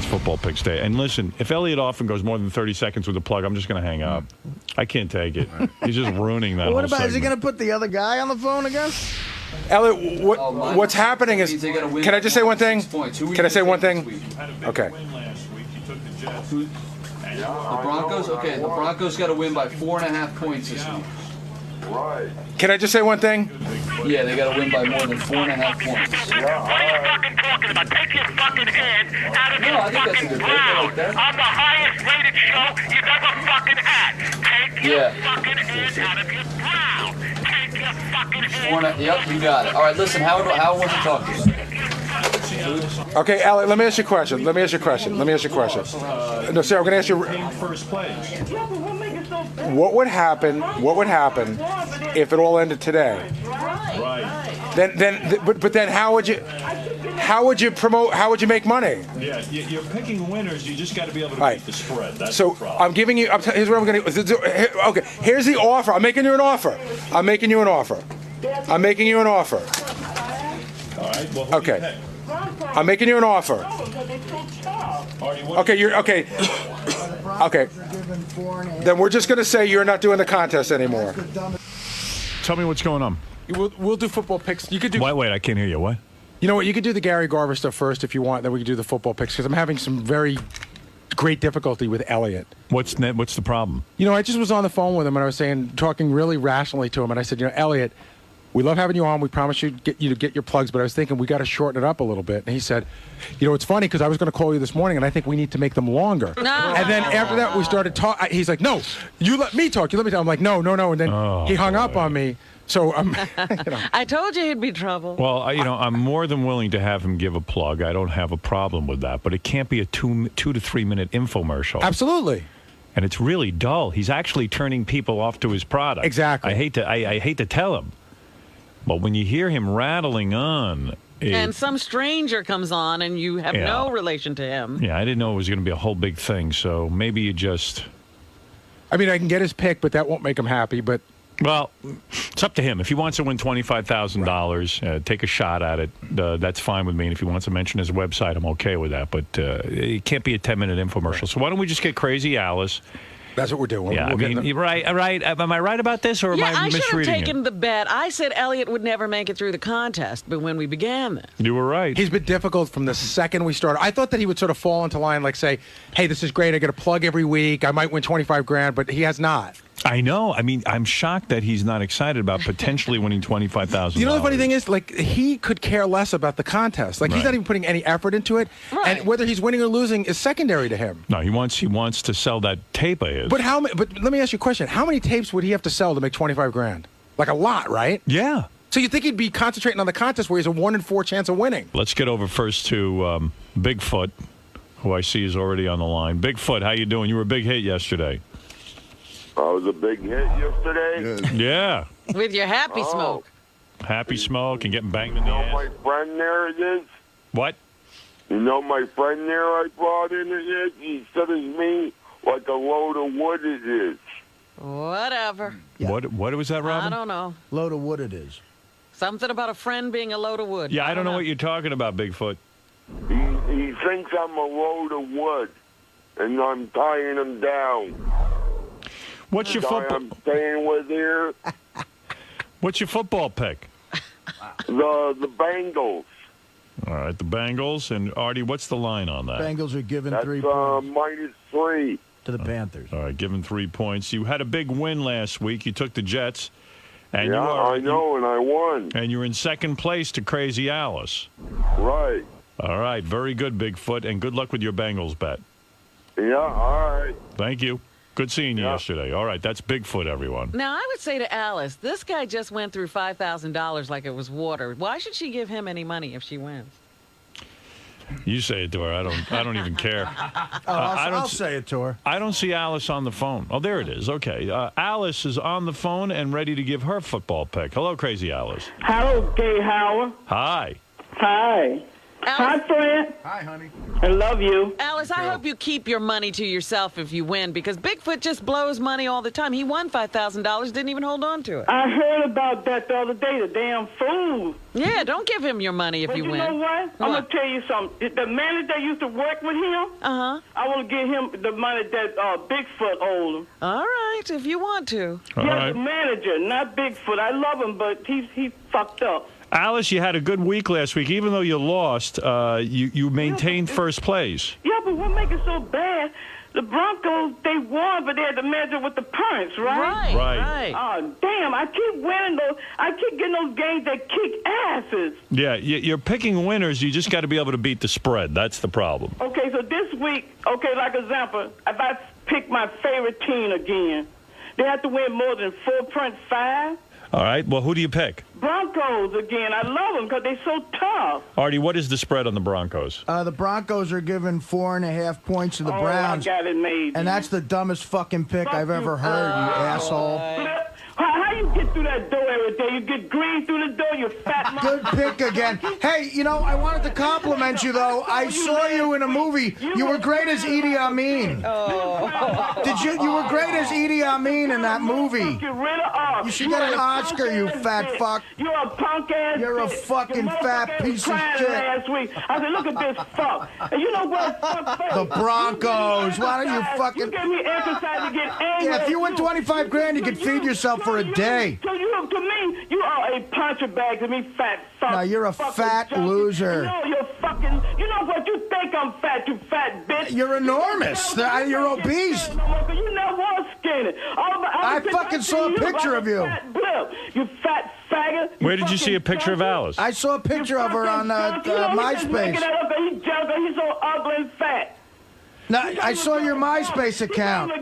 It's football picks day. And listen, if Elliot Offen goes more than 30 seconds with a plug, I'm just going to hang up. I can't take it. He's just ruining that. What whole about? segment. Is he going to put the other guy on the phone again? Elliot, what's happening is. Can I just say one thing? Can I say one thing? Okay. The Broncos. Okay, the Broncos got to win by 4.5 points this week. Right. Can I just say one thing? Yeah, they got to win by more than 4.5 points. Yeah, What are you fucking talking about? Take your fucking hand out of No, your I think that's a fucking good pick. I mouth. like that. I'm the highest rated show you've ever fucking had. Take your fucking hand out of your mouth. Take your fucking hand. Yep, you got it. All right, listen, how wants to talk to you? Okay, Elliot, let me ask you a question. No, sir, I'm going to ask you. First place. What would happen if it all ended today? Right. But then how would you promote? How would you make money? Yeah, you're picking winners. You just got to be able to Right. beat the spread. That's So the problem. I'm giving you. Here's what I'm going to. Okay, here's the offer. I'm making you an offer. All right. Well, who Okay. do you pick? I'm making you an offer. Artie, what Okay, you're okay. Okay. Then we're just going to say you're not doing the contest anymore. Tell me what's going on. We'll do football picks. You could do. Wait, I can't hear you. What? You know what? You could do the Gary Garver stuff first if you want. Then we could do the football picks because I'm having some very great difficulty with Elliot. What's the problem? You know, I just was on the phone with him and I was talking really rationally to him, and I said, you know, Elliot, we love having you on. We promise you to get your plugs, but I was thinking we got to shorten it up a little bit. And he said, you know, it's funny because I was going to call you this morning, and I think we need to make them longer. No. And then after that, we started talking. He's like, no, you let me talk. I'm like, no. And then he hung up on me. So I'm. I told you he'd be trouble. Well, I'm more than willing to have him give a plug. I don't have a problem with that, but it can't be a 2 to 3 minute infomercial. Absolutely. And it's really dull. He's actually turning people off to his product. Exactly. I hate to tell him, but when you hear him rattling on, and some stranger comes on and you have no relation to him. Yeah, I didn't know it was going to be a whole big thing. So maybe you just. I mean, I can get his pick, but that won't make him happy. But. Well, it's up to him. If he wants to win $25,000, take a shot at it. That's fine with me. And if he wants to mention his website, I'm okay with that. But it can't be a 10-minute infomercial. So why don't we just get Crazy Alice? That's what we're doing. Yeah, you're right. Am I right about this, or am I misreading it? I should have taken the bet. I said Elliot would never make it through the contest, but when we began this. You were right. He's been difficult from the second we started. I thought that he would sort of fall into line, like say, hey, this is great. I get a plug every week. I might win $25,000, but he has not. I know. I mean, I'm shocked that he's not excited about potentially winning $25,000. You know, the funny thing is, like, he could care less about the contest. Like, he's not even putting any effort into it. Right. And whether he's winning or losing is secondary to him. No, he wants to sell that tape of his. But But let me ask you a question. How many tapes would he have to sell to make $25,000? Like a lot, right? Yeah. So you think he'd be concentrating on the contest where he has a 1 in 4 chance of winning? Let's get over first to Bigfoot, who I see is already on the line. Bigfoot, how you doing? You were a big hit yesterday. I was a big hit yesterday. Yeah. With your happy smoke. Happy smoke and getting banged in the You know ass. my friend there it is? What? You know my friend there I brought in it is? He said it's me like a load of wood it is. Whatever. Yeah. What was that, Robin? I don't know. Load of wood it is. Something about a friend being a load of wood. Yeah, I don't know what you're talking about, Bigfoot. He thinks I'm a load of wood, and I'm tying him down. What's your Guy football? I'm staying with here, What's your football pick? the Bengals. All right, the Bengals. And Artie, what's the line on that? Bengals are giving That's 3 points -3. to the Panthers. All right, given 3 points. You had a big win last week. You took the Jets. And Yeah, I know, and I won. And you're in second place to Crazy Alice. Right. All right, very good, Bigfoot, and good luck with your Bengals bet. Yeah, all right. Thank you. Good seeing you yesterday. All right, that's Bigfoot, everyone. Now, I would say to Alice, this guy just went through $5,000 like it was water. Why should she give him any money if she wins? You say it to her. I don't even care. I'll say it to her. I don't see Alice on the phone. Oh, there it is. Okay. Alice is on the phone and ready to give her football pick. Hello, Crazy Alice. Hello, Gay Howard. Hi. Hi. Hi, Alice, friend. Hi, honey. I love you. Alice, Alice, I hope you keep your money to yourself if you win, because Bigfoot just blows money all the time. He won $5,000, didn't even hold on to it. I heard about that the other day, the damn fool. Yeah, don't give him your money if you win. But you know what? I'm going to tell you something. The manager that used to work with him, I want to give him the money that Bigfoot owed him. All right, if you want to. The manager, not Bigfoot. I love him, but he fucked up. Alice, you had a good week last week. Even though you lost, you maintained first place. Yeah, but what makes it so bad? The Broncos, they won, but they had the manager with the punch, right? Right. Oh, damn, I keep winning those. I keep getting those games that kick asses. Yeah, you're picking winners. You just got to be able to beat the spread. That's the problem. Okay, so this week, like example, if I pick my favorite team again, they have to win more than 4.5. All right, well, who do you pick? Broncos again. I love them because they're so tough. Artie, what is the spread on the Broncos? The Broncos are giving 4.5 points to the Browns. I got it made. And that's the dumbest fucking pick I've ever heard, you asshole. How you get through that door every day? You get green through the door, you fat Good pick again. Hey, you know, I wanted to compliment you, though. I saw you in a movie. You were great as Edie Amin. You were great as Edie Amin in that movie. You should get an Oscar, you fat fuck. You're a punk ass. You're a fucking fat piece of shit. Last week. I said, look at this fuck. And you know what? The Broncos. Why don't you fucking... You gave me exercise to get angry. Yeah, if you win 25 grand, you could feed yourself for a day. So to me, you are a puncher bag to me, fat fuck. No, you're a fat loser. No, you're fucking... You know what? You think I'm fat, you fat bitch. You're enormous. You're obese. You never was skinny. I fucking saw a picture of you. You fat faggot. Where did you see a picture of Alice? I saw a picture of her on MySpace. He's so ugly and fat. No, I saw your MySpace account.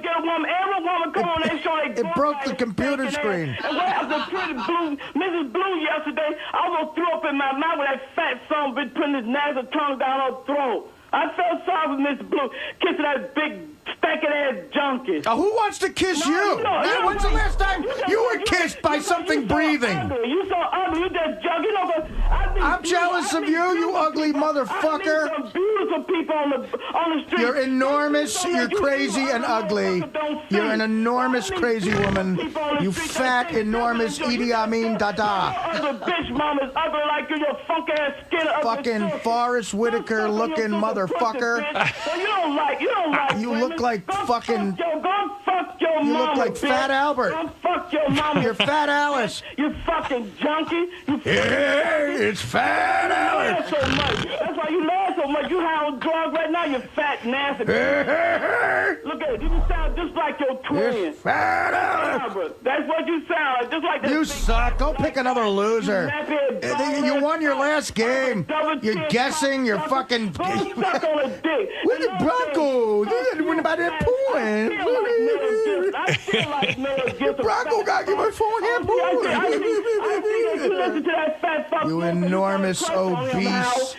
It broke the computer screen. And when I was pretty blue, Mrs. Blue yesterday, I almost threw up in my mouth with that fat son bitch putting his nasty tongue down her throat. I felt sorry for Miss Blue kissing that big stinking ass junkie. Who wants to kiss you? When's the last time you were kissed by something breathing? You so ugly, you just junkie. You know, I'm jealous of you ugly motherfucker. I some beautiful people on the street. You're enormous, you're crazy and ugly. You're an enormous crazy woman. You fat, enormous Edie Amin Dada. Ugly bitch mama's ugly like you, your funk ass skin. Fucking Forrest Whitaker looking motherfucker. You look like fucking... You look like Fat Albert. Fuck your mama. You're Fat Alice. You fucking junkie. Hey, it's Fat Alice. So much. That's why you laugh so much. You high on drugs right now, you fat nasty. Look at it. You sound just like your twin. Fat Alice. That's what you sound like. Just like that. You suck. Go pick another loser. You won your last game. You're guessing. You're fucking... Go suck on a dick. Where's the Broncos? They didn't win by that point. I feel like Mel Gibson. Bronco got you by 4.5 points. You enormous, obese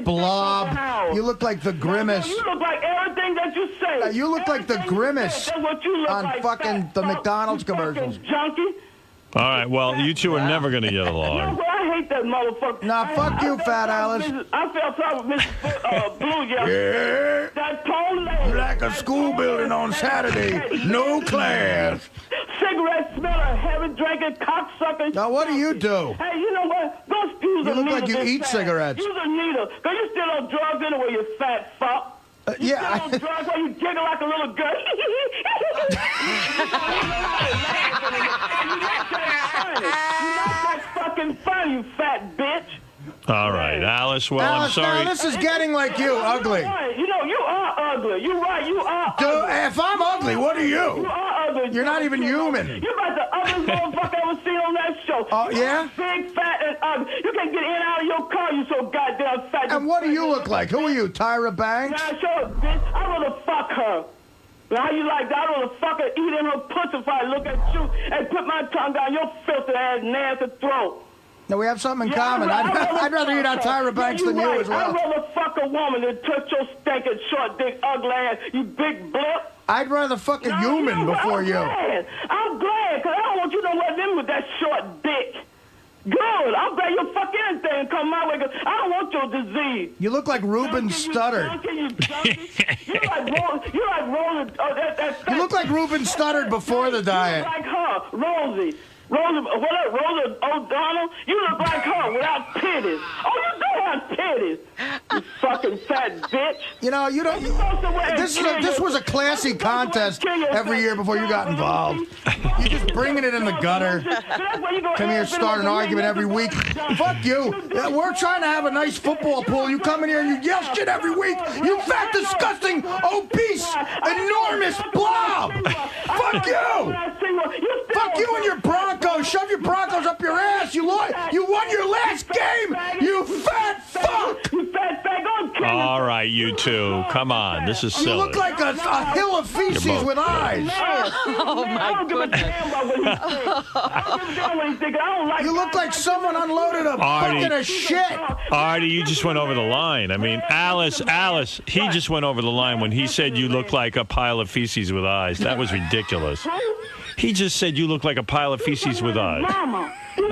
blob. You look like the Grimace. You look like everything that you say. You look like the Grimace That's what you look on like, fucking the McDonald's commercials. Junkie. All right, well, you two are never going to get along. I hate that motherfucker. Nah, fuck you, Fat Alice. I felt sorry with Miss Blue yesterday. Yeah. That tall lady. Like a school building on Saturday. No class. Cigarette smeller, heavy drinking, cocksucker. Now, what do you do? Hey, you know what? Don't use a You look needle like you this eat fast. cigarettes. Use a needle. Because you still on drugs anyway, you fat fuck. You still on drugs while you jiggle like a little girl. You're not that fucking funny, you fat bitch. All right, Alice, well, Alice, I'm sorry. No, this is getting like you, ugly. You know, you are ugly. You're right, you are ugly. If I'm ugly, what are you? You are ugly. You're not even human. You're about the ugliest motherfucker I ever seen on that show. Oh, yeah? Big, fat, and ugly. You can't get in and out of your car, you so goddamn fat. And what do you look like? Who are you, Tyra Banks? Nah, sure, bitch. I'd rather fuck her. How you like that? I'd rather fuck her, eat in her pussy if I look at you and put my tongue down your filthy ass nasty throat. No, we have something in common. I'd rather eat out Tyra Banks than you as well. I'd rather fuck a woman than touch your stinking short dick ugly ass, you big blip. I'd rather fuck a human before you. I'm glad, because I don't want you to know what them with that short dick. Good. I'll bet you fuck anything and come my way. 'Cause I don't want your disease. You look like Ruben Studdard. You like Rosie. You look like Ruben Studdard before the diet. Like her, Rosie. Rosie O'Donnell, you look like her without titties. Oh, you do have titties, you fucking fat bitch. You know, you don't. This was a classy contest every year before you got involved. You're just bringing it in the gutter. Come here, start an argument every week. Fuck you. We're trying to have a nice football pool. You come in here and you yell shit every week. You fat, disgusting, obese, enormous blob. Fuck you. Fuck you and your Broncos. Shove your Broncos up your ass. You won your last game. You fat fuck. You fat fag. All right, you two. Come on. This is silly. You look like a hill of feces with eyes. Oh, my goodness. You look like someone unloaded a bucket of shit. Artie, you just went over the line. I mean, Alice, he just went over the line when he said you look like a pile of feces with eyes. That was ridiculous. He just said you look like a pile of feces with eyes. He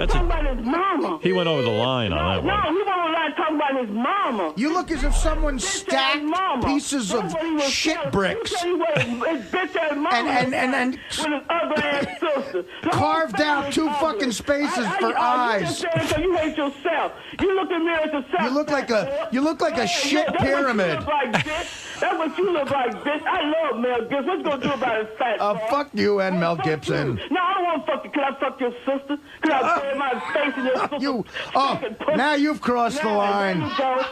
went over the line on that one. No, he went over the line talking about his mama. You look as if someone stacked pieces of shit bricks and carved out two fucking spaces for eyes. You hate yourself. You look in the mirror at yourself. You look like a shit pyramid. That's what you look like, bitch. I love Mel Gibson. What you gonna do about his fat fuck you and Mel Gibson. No, I don't want to fuck you. Can I fuck your sister? Can I bury my face in your sister? Now you've crossed the line.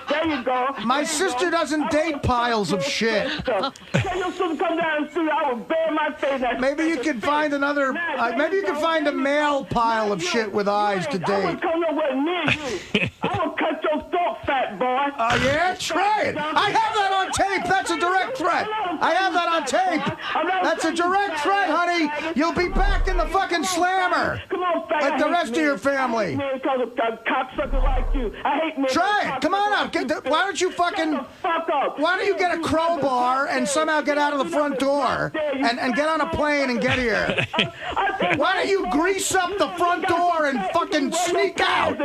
There you go. My sister doesn't date piles of shit. Tell your sister come down the studio. I will bury my face. Maybe you can find another. Maybe you can find a male pile of shit with eyes to date. I won't come nowhere near you. I will cut your throat, fat boy. Oh yeah, try it. I have that on tape. That's a direct threat. I have that on tape. That's a direct threat, honey. You'll be back in the fucking slammer. Come on, fat. Like the rest of your family. Because of a cocksucker like you. I hate men. Try it. Come on up. Why don't you fucking... Why don't you get a crowbar and somehow get out of the front door and get on a plane and get here? Why don't you grease up the front door and fucking sneak out?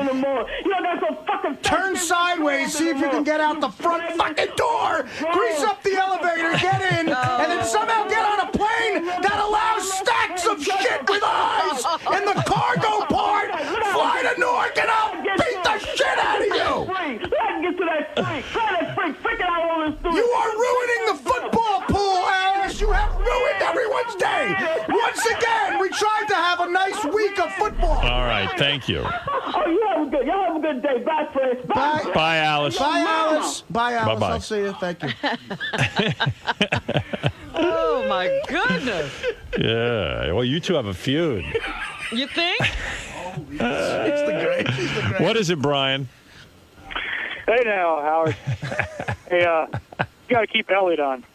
Turn sideways, see if you can get out the front fucking door. Grease up the elevator, get in, and then somehow get on a plane that allows stacks of shit with eyes in the cargo part. Fly to Newark and I'll beat the shit out of you. You are ruining the football pool, Alice. You have ruined everyone's day. Once again, we tried to have a nice week of football. All right, thank you. Oh, y'all have a good day. Bye, friends. Bye, Alice. Bye, Alice. Bye, Alice. Bye-bye. I'll see you. Thank you. Oh, my goodness. Yeah. Well, you two have a feud. You think? She's the great. What is it, Brian? Hey now, Howard. Hey, you got to keep Elliot on.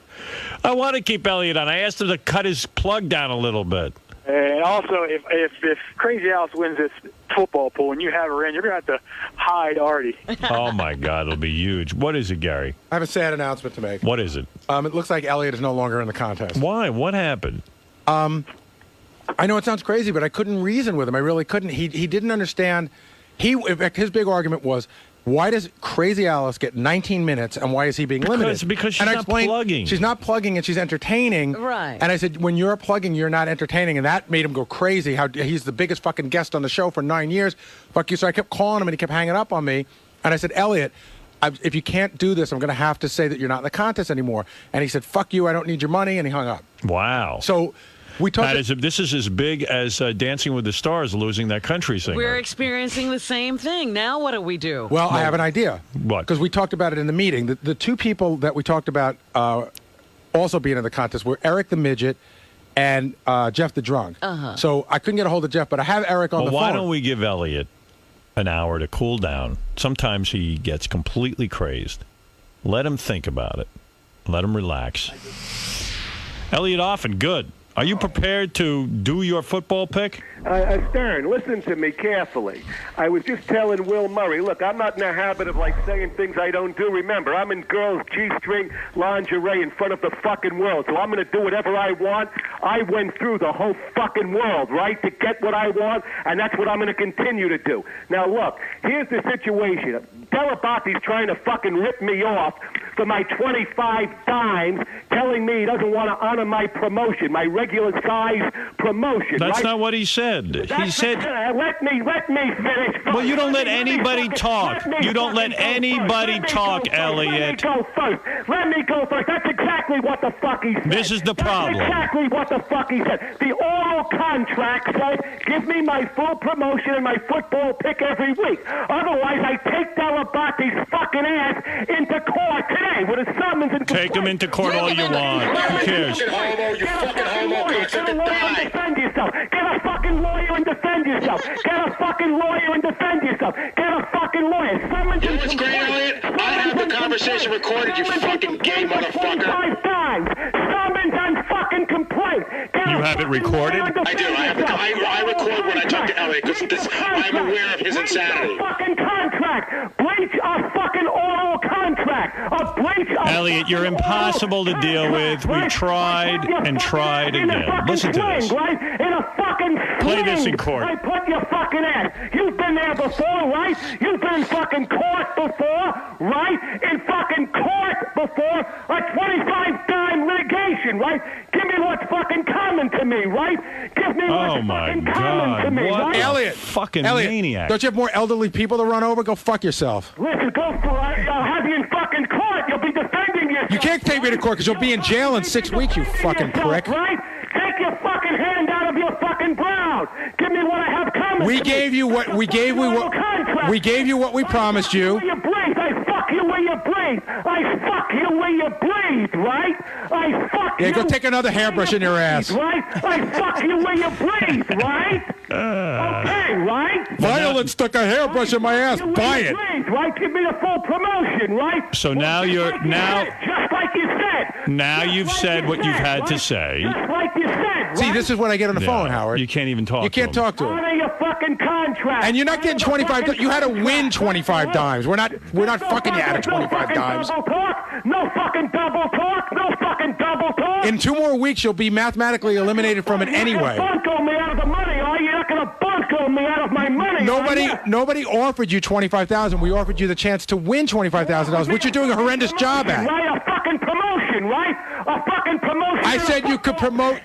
I want to keep Elliot on. I asked him to cut his plug down a little bit. And also, if Crazy Alice wins this football pool and you have her in, you're going to have to hide Artie. Oh, my God. It'll be huge. What is it, Gary? I have a sad announcement to make. What is it? It looks like Elliot is no longer in the contest. Why? What happened? I know it sounds crazy, but I couldn't reason with him. I really couldn't. He didn't understand. His big argument was, why does Crazy Alice get 19 minutes and why is he being limited? Because she's not plugging. She's not plugging and she's entertaining. Right. And I said, when you're plugging, you're not entertaining. And that made him go crazy. How he's the biggest fucking guest on the show for 9 years. Fuck you. So I kept calling him and he kept hanging up on me. And I said, Elliot, if you can't do this, I'm going to have to say that you're not in the contest anymore. And he said, fuck you. I don't need your money. And he hung up. Wow. So we talked. This is as big as Dancing with the Stars losing that country singer. We're experiencing the same thing. Now what do we do? Well, I have an idea. What? Because we talked about it in the meeting. The two people that we talked about also being in the contest were Eric the Midget and Jeff the Drunk. So I couldn't get a hold of Jeff, but I have Eric on the phone. Why don't we give Elliot an hour to cool down? Sometimes he gets completely crazed. Let him think about it. Let him relax. Elliot Offen, good. Are you prepared to do your football pick? Stern, listen to me carefully. I was just telling Will Murray, look, I'm not in the habit of, like, saying things I don't do. Remember, I'm in girls' G-string lingerie in front of the fucking world, so I'm going to do whatever I want. I went through the whole fucking world, right, to get what I want, and that's what I'm going to continue to do. Now, look, here's the situation. Dellabate's trying to fucking rip me off for my 25 dimes, telling me he doesn't want to honor my promotion, my regular size promotion. That's right? not what he said. He said. Let me finish. Well, you don't let anybody talk. You don't let anybody talk, Elliot. Let me go first. That's exactly what the fuck he said. This is the problem. That's exactly what the fuck he said. The oral contract says, give me my full promotion and my football pick every week. Otherwise, I take Dellabate's fucking ass into court today with a summons and Take him into court all you want. Who cares? Get a fucking lawyer and defend yourself. Get a fucking lawyer and defend yourself. Get a fucking lawyer. Summons You know what's great, Elliot? I have the conversation recorded, you fucking gay motherfucker. 5 times. Summons and fucking complaint. You have it recorded? I do. I record when I talk to Elliot because I'm aware of his insanity. Fucking contract. Breach a fucking oral contract. A breach of Elliot, you're impossible to deal with. We tried and tried again. Listen to this. Right? In a fucking Play this sling. in court. I put your fucking ass. You've been there before, right? You've been in fucking court before, right? In fucking court before. A 25-dime litigation, right? Give me what's fucking common to me, right? Give me what's fucking common to me, What right? a Elliot, fucking Elliot, maniac. don't you have more elderly people to run over? Go fuck yourself. Listen, go for it. I'll have you in fucking court. You'll be defending yourself. You can't take me to court because you'll be in jail in 6 weeks, you fucking prick. Right? Take your fucking hand out of your fucking brow. Give me what I have coming. We gave you what we gave you what we promised you. Where you breathe. I fuck you where you breathe. I fuck you where you breathe, right? I fuck you. Yeah, go take another hairbrush in your ass. Right? I fuck you where you breathe, right? Okay, right? Violet stuck a hairbrush in my ass. Buy it. Breathe, right? Give me the full promotion, right? So now Just like you said. Now you've said what you've had to say. Just like you said. See, this is when I get on the phone, Howard. You can't even talk. You can't talk to him. Honor your fucking contract. And you're not getting 25. You had to win 25 dimes. We're not fucking you out of 25 dimes. No fucking double talk. No fucking double talk. In 2 more weeks, you'll be mathematically eliminated from it anyway. You're not gonna bunko me out of the money, are you? You're not gonna bunko me out of my money. Nobody offered you 25,000. We offered you the chance to win $25,000, which you're doing a horrendous job at. Right, a fucking promotion, right? A fucking promotion. I said you could promote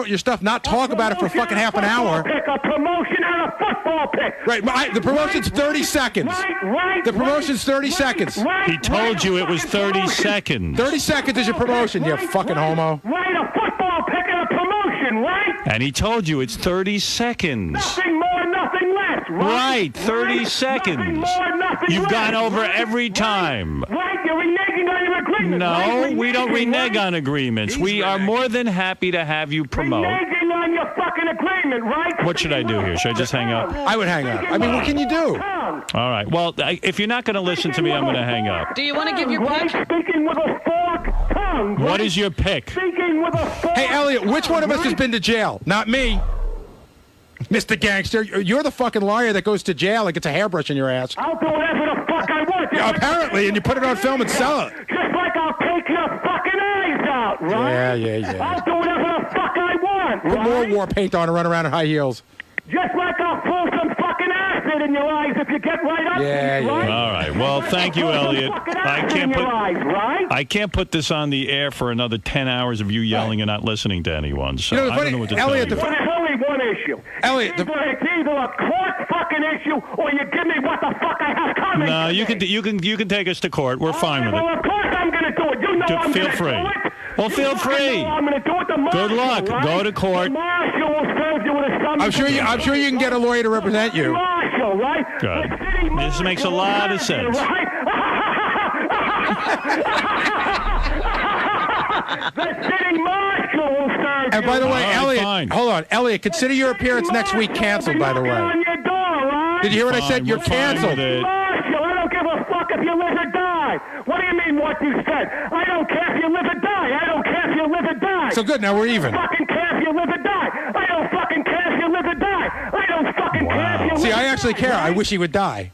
your stuff, not talk about it for fucking half an hour. A promotion and a football pick. Right, the promotion's 30 seconds. Right. The promotion's 30 seconds. He told you it was 30 seconds. 30 seconds is your promotion, you fucking homo. Right, a football pick and a promotion, right? And he told you it's 30 seconds. Nothing more, nothing less, right? Right, 30 seconds. Nothing more, nothing You've less. gone over every time. Right, you're reneging on your agreement. No, we don't renege on agreements. We are more than happy to have you promote. Reneging on your fucking agreement, right? What should I do here? Should I just hang up? I would hang up. I mean, what can you do? All right. Well, if you're not going to listen to me, I'm going to hang up. Do you want to give your pick? Speaking with a forked tongue. What is your pick? Speaking with a forked Hey, Elliot, which one of us has been to jail? Not me. Mr. Gangster, you're the fucking lawyer that goes to jail and gets a hairbrush in your ass. I'll do whatever the fuck I want. Yeah, apparently, and you put it on film and sell it. Just like I'll take your fucking eyes out, right? Yeah. I'll do whatever the fuck I want, Put more right? war paint on and run around in high heels. Just like I'll pull some fucking acid in your eyes if you get right up to me, right? All right. Well, thank you, Elliot. I can't put this on the air for another 10 hours of you yelling and not listening to anyone. So I don't know what to tell you. But there's only one issue. Elliot, it's either a court fucking issue or you give me what the fuck I have coming. No, you can take us to court. We're fine with Well, it. of course I'm going to do it. You know I'm Feel going to free. do it. Well, feel free. I'm going to do it. The marshal, Good luck. right? Go to court. The marshal will serve you with a summons. I'm sure you can get a lawyer to represent you. Marshal, right? Good. This makes a lot of sense. The city marshal will serve And by the way, All right, Elliot, fine. hold on. Elliot, consider your appearance next week canceled, by the way. on your door, right? Did you hear what I said? You're We're fine with canceled. it. Marshal, I don't give a fuck if you live or die. What do you mean, what what you said. I don't care if you live or die. I don't care if you live or die. So good, now we're even. I don't fucking care if you live or die. I don't fucking care if you live or die. I don't fucking care if you live See, or I die. actually care. I wish he would die.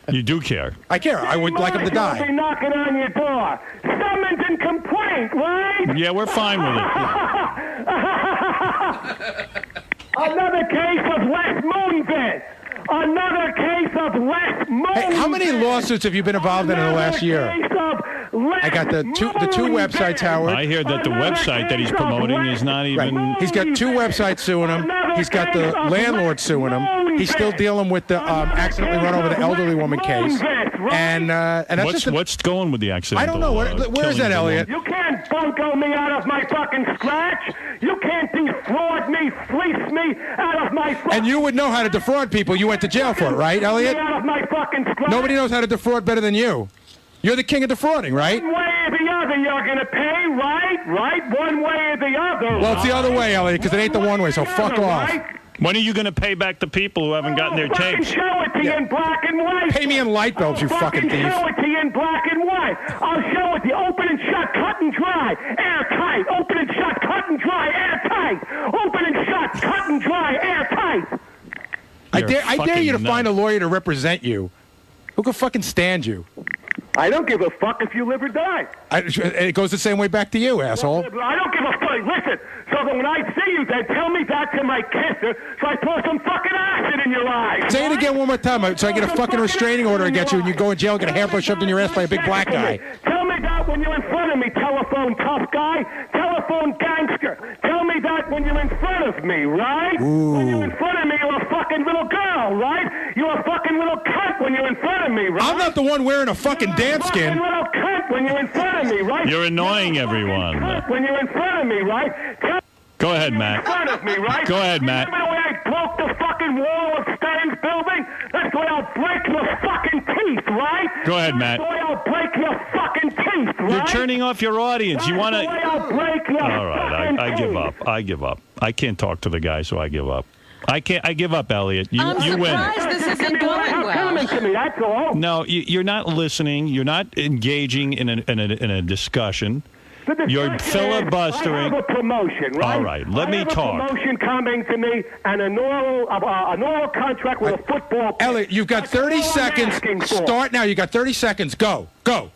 You do care. I care. I would like him to I'll be die. knocking on your door. Summons and complaint, right? Yeah, we're fine with it. Another case of Les Moonves. Another case of Les Moonves. Hey, how many lawsuits have you been involved in the last year? I got the two websites, Howard. I hear that the website that he's promoting is not even. Right. He's got two websites suing him. He's got the landlord suing him. He's still dealing with the accidentally run over the elderly woman case. And that's what's going with the accident? I don't know. Where is that, Elliot? You can't bunko me out of my fucking scratch. You can't defraud me, fleece me out of my fucking... And you would know how to defraud people. You went to jail for it, right, Elliot? Out of my fucking scratch. Nobody knows how to defraud better than you. You're the king of defrauding, right? One way or the other, you're going to pay, right? Right? One way or the other. Well, it's the other way, Elliot, because it ain't the one way, so fuck off. When are you going to pay back the people who haven't gotten their tapes? Show it to you in black and white. Pay me in light bulbs, you fucking thief. Show it to you in black and white. I'll show it to you. Open and shut, cut and dry, airtight. Open and shut, cut and dry, airtight. Open and shut, cut and dry, airtight. I dare you to find a lawyer to represent you. Who can fucking stand you? I don't give a fuck if you live or die. It goes the same way back to you, asshole. I don't give a fuck. Listen, so that when I see you, then tell me that to my kisser, so I throw some fucking acid in your eyes. Say it again one more time, so I get a fucking restraining order against you, and you go in jail and get a hairbrush shoved in your ass by a big black guy. Tell me that when you're in front of me, telephone tough guy, telephone gangster. Tell me that when you're in front of me, right? Ooh. When you're in front of me, you're a fucking little girl, right? You're a fucking little cunt when you're in front of me, right? I'm not the one wearing a fucking damn skin. You're a little cunt when you're in front of me, right? You're annoying everyone. When you're in front of me, right? Go ahead, Matt. In front of me, right? Go ahead, Matt. Remember the way I broke the fucking wall of Stein's building? That's the way I'll break your fucking teeth, right? Go ahead, Matt. That's the way I'll break your fucking teeth, right? You're turning off your audience. You want to... That's the way I'll break your All right, I give up. I give up. I can't talk to the guy, so I give up. I give up, Elliot. You I'm win. surprised this isn't going well. to me, that's all. No, you're not listening. You're not engaging in a discussion. You're filibustering. I have a promotion, right? All right, let me talk. I have a promotion coming to me and a normal contract with a football. Elliot, you've got 30 seconds. Start now. You got 30 seconds. Go. Go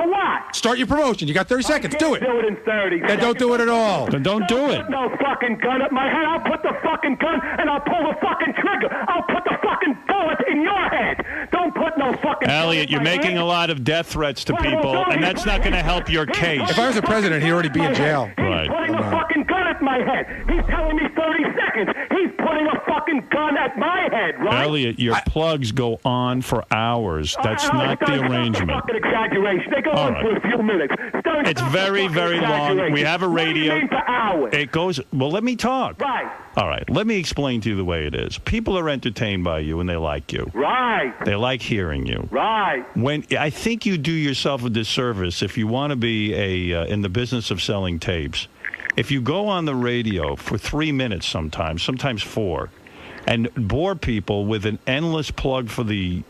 what? Start your promotion. You got 30 seconds. Do it. Do it in 30 Then don't do it at all. Then don't do it. Put no fucking gun at my head. I'll put the fucking gun and I'll pull the fucking trigger. I'll put the fucking bullet in your head. Don't put no fucking... Elliot, you're making a lot of death threats to people, and that's not going to help your case. If I was the president, he'd already be in jail. Right. He's putting a fucking gun at my head. He's telling me 30 seconds. He's putting a fucking gun at my head, right? Elliot, your plugs go on for hours. That's not the arrangement. Fucking exaggeration. They go on for a few minutes. It's very, very long. We have a radio. What do you mean for hours? It goes... Well, let me talk. Right. All right. Let me explain to you the way it is. People are entertained by you, and they like you. Right. They like hearing you. Right. I think you do yourself a disservice if you want to be in the business of selling tapes. If you go on the radio for 3 minutes sometimes 4, and bore people with an endless plug for the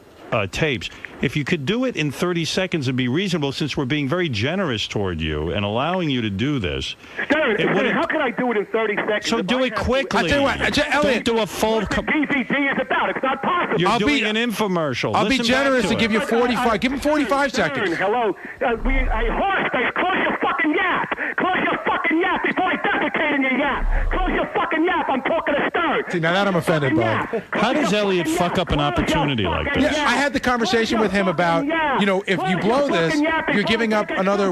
tapes, if you could do it in 30 seconds and be reasonable, since we're being very generous toward you and allowing you to do this. Stern, how can I do it in 30 seconds? So do it quickly. I'll tell you what, Elliot. Don't do a full... DVD is about. It's not possible. You're doing an infomercial. I'll be Listen generous back to and give you 45. Give him 45 seconds. Hello. Horse face, close your fucking yap. Close your fucking yap before I defecate in your yap. Close your fucking yap. I'm talking to Stern. See, now that I'm offended, Bob. How does Elliot fuck up an opportunity like this? Yeah, I had the conversation with him about, if you blow this, you're giving up another,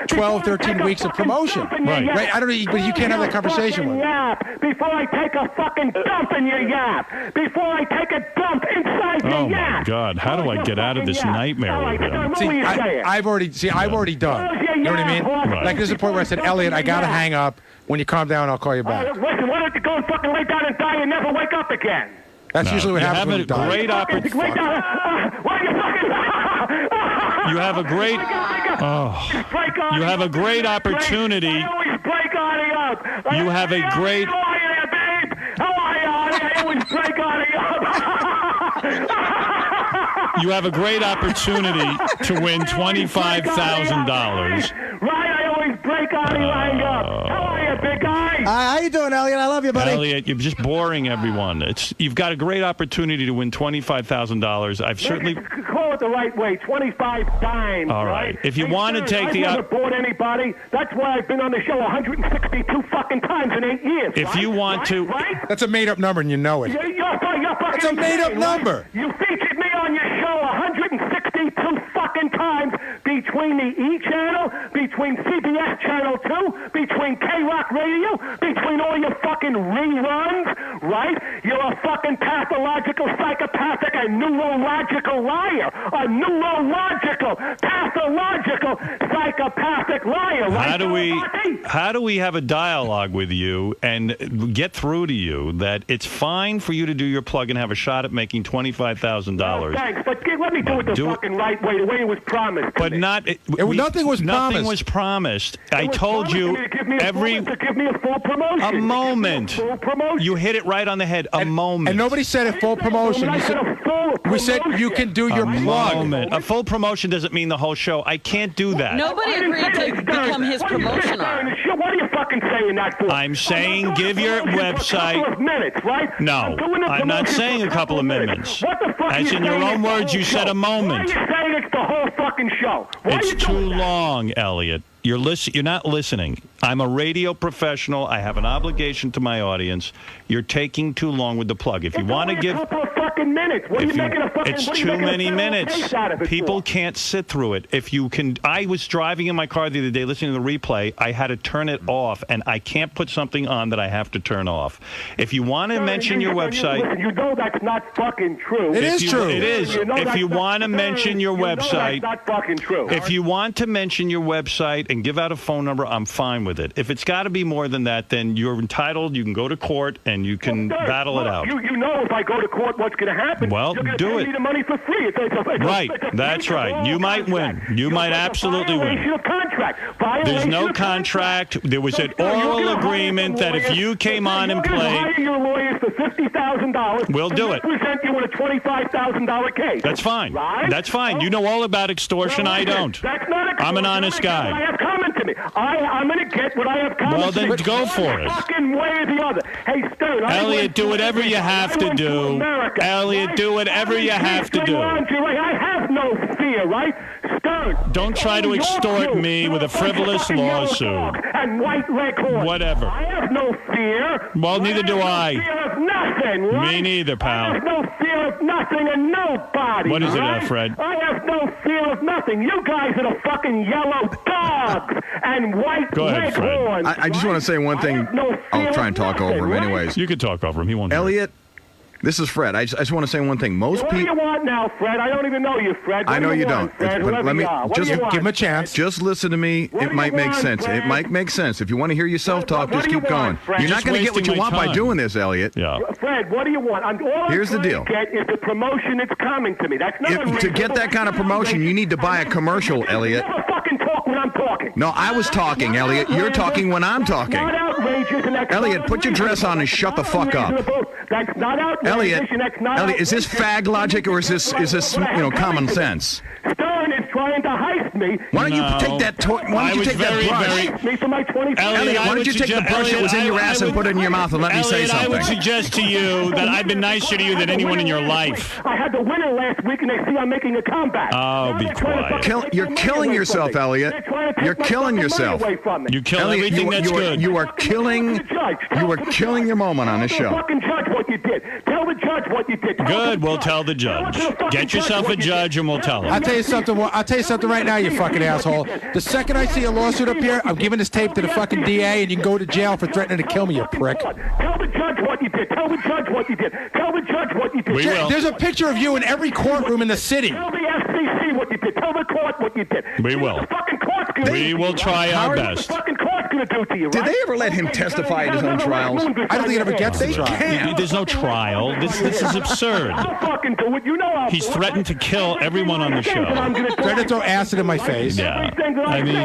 12, 13 weeks of promotion. Right. I don't know, but you can't have that conversation with him. Before I take a fucking dump in your yap. Before I take a dump inside your yap. Oh, my God. How do I get out of this nightmare with him? See, I've already done. You know what I mean? Right. Like, there's a point where I said, Elliot, I got to hang up. When you calm down, I'll call you back. Listen, why don't you go and fucking lay down and die and never wake up again? That's usually what happens when you die. You have a great... You have a great opportunity. You have a great... You have a great opportunity to win $25,000. Right, I always break Artie Lange up. How are you, big guy? How you doing, Elliot? I love you, buddy. Elliot, you're just boring everyone. You've got a great opportunity to win $25,000. I've certainly call it the right way. 25 dimes. All right. If you want to take I've the never bored anybody. That's why I've been on the show 162 fucking times in 8 years. If you want to, that's a made-up number, and you know it. It's a made-up number. You featured me on your show 162 fucking times between the E channel, between CBS Channel 2, between K-Rock Radio, between all your fucking reruns, right? You're a fucking pathological, psychopathic, and neurological liar. A neurological, pathological, psychopathic liar, right? How do we have a dialogue with you and get through to you that it's fine for you to do your plug and have a shot at making $25,000? Thanks, but let me do it the fucking right way, the way it was promised. But nothing was promised. I told you to give me a full promotion. A moment. You hit it right on the head. A moment. And nobody said a full promotion. We said you can do your plug. A full promotion doesn't mean the whole show. I can't do that. Nobody agreed to become his promotion arm. What are you fucking saying that for? I'm saying give your website. A couple of minutes, right? No, I'm not saying a couple of minutes. What the fuck? As in your own words, you said a moment. Why are you saying it's the whole fucking show? It's too long, Elliot. You're not listening. I'm a radio professional. I have an obligation to my audience. You're taking too long with the plug. If you want to give a couple of fucking minutes, it's too many minutes. People can't sit through it. If you can, I was driving in my car the other day listening to the replay. I had to turn it off, and I can't put something on that I have to turn off. If you want to mention your website, you know that's not fucking true. It is true. It is. If you want to mention your website, that's not fucking true. If you want to mention your website and give out a phone number, I'm fine with it. If it's got to be more than that, then you're entitled. You can go to court and you can battle it out. You know if I go to court, what's going to happen? Well, you're do pay it. me the money for free. Right. That's right. You might win. You might absolutely win. There's no contract. There was an oral agreement that if you came on and played, hire your lawyers for $50,000. We'll do it. Represent you in a $25,000 case. That's fine. Right? That's fine. You know all about extortion. I don't. That's not I'm an honest guy. I have coming to me. I'm going to get what I have coming Well, to then me. go for it. Fucking way or the other. Hey, Stern. Elliot, do whatever you have to do. Elliot, do whatever you have to do. I have no fear, right? Stern. Don't try to extort me with a frivolous lawsuit. And white leghorn. Whatever. I have no fear. Well, neither do I. Fear of nothing, right? Me neither, pal. I have no fear of nothing and nobody. What is it, right? Fred? I have no fear of nothing. You guys are the fucking yellow dogs and white leghorns. I just want to say one thing. I'll try and talk over him anyways. You can talk over him. He won't. Elliot, this is Fred. I just want to say one thing. Most What do people. you want now, Fred? I don't even know you, Fred. What I know do you want, don't. Fred? But let me just give him a chance. Just listen to me. What It do might you make want, sense. Fred? It might make sense. If you want to hear yourself talk, What just do you keep going. want, Fred? You're not Just going to get what you wasting want my by time. doing this, Elliot. Yeah. Fred, what do you want? Here's the deal. Get is the promotion that's coming to me. That's not To get that kind of promotion, you need to buy a commercial, Elliot. Never fucking talk when I'm talking. No, I was talking, Elliot. You're talking when I'm talking. Not outrageous, and that's Elliot, not put your dress on and shut the fuck up. That's not outrageous. Elliot, and that's not Elliot, is this fag logic or is this common sense? Stern is trying to heist me. Why don't you take that? Why don't you take that brush? Heist me for my 25. Elliot, why don't you take the brush that was in your ass and put it in your mouth and let me say Elliot, something? I would suggest to you that I've been nicer to you than anyone in your life. I had the winner last week, and they see I'm making a comeback. Oh, be quiet. You're killing yourself, Elliot. You're killing yourself. You kill Elliot, everything that's good. You are killing your moment on this show. Fucking judge what you did. Tell the judge what you did. Good, we'll tell the judge. Get yourself a judge and we'll tell him. I'll tell you something right now, you fucking asshole. The second I see a lawsuit up here, I'm giving this tape to the fucking DA and you can go to jail for threatening to kill me, you prick. Tell the judge what you did. Tell the judge what you did. Tell the judge what you did. We will. There's a picture of you in every courtroom in the city. Tell the FCC what you did. Tell the court what you did. We will. The fucking court's We will try our best. The fucking court's going to do to you, Did right? they ever let him testify at his own trials? I don't think it ever gets to trial. There's no trial. This is absurd. I'll fucking do it. You know I'll He's do it, threatened to kill everyone on the show. Threatened to throw acid in my face. Yeah. I mean,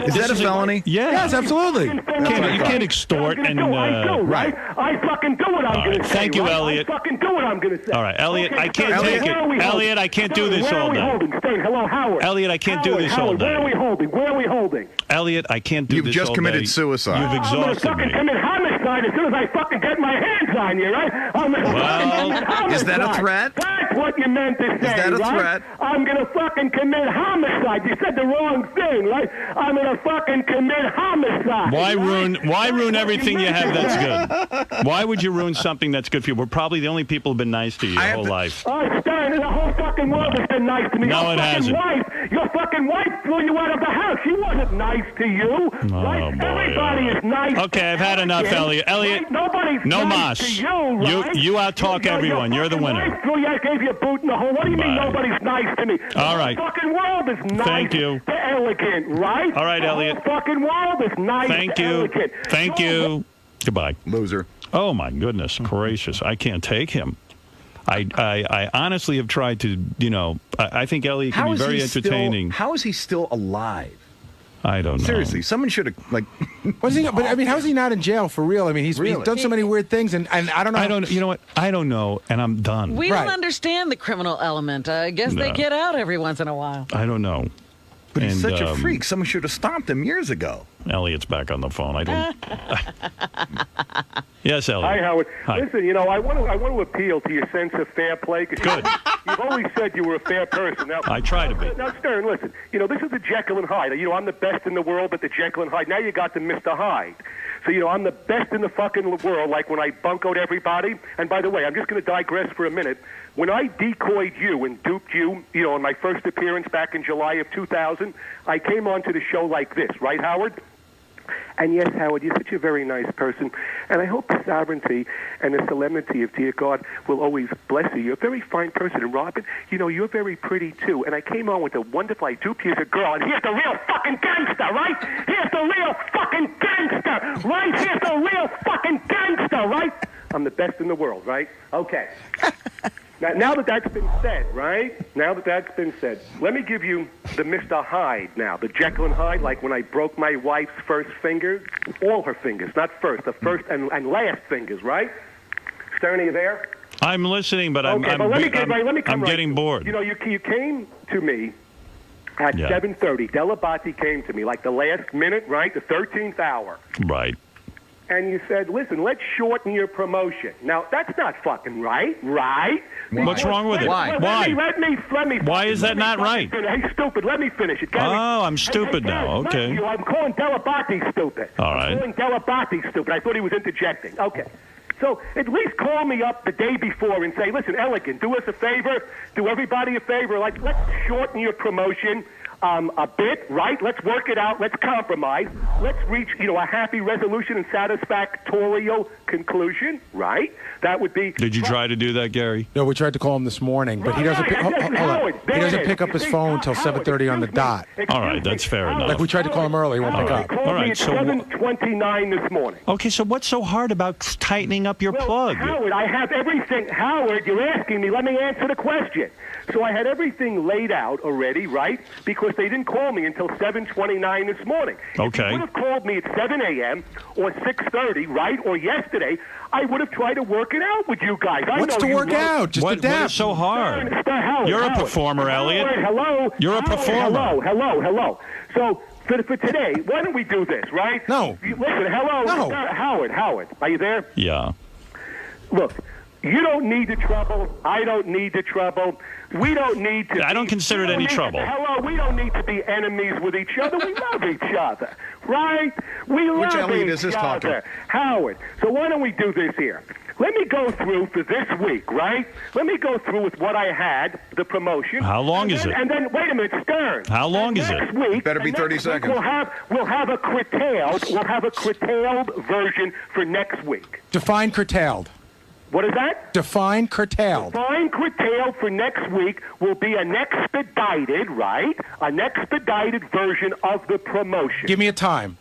Is that a felony? Yeah. Yes, absolutely. You can't extort and. Right. I fucking do what I'm All going right. to say. Thank you, right? Elliot. I fucking do what I'm going to say. All right, Elliot, Okay, I can't Stern, take where are we it. holding? Elliot, I can't do Stern, this all Where day. are we holding? Stern, hello, Howard. Elliot, I can't do this all Howard, day. Where are we holding? Where are we holding? Elliot, I can't do You've this just all committed day. suicide. You've I'm going to exhausted fucking me. commit homicide as soon as I fucking get my hands on you, right? I'm going to fucking commit homicide. Is that a threat? That's what you meant to say, Is that a right? threat? I'm going to fucking commit homicide. You said the wrong thing, right? I'm going to fucking commit homicide. Why right? ruin everything you have that's good? Why would you ruin something that's good for you? We're probably the only people who've been nice to you your whole life. Oh, Stern, the whole fucking world has been nice to me. No, your it fucking hasn't. Your fucking wife threw you out of the house. She wasn't nice to you. Oh, right? boy. Everybody is nice. Okay, I've had enough, Elliot. Elliot, right? Nobody's no nice mas. to you, right? You out-talk everyone. You're the winner. Wife threw you, I gave you a boot in the hole. What do you mean Bye. nobody's nice to me? All The right. fucking world is nice. Thank you. To elegant, right? All right, the Elliot. Whole fucking world is nice. Thank to you. Elegant. Thank you. Goodbye. Loser. Oh, my goodness gracious. I can't take him. I honestly have tried to, I think Elliot can be very entertaining. How is he still alive? I don't know. Seriously, someone should have, like... But I mean, how is he not in jail for real? I mean, he's done so many weird things, and I don't know. You know what? I don't know, and I'm done. We don't understand the criminal element. I guess they No. get out every once in a while. I don't know. But he's And, such a freak. Someone should have stopped him years ago. Elliot's back on the phone. I don't. Yes, Elliot. Hi, Howard. Hi. Listen, I want to appeal to your sense of fair play. Good. You've always said you were a fair person. Now, I try to be. Now, Stern, listen. This is the Jekyll and Hyde. I'm the best in the world, but the Jekyll and Hyde. Now you got the Mr. Hyde. So, I'm the best in the fucking world, like when I buncoed everybody. And by the way, I'm just going to digress for a minute. When I decoyed you and duped you, on my first appearance back in July of 2000, I came onto the show like this, right, Howard? And yes, Howard, you're such a very nice person. And I hope the sovereignty and the solemnity of dear God will always bless you. You're a very fine person. And Robin, you're very pretty, too. And I came on with a wonderful, I duped you as a girl. And here's the real fucking gangster, right? Here's the real fucking gangster, right? Here's the real fucking gangster, right? I'm the best in the world, right? Okay. Now that that's been said, right? Now that that's been said, let me give you the Mr. Hyde now, the Jekyll and Hyde, like when I broke my wife's first fingers, all her fingers, not first, the first and last fingers, right? Stern, are you there? I'm listening, but I'm getting bored. You came to me at 7:30. Dellabate came to me, like the last minute, right? The 13th hour. Right. And you said, listen, let's shorten your promotion. Now, that's not fucking right, right? What's wrong with it? Why? Let me. Why is that not right? Hey, stupid, let me finish it. Gary. Oh, I'm stupid now. Okay. I'm calling Dellabate stupid. All right. I'm calling Dellabate stupid. I thought he was interjecting. Okay. So at least call me up the day before and say, listen, Elegant, do us a favor, do everybody a favor. Like, let's shorten your promotion a bit, right? Let's work it out. Let's compromise. Let's reach, a happy resolution and satisfactorial conclusion, right? That would be. Did you try to do that, Gary? No, we tried to call him this morning, but he doesn't. He doesn't pick up his phone till 7:30 on the dot. All right, that's fair enough. Like we tried to call him early, he won't pick up. All right, so 7:29 this morning. Okay, so what's so hard about tightening up your plug? Howard, I have everything. Howard, you're asking me. Let me answer the question. So I had everything laid out already, right? Because they didn't call me until 7:29 this morning. Okay. If you would have called me at 7 a.m. or 6:30, right, or yesterday, I would have tried to work it out with you guys. What's to work out? Just what is so hard? You're a performer, Elliot. Hello. You're a performer. Hello. So for today, why don't we do this, right? No. Listen, hello. No. Howard, are you there? Yeah. Look, you don't need the trouble. I don't need the trouble. We don't need to. I don't consider it any trouble. Hello, we don't need to be enemies with each other. We love each other, right? We love Which Elliot each is this other. talking? Howard, so why don't we do this here? Let me go through for this week, right? Let me go through with what I had, the promotion. How long is it? And then, wait a minute, Stern. How long is it? Next week, Better be 30 seconds. We'll have a curtailed version for next week. Define curtailed. What is that? Define curtailed. Define curtailed for next week will be an expedited, right? An expedited version of the promotion. Give me a time.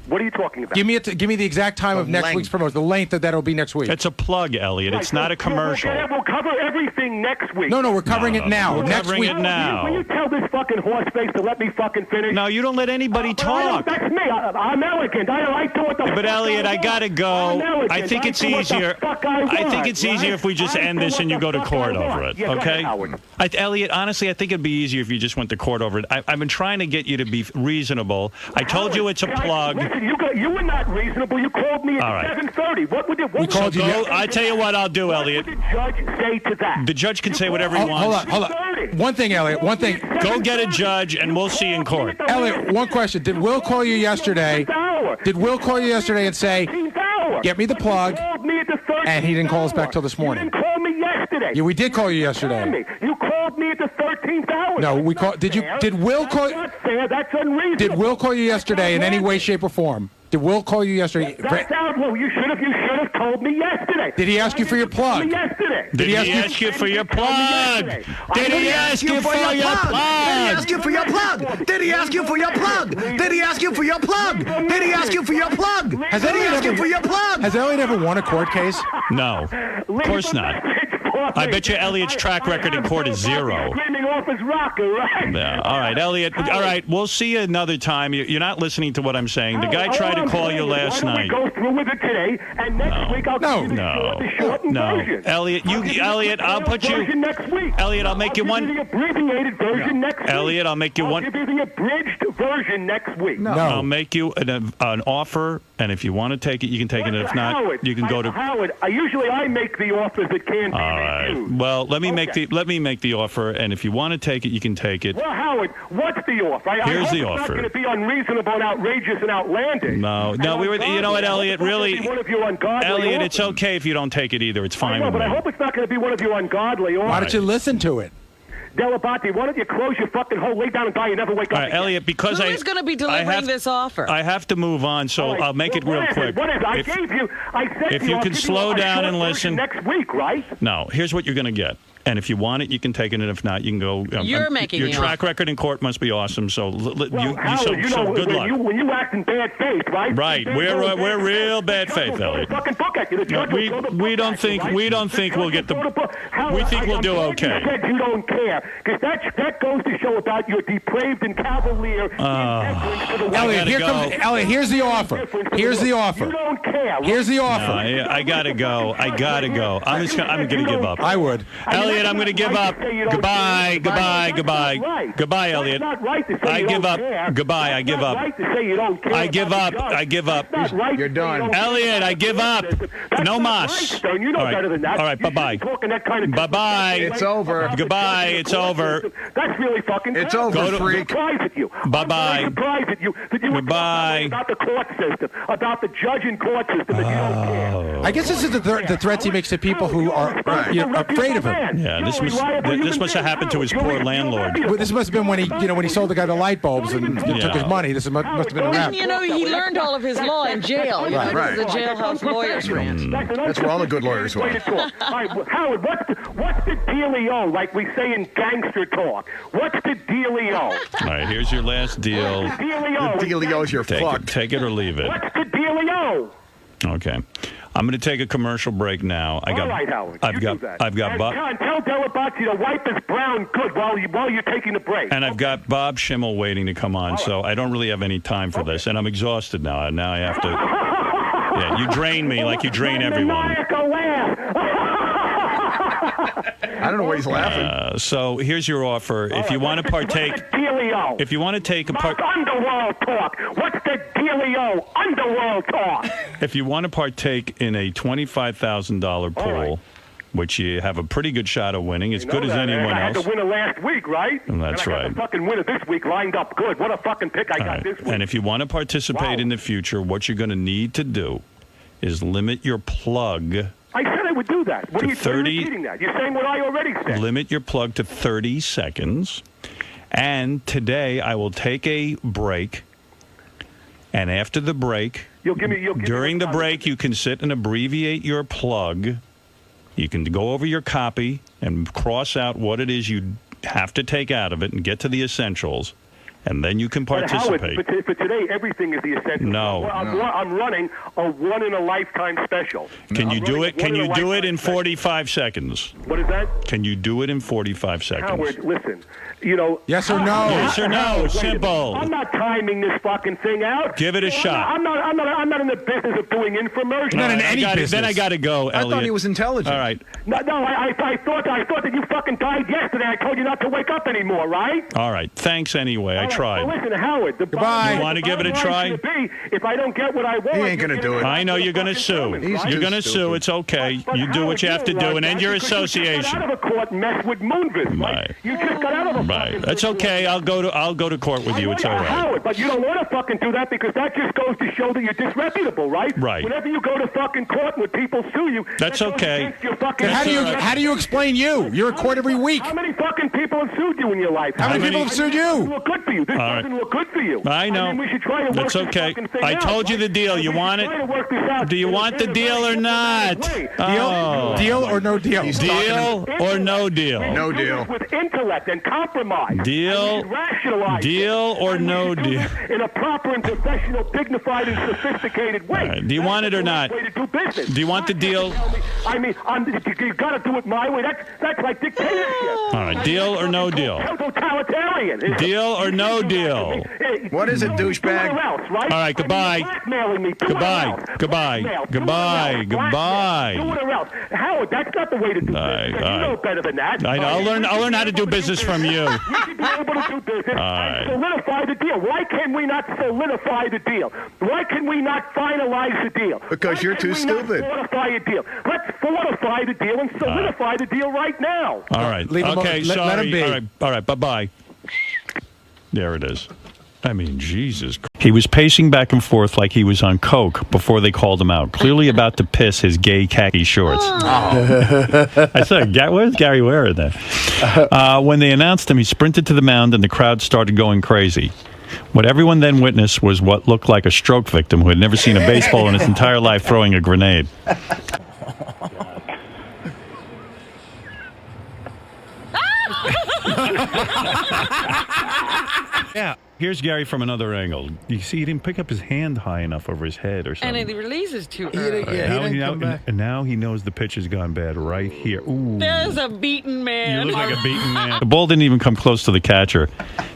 What are you talking about? Give me the exact time of next week's promotion. The length that'll be next week. It's a plug, Elliot. It's not a commercial. We'll cover everything next week. No, we're covering it now. We're Next covering week. it now. Will you tell this fucking horse face to let me fucking finish? No, you don't let anybody talk. That's me. I'm elegant. I do what the But Elliot, I gotta go. I think it's easier. I think it's easier if we just end this and you go to court over it. Okay? Elliot, honestly, I think it'd be easier if you just went to court over it. I've been trying to get you to be reasonable. I told you it's a plug. Listen, you were not reasonable. You called me at 7:30. What would I tell you what I'll do, Elliot. What would the judge say to that? The judge can say whatever he wants. Hold on. One thing, Elliot. One thing. Go get a judge, and we'll see in court. Elliot, one question. Did Will call you yesterday? Did Will call you yesterday and say, get me the plug? And he didn't call us back till this morning. You didn't call me yesterday. Yeah, we did call you yesterday. You called me at the 13th hour. No, we called. Did Will call? That's not fair. That's unreasonable. Did Will call you yesterday in any way, shape, or form? Did Will call you yesterday? That's outlaw. You should have told me yesterday. Did he ask you for your plug? Yesterday. Did he ask you for your plug? Did he ask you for your plug? Did he ask you for your plug? Did he ask you for your plug? Did he ask you for your plug? Did he ask you for your plug? Did he ask you for your plug? Has Elliot ever won a court case? No, of course not. I bet you Elliot's track record in court is 0. Screaming off his rocker, right? Yeah. All right, Elliot. All right, we'll see you another time. You're not listening to what I'm saying. The guy tried to call you last night. Why don't we go through with it today, and next week I'll give you the shortened version. Elliot, I'll put you. Next week. Elliot, I'll make you one. The abbreviated version next week. Elliot, I'll make you one. I'll give you the abridged version next week. No. I'll make you an offer, and if you want to take it, you can take it. And if not, you can go to Howard. Usually I make the offers that can be refused. Well, let me make the offer, and if you want to take it, you can take it. Well, Howard, what's the offer? Here's the It's offer. not going to be unreasonable and outrageous and outlandish. No, we were. You know what, Elliot? Really, one of your ungodly Elliot, offers. it's okay if you don't take it either. It's fine with but me. I hope it's not going to be one of your ungodly offers. Why don't you listen to it? Dellabate, why don't you close your fucking hole, lay down and die, and never wake up again? Elliot, because Who is going to be delivering this offer? I have to move on, so I'll make it real quick. What is it? I said if you can slow down and listen. Next week, right? No, here's what you're going to get. And if you want it, you can take it, and if not, you can go. You're making your the track record in court must be awesome. So, Howard, good luck. When you act in bad faith, right? Right, we're real bad faith, Elliot. We don't think we'll get the. We think we'll do okay. You said you don't care, because that goes to show about your depraved and cavalier. Elliot, here's the offer. Here's the offer. You don't care. Here's the offer. No, I gotta go. I'm gonna give up. I would. Elliot, I'm going to give up. Goodbye, Elliot. I give up. Goodbye, I give up. I give up. You're done. Elliot, I give up. No mas. All right, bye-bye. Bye-bye. It's over. Goodbye, it's over. That's really fucking It's over, freak. Bye-bye. Goodbye. About the court system, about the judge and court system, that you don't care. I guess this is the threats he makes to people who are afraid of him. Yeah, this must have happened to his poor landlord. Well, this must have been when he sold the guy the light bulbs and took his money. This must have been a rap. And, he learned all of his law in jail. You know, Right. This is a jailhouse lawyer's rant. That's where all the good lawyers were. Howard, what's the dealio, like we say in gangster talk? What's the dealio? All right, here's your last deal. What's the dealio? The dealio's your fuck. Take it or leave it. What's the dealio? Okay. I'm going to take a commercial break now. All right, Howard. I've got Bob. Tell Dellabate to wipe his brown good while you're taking the break. And I've got Bob Kimmel waiting to come on, so I don't really have any time for this. And I'm exhausted now. Now I have to. Yeah, you drain me like you drain everyone. I don't know why he's laughing. So here's your offer. If you want to partake, if you want to take a part, underworld talk. What's the dealio? Underworld talk. If you want to partake in a $25,000 pool, which you have a pretty good shot of winning, as good as anyone I had else. the winner last week, right? That's right. I got the fucking winner this week lined up good. What a fucking pick I got this week. And if you want to participate in the future, what you're going to need to do is limit your plug. I said I would do that. What are you repeating that? You're saying what I already said. Limit your plug to 30 seconds. And today I will take a break. And after the break, during the break, you can sit and abbreviate your plug. You can go over your copy and cross out what it is you have to take out of it and get to the essentials. And then you can But participate. Howard, for today, everything is the essential. No. I'm running a one-in-a-lifetime special. Can you do it? Can you do it in special. 45 seconds? What is that? Can you do it in 45 seconds? Howard, listen. You know. Yes or no? Yes or no? Howard, Simple. I'm not timing this fucking thing out. Give it a shot. I'm not in the business of doing infomercials. You're not in any business. Then I got to go, Elliot. I thought he was intelligent. All right. No, I thought that you fucking died yesterday. I told you not to wake up anymore, right? All right. Thanks ananyway. I All right, tried. Well, listen, Howard. Goodbye. You want to give it a try? If I don't get what I want, He ain't gonna do it. I know you're going to sue. You're going to sue. It's okay. You do what you have to do and end your association. You just got out of a court mess with Moonvis, right? You just got out of a Right. That's okay. I'll go to court with you. It's all right. Howard, but you don't want to fucking do that because that just goes to show that you're disreputable, right? Right. Whenever you go to fucking court when people sue you, That's that goes okay. against your fucking How do you explain you? You're in court every week. How many fucking people have sued you in your life? How many people have sued This you? doesn't look good for you. This All right. doesn't look good for you. I know. mean, we should try to work That's this okay. fucking thing I out, told you right? the deal. You want it? Try to work this out Do you in a want the very deal or not? Oh. Deal or no deal? Deal or no deal? No deal. With intellect and compromise. Deal. And we should rationalize Deal it. or And we no should do deal? this in a proper and professional, dignified, and sophisticated way. All right. Do you want it or not? Way to do business. Do you want the deal? I mean, you got to do it my way. That's like dictatorship. All right. Deal or no deal? Totalitarian. Deal or no deal? What is it, douchebag? Right? All right. Goodbye. Goodbye. Goodbye. Goodbye. Goodbye. Do it or else. Howard, that's not the way to do business. You know better than that. I know. I'll learn how to do business from you. You should be able to do business right. and solidify the deal. Why can we not solidify the deal? Why can we not finalize the deal? Because you're too stupid. Fortify a deal. Let's fortify the deal and solidify the deal right now. All right. Leave him Okay. alone. Let Sorry. him be. All right. All right. Bye-bye. There it is. I mean, Jesus. He was pacing back and forth like he was on coke before they called him out, clearly about to piss his gay khaki shorts. I said, where's Gary wearing that? When they announced him, he sprinted to the mound and the crowd started going crazy. What everyone then witnessed was what looked like a stroke victim who had never seen a baseball in his entire life throwing a grenade. Yeah. Here's Gary from another angle. You see, he didn't pick up his hand high enough over his head or something. And it releases too early. And now he knows the pitch has gone bad right here. Ooh. There's a beaten man. You look like a beaten man. The ball didn't even come close to the catcher,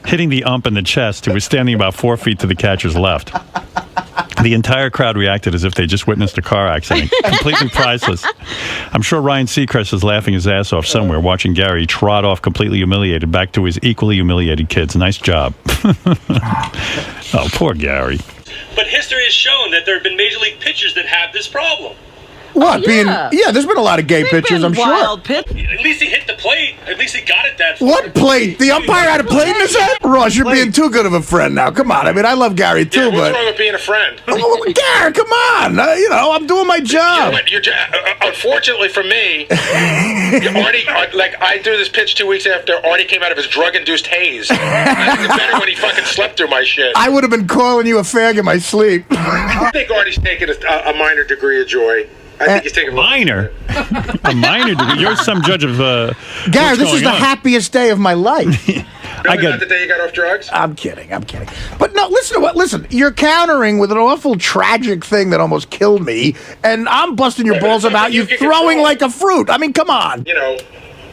hitting the ump in the chest, who was standing about 4 feet to the catcher's left. The entire crowd reacted as if they just witnessed a car accident. Completely priceless. I'm sure Ryan Seacrest is laughing his ass off somewhere, watching Gary trot off completely humiliated back to his equally humiliated kids. Nice job. Oh, poor Gary. But history has shown that there have been major league pitchers that have this problem. What? There's been a lot of gay pitchers, I'm sure. At least he hit the plate. At least he got it that far. What plate? The umpire had a plate in his head? Ross, you're being too good of a friend now. Come on. I mean, I love Gary too, What's but wrong with being a friend? Gary, come on. I'm doing my job. Unfortunately for me, Artie, I threw this pitch 2 weeks after Artie came out of his drug-induced haze. I think it's better when he fucking slept through my shit. I would have been calling you a fag in my sleep. I think Artie's taking a minor degree of joy. I think he's taking minor. A minor degree. You're some judge of. Gary, this is the happiest day of my life. Really, not the day you got off drugs? I'm kidding. But no, listen, you're countering with an awful tragic thing that almost killed me, and I'm busting your balls about you throwing like a fruit. I mean, come on. You know,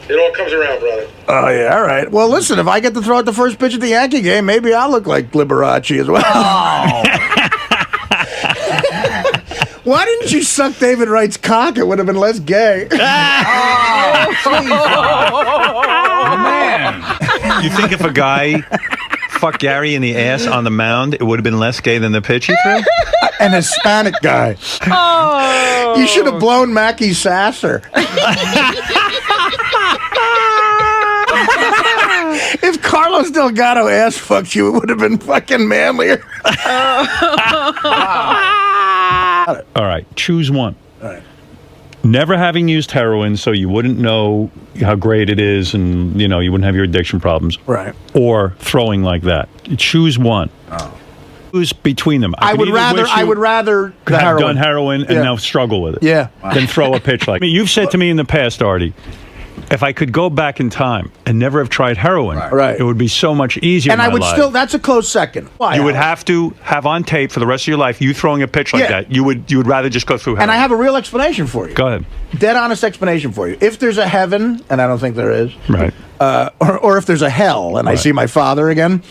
it all comes around, brother. Oh, yeah, all right. Well, listen, if I get to throw out the first pitch at the Yankee game, maybe I'll look like Liberace as well. Why didn't you suck David Wright's cock? It would have been less gay. Man. You think if a guy fucked Gary in the ass on the mound, it would have been less gay than the pitch he threw? An Hispanic guy. Oh. You should have blown Mackie Sasser. If Carlos Delgado ass fucked you, it would have been fucking manlier. All right, choose one. All right. Never having used heroin, so you wouldn't know how great it is, and you wouldn't have your addiction problems. Right. Or throwing like that. Choose one. Oh. Choose between them. I would rather the have heroin. done heroin and Yeah. now struggle with it. Yeah. Than throw a pitch like. I mean, you've said to me in the past, Artie, if I could go back in time and never have tried heroin, Right. it would be so much easier. And in I my would life. still, that's a close second. Why? You would Alex? have to have on tape for the rest of your life you throwing a pitch like Yeah. that. You would rather just go through heroin. And I have a real explanation for you. Go ahead. Dead honest explanation for you. If there's a heaven, and I don't think there is, Right. or if there's a hell, and I see my father again,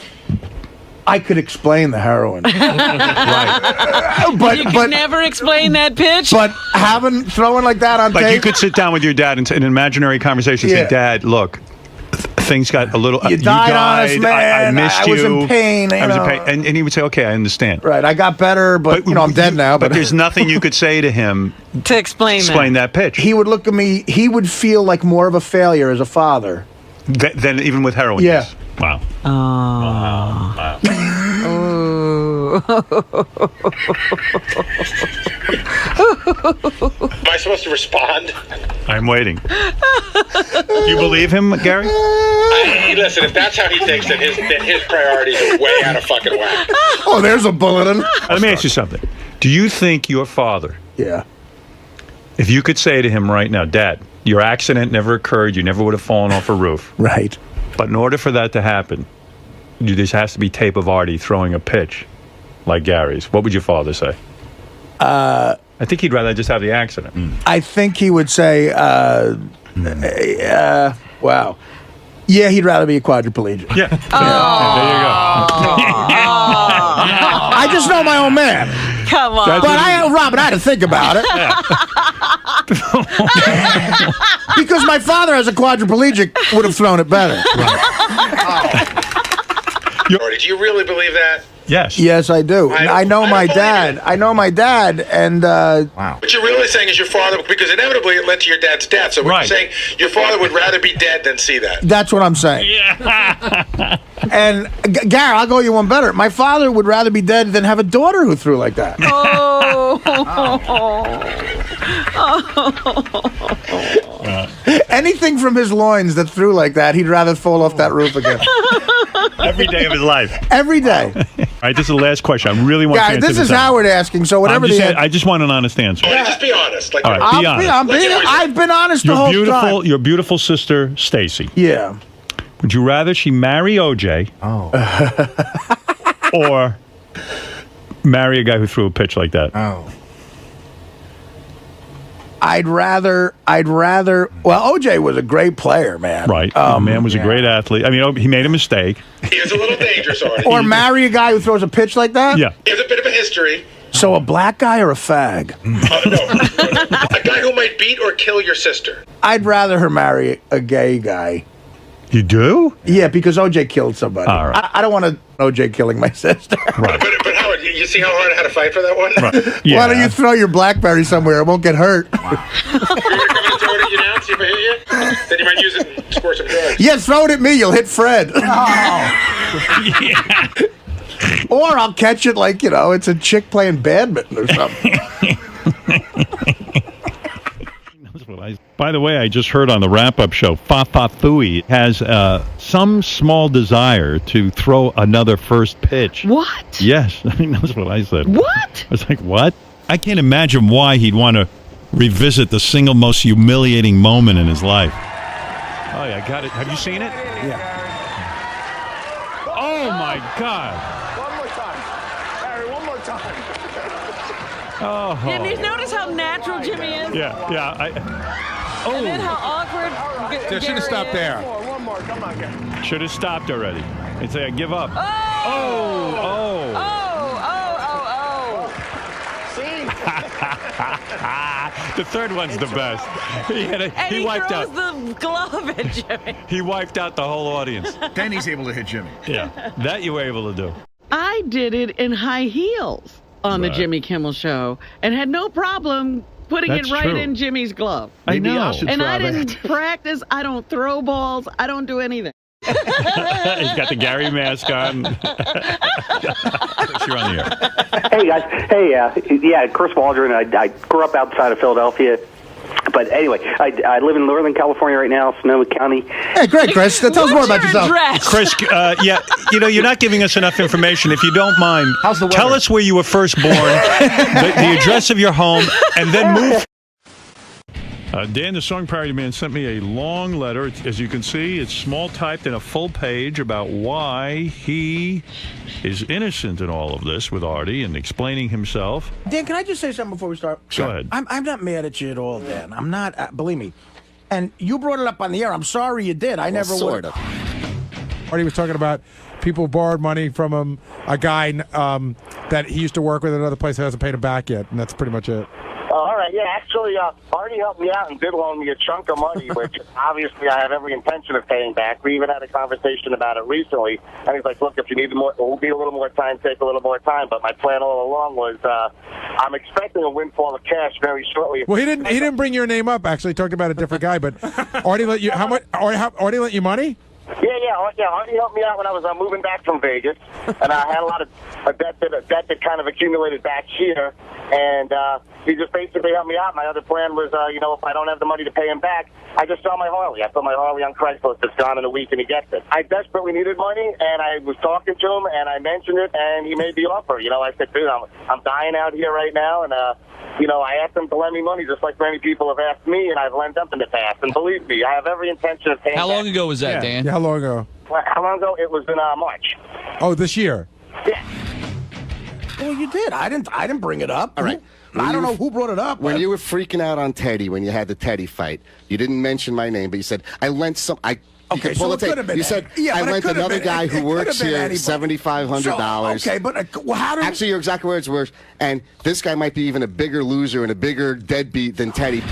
I could explain the heroin. But you could never explain that pitch. But throwing like that on Like tape. you could sit down with your dad and in an imaginary conversation say, Yeah. Dad, look, things got a little. You died on us, man. I missed I you. was in pain, I was in you pain. know. And he would say, okay, I understand. Right, I got better, but I'm dead now. But there's nothing you could say to him to explain that pitch. He would look at me. He would feel like more of a failure as a father. Than even with heroin. Yeah. use. Wow. Wow. Am I supposed to respond? I'm waiting. You believe him, Gary? Listen, if that's how he thinks, then his priorities are way out of fucking whack. Oh, there's a bulletin. Let me ask you something. Do you think your father, Yeah. if you could say to him right now, Dad, your accident never occurred, you never would have fallen off a roof. Right. But in order for that to happen, there has to be tape of Artie throwing a pitch like Gary's. What would your father say? I think he'd rather just have the accident. I think he would say, wow. Yeah, he'd rather be a quadriplegic. Yeah. There you go. I just know my own man. Come on. But Robin, I had to think about it. Because my father, as a quadriplegic, would have thrown it better. Artie, do you really believe that? Yes. Yes, I do. I know my dad. I know my dad, and wow. What you're really saying is your father, because inevitably it led to your dad's death. So what you're saying, your father would rather be dead than see that. That's what I'm saying. Yeah. And Gary, I'll go you one better. My father would rather be dead than have a daughter who threw like that. Anything from his loins that threw like that, he'd rather fall off that roof again. Every day of his life. Every day. All right, this is the last question. I really want to answer this is out. Howard asking, so whatever I just want an honest answer. Just be honest. Like, All right, be honest. I've been honest the whole time. Your beautiful sister, Stacy. Yeah. Would you rather she marry OJ? Or marry a guy who threw a pitch like that? I'd rather. Well, OJ was a great player, man. Right. The man was a great athlete. I mean, he made a mistake. He is a little dangerous, Artie. Or marry a guy who throws a pitch like that. Yeah. He has a bit of a history. So a black guy or a fag? No. A guy who might beat or kill your sister. I'd rather her marry a gay guy. You do? Yeah, because OJ killed somebody. All right. I don't want OJ killing my sister. Right. But Howard, you see how hard I had to fight for that one? Right. Yeah. Why don't you throw your BlackBerry somewhere? It won't get hurt. You want to come in and throw it at you now, see if I hit you? Then you might use it and score some drugs. Yeah, throw it at me. You'll hit Fred. Yeah. Or I'll catch it like, it's a chick playing badminton or something. By the way, I just heard on the wrap-up show, Booey has some small desire to throw another first pitch. What? Yes. I mean, that's what I said. What? I was like, what? I can't imagine why he'd want to revisit the single most humiliating moment in his life. Oh, yeah, I got it. Have you seen it? Yeah. Oh, my God. One more time. Harry, one more time. Oh. And you notice how natural Jimmy is? Yeah. And then how awkward They should have stopped there. One more. Come on, guys. Should have stopped already. And say, I give up. Oh! See? The third one's the best. He wiped throws out. the glove at Jimmy. He wiped out the whole audience. Then he's able to hit Jimmy. Yeah, that you were able to do. I did it in high heels on the Jimmy Kimmel show and had no problem putting That's it right true. in Jimmy's glove. I know. And I didn't practice. I don't throw balls. I don't do anything. He's got the Gary mask on. You're on the air. Hey guys, Chris Waldron. I grew up outside of Philadelphia, but anyway, I live in Northern California right now, Sonoma County. Hey, great, Chris. Tell us more about yourself. Chris, you're not giving us enough information. If you don't mind, tell us where you were first born, the address of your home, and then move. Dan, the song parody man, sent me a long letter. As you can see, it's small typed in a full page about why he is innocent in all of this with Artie and explaining himself. Dan, can I just say something before we start? Go ahead. I'm not mad at you at all, Dan. I'm not, believe me. And you brought it up on the air. I'm sorry you did. I never sort would. Artie was talking about people borrowed money from him, a guy that he used to work with at another place that hasn't paid him back yet, and that's pretty much it. All right, yeah, actually, Artie helped me out and did loan me a chunk of money, which obviously I have every intention of paying back. We even had a conversation about it recently, and he's like, look, if you need more, we'll need a little more time, take a little more time. But my plan all along was I'm expecting a windfall of cash very shortly. Well, he didn't bring your name up, actually. He talked about a different guy, but Artie let you, how much, Artie lent you money? Yeah. Artie helped me out when I was moving back from Vegas, and I had a lot of debt that kind of accumulated back here, and he just basically helped me out. My other plan was, if I don't have the money to pay him back, I just sell my Harley. I put my Harley on Craigslist. It's gone in a week, and he gets it. I desperately needed money, and I was talking to him, and I mentioned it, and he made the offer. I said, dude, I'm dying out here right now, and I asked him to lend me money just like many people have asked me, and I've lent them in the past. And believe me, I have every intention of paying How long back. ago was that, Dan? Yeah, how long ago? How long ago? It was in March. Oh, this year. Yeah. Well, you did. I didn't bring it up. All right. I don't know who brought it up. When you were freaking out on Teddy, when you had the Teddy fight, you didn't mention my name, but you said, I lent some... Okay, so it could have been... You said, yeah, I but it lent could have another been- guy who it could works have been here anybody. $7,500. So, okay, but how did... Actually, your exact words were, and this guy might be even a bigger loser and a bigger deadbeat than Teddy.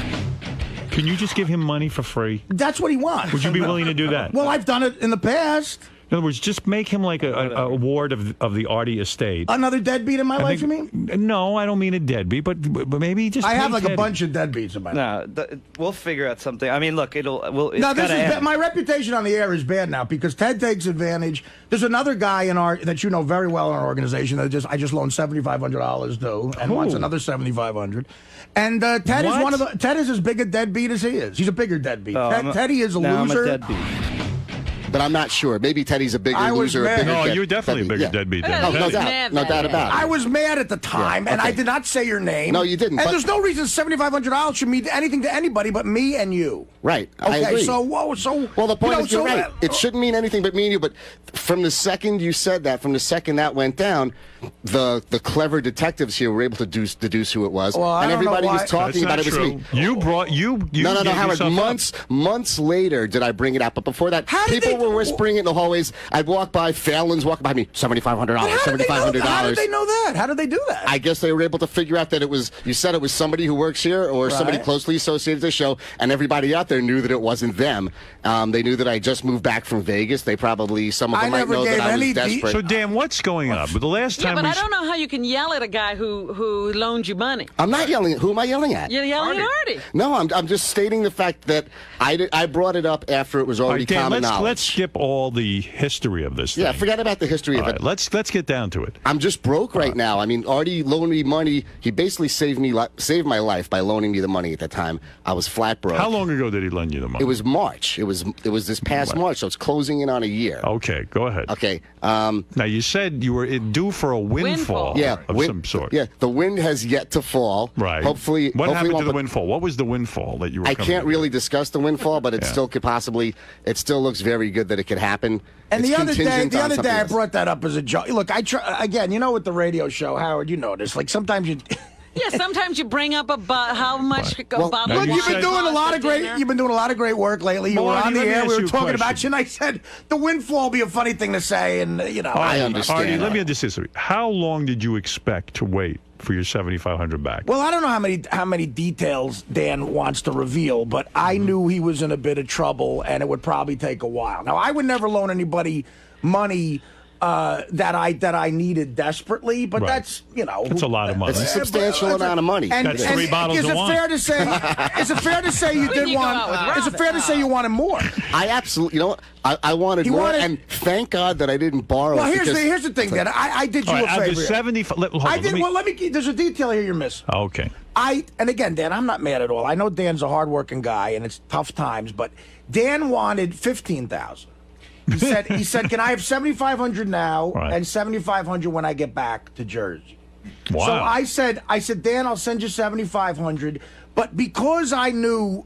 Can you just give him money for free? That's what he wants. Would you be willing to do that? Well, I've done it in the past. In other words, just make him like a ward of the Artie estate. Another deadbeat in my life, you mean? No, I don't mean a deadbeat, but maybe just. I have pay like Teddy. a bunch of deadbeats in my life. No, we'll figure out something. I mean, look, it's No, this gotta is end. my reputation on the air is bad now because Ted takes advantage. There's another guy that you know very well in our organization that I just loaned $7,500 to and wants another $7,500. And Ted is Ted is as big a deadbeat as he is. He's a bigger deadbeat. Teddy is a loser. I'm a deadbeat. But I'm not sure. Maybe Teddy's a bigger I was loser. mad. A bigger No, you're definitely a bigger deadbeat than No Teddy. no doubt about it. I was mad at the time, and okay. I did not say your name. No, you didn't, And but- there's no reason $7,500 should mean anything to anybody but me and you. Right. I Okay, agree. so well, the point is, you're right. It shouldn't mean anything but me and you. But from the second you said that, from the second that went down, the clever detectives here were able to deduce who it was, Well, I and don't know everybody was why- talking about That's it not was true. me. You brought you. No, gave Howard. yourself up. Months later did I bring it out, but before that, people were whispering it in the hallways. I'd walk by, Fallon's walking by me, $7,500, $7,500. How did they know that? How did they do that? I guess they were able to figure out that it was, you said it was somebody who works here or somebody Right. closely associated with the show, and everybody out there knew that it wasn't them. They knew that I just moved back from Vegas. They probably, some of them might know that I was desperate. So, Dan, what's going on? But the last Yeah, time but we I don't know how you can yell at a guy who loaned you money. I'm not yelling. Who am I yelling at? You're yelling at Artie. No, I'm just stating the fact that I brought it up after it was All already right, Dan, common knowledge. let's skip all the history of this thing. Yeah, forget about the history of All it. right, let's get down to it. I'm just broke right now. I mean, Artie loaned me money. He basically saved my life by loaning me the money at the time. I was flat broke. How long ago did he lend you the money? It was March. It was this past March, so it's closing in on a year. Okay, go ahead. Okay. Now, you said you were due for a windfall of some sort. Yeah, the wind has yet to fall. Right. Hopefully, What happened to the but windfall? What was the windfall that you were I coming can't with? really discuss the windfall, but it still could possibly. It still looks very good that it could happen. And It's the other day, contingent on something I else. brought that up as a joke. Look, I try again. You know, with the radio show, Howard, you know this. Like sometimes you. Yeah, sometimes you bring up how much a bottle. Look, you've been doing a lot of great. You've been doing a lot of great work lately. You were Marty, on the let me air. ask We you were a talking about question. you, and I said the windfall be a funny thing to say, and you know. I understand. Artie, let me understand something. How long did you expect to wait for your $7,500 back? Well, I don't know how many details Dan wants to reveal, but I knew he was in a bit of trouble, and it would probably take a while. Now, I would never loan anybody money that I needed desperately, but Right. that's That's a lot of money. It's a substantial amount of money. And, That's and 3 bottles is of it wine. fair to say? Is it fair to say you did you go want? out with Is it Robin? fair to say you wanted more? I absolutely. You know what? I wanted He more, wanted- and thank God that I didn't borrow. Well, it here's the because- thing, Dan. I did you All a right, out of favor. the 75. Hold I on, did. Well, let me. There's a detail here you're missing. Okay. And again, Dan, I'm not mad at all. I know Dan's a hardworking guy, and it's tough times. But Dan wanted 15,000. He said, "Can I have 7,500 now Right. and 7,500 when I get back to Jersey?" Wow. So I said, Dan, I'll send you 7,500. But because I knew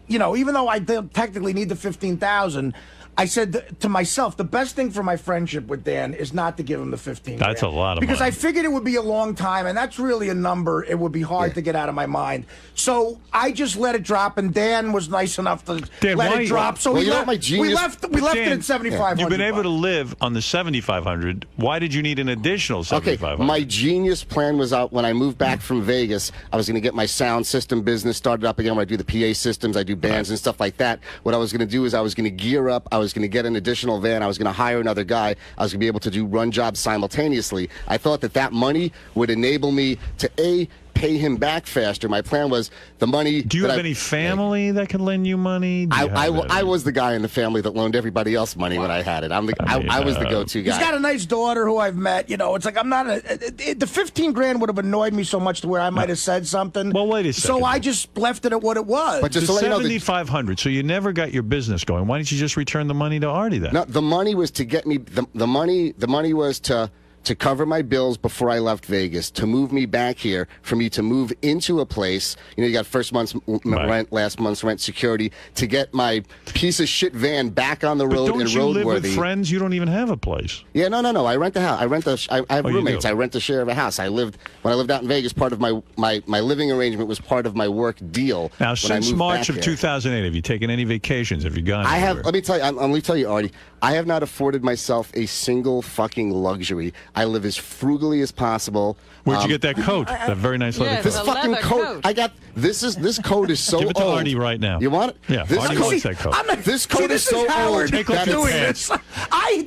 even though I technically need the 15,000, I said to myself, the best thing for my friendship with Dan is not to give him the 15. That's a lot of because money. I figured it would be a long time, and that's really a number it would be hard to get out of my mind. So I just let it drop, and Dan was nice enough to let it drop. So we left it at 7,500. You've been able to live on the 7,500. Why did you need an additional 7,500? My genius plan was out when I moved back from Vegas. I was going to get my sound system business started up again, where I do the PA systems, I do bands and stuff like that. What I was going to do is I was going to gear up. I was going to get an additional van. I was going to hire another guy. I was going to be able to do run jobs simultaneously. I thought that money would enable me to, pay him back faster. My plan was the money. Do you have any family that can lend you money? I was the guy in the family that loaned everybody else money when I had it. I was the go-to guy. He's got a nice daughter who I've met. It's like I'm not the 15 grand would have annoyed me so much to where I might have said something. Well, wait a second. So I just left it at what it was. But just to let you know, 7,500. So you never got your business going. Why didn't you just return the money to Artie then? No, the money was to get me. The money was to cover my bills before I left Vegas, to move me back here, for me to move into a place. You got first month's rent, last month's rent, security, to get my piece of shit van back on the road and roadworthy. Don't you live with friends? You don't even have a place. Yeah, no. I rent a house. I have roommates. I rent a share of a house. When I lived out in Vegas, part of my living arrangement was part of my work deal. Now, since March of 2008, have you taken any vacations? Have you gone anywhere? Let me tell you, Artie, I have not afforded myself a single fucking luxury. I live as frugally as possible. Where'd you get that coat? That very nice leather coat. This fucking coat. I got this coat is so old. Give it to Artie right now. You want it? Yeah, Artie wants that coat. This coat is so old. Take off your pants.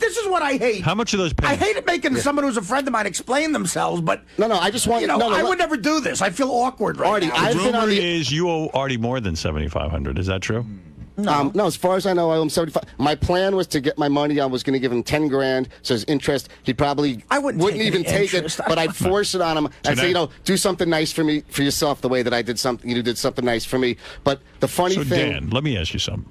This is what I hate. How much are those pants? I hate it making someone who's a friend of mine explain themselves, but no, I just want I would never do this. I feel awkward right Artie, now. The rumor is you owe Artie more than 7,500. Is that true? No, as far as I know, I owe him 75. My plan was to get my money. I was going to give him 10 grand. So his interest, he probably wouldn't even take it, but I'd force it on him. I'd say, do something nice for me, for yourself, the way that I did something. You did something nice for me. But the funny thing, Dan, let me ask you something.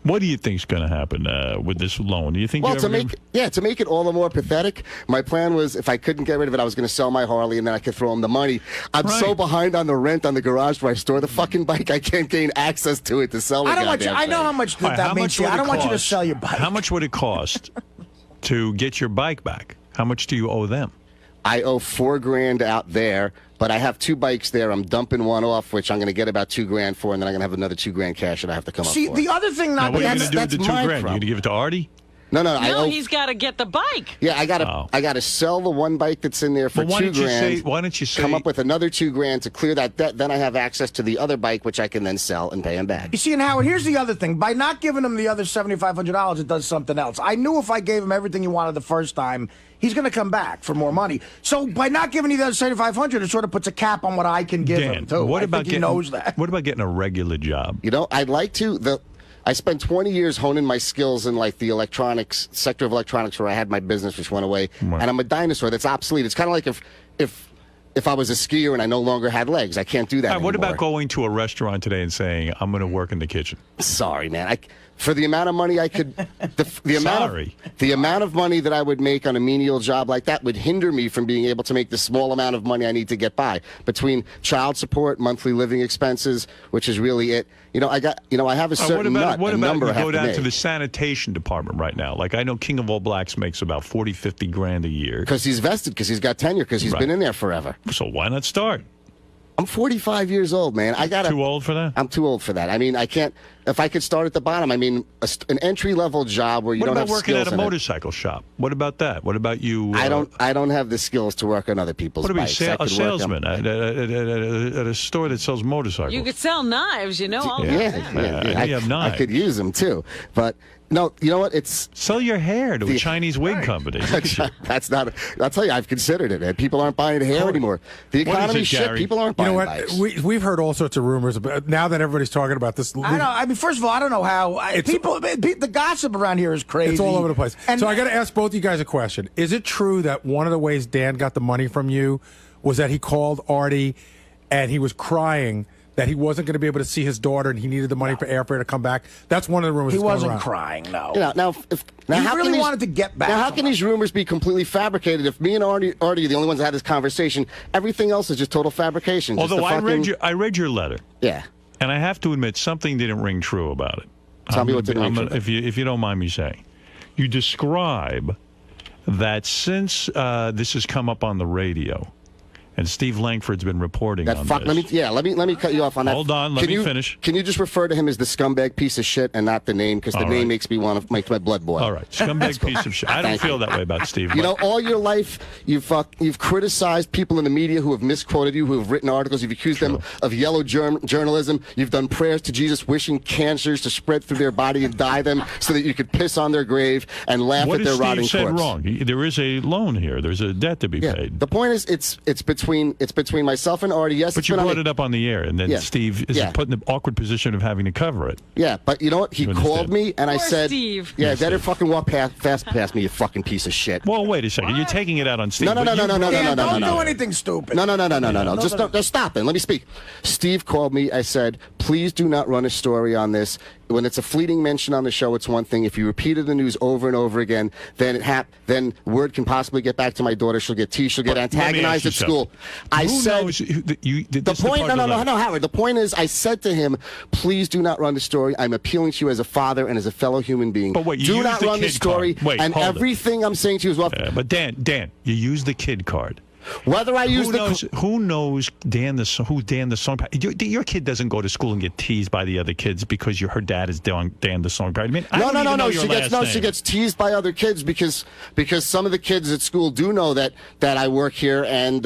What do you think's going to happen with this loan? Do you think? To make it all the more pathetic, my plan was if I couldn't get rid of it, I was going to sell my Harley and then I could throw him the money. I'm so behind on the rent on the garage where I store the fucking bike, I can't gain access to it to sell it. I know how much that means to you. I don't want you to sell your bike. How much would it cost to get your bike back? How much do you owe them? I owe $4 grand out there, but I have 2 bikes there. I'm dumping one off, which I'm going to get about $2 grand for, and then I'm going to have another $2 grand cash that I have to come up for. See, the other thing, what are you going to do with the $2 grand? You going to give it to Artie? No, he's got to get the bike. Yeah, I got to sell the one bike that's in there for $2 grand. Why don't you come up with another $2 grand to clear that debt? Then I have access to the other bike, which I can then sell and pay him back. You see, and Howard, here's the other thing. By not giving him the other $7,500, it does something else. I knew if I gave him everything he wanted the first time, he's going to come back for more money. So by not giving you the other $7,500, it sort of puts a cap on what I can give him too. What about he knows that? What about getting a regular job? I'd like to. I spent 20 years honing my skills in like the electronics sector of electronics, where I had my business, which went away, and I'm a dinosaur that's obsolete. It's kind of like if I was a skier and I no longer had legs. I can't do that anymore. What about going to a restaurant today and saying, I'm going to work in the kitchen? Sorry, man. For the amount of money I could, the amount of money that I would make on a menial job like that would hinder me from being able to make the small amount of money I need to get by. Between child support, monthly living expenses, which is really it. I have a certain number I have to make. What about you go down to the sanitation department right now? Like I know King of All Blacks makes about 40, 50 grand a year. Because he's vested, because he's got tenure, because he's been in there forever. So why not start? I'm 45 years old, man. Too old for that? I'm too old for that. I mean, I can't. If I could start at the bottom, I mean, an entry-level job where you don't have skills. What about working at a motorcycle shop? What about that? What about you? I don't have the skills to work on other people's bikes. What about a salesman at a store that sells motorcycles? You could sell knives, all that. You have knives. I could use them too, but. No, you know what? Sell your hair to a Chinese wig company. That's not. I'll tell you, I've considered it. And people aren't buying hair anymore. The economy's shit. People aren't buying bikes. We've heard all sorts of rumors about. Now that everybody's talking about this, I know. I mean, first of all, I don't know how the gossip around here is crazy. It's all over the place. So I got to ask both you guys a question. Is it true that one of the ways Dan got the money from you was that he called Artie and he was crying that he wasn't going to be able to see his daughter and he needed the money for airfare to come back? That's one of the rumors. He wasn't crying, no. Now he really wanted to get back. Now, how can these rumors be completely fabricated? If me and Artie are the only ones that had this conversation, everything else is just total fabrication. Although I read your letter. Yeah. And I have to admit, something didn't ring true about it. Tell me what didn't ring true. If you don't mind me saying. You describe that since this has come up on the radio, and Steve Langford's been reporting on this. Let me cut you off on that. Hold on, let me finish. Can you just refer to him as the scumbag piece of shit and not the name? Because the name makes me makes my blood boil. All right, scumbag piece of shit. I don't feel that way about Steve. You know, all your life you've criticized people in the media who have misquoted you, who have written articles. You've accused them of yellow journalism. You've done prayers to Jesus, wishing cancers to spread through their body and die them, so that you could piss on their grave and laugh at their rotting corpse. What did Steve said wrong? There is a loan here. There's a debt to be paid. The point is, it's between myself and Artie. Yes, but you brought it up on the air, and then Steve is put in the awkward position of having to cover it. Yeah, but you know what? He called me, and I said, Steve. "Yeah, better fucking walk fast past me, you fucking piece of shit." Well, wait a second. You're taking it out on Steve. No. Don't do anything stupid. No. Just stop it. Let me speak. Steve called me. I said, "Please do not run a story on this. When it's a fleeting mention on the show, it's one thing. If you repeated the news over and over again, then word can possibly get back to my daughter. She'll get teased. She'll get antagonized at school." I said, the point. No, Howard. The point is, I said to him, "Please do not run the story. I'm appealing to you as a father and as a fellow human being. But wait, do not run the story." And everything I'm saying to you is well. But Dan, you use the kid card. Whether I use who knows Dan the song? Your kid doesn't go to school and get teased by the other kids because her dad is Dan the song. I mean, no. She gets teased by other kids because some of the kids at school do know that I work here and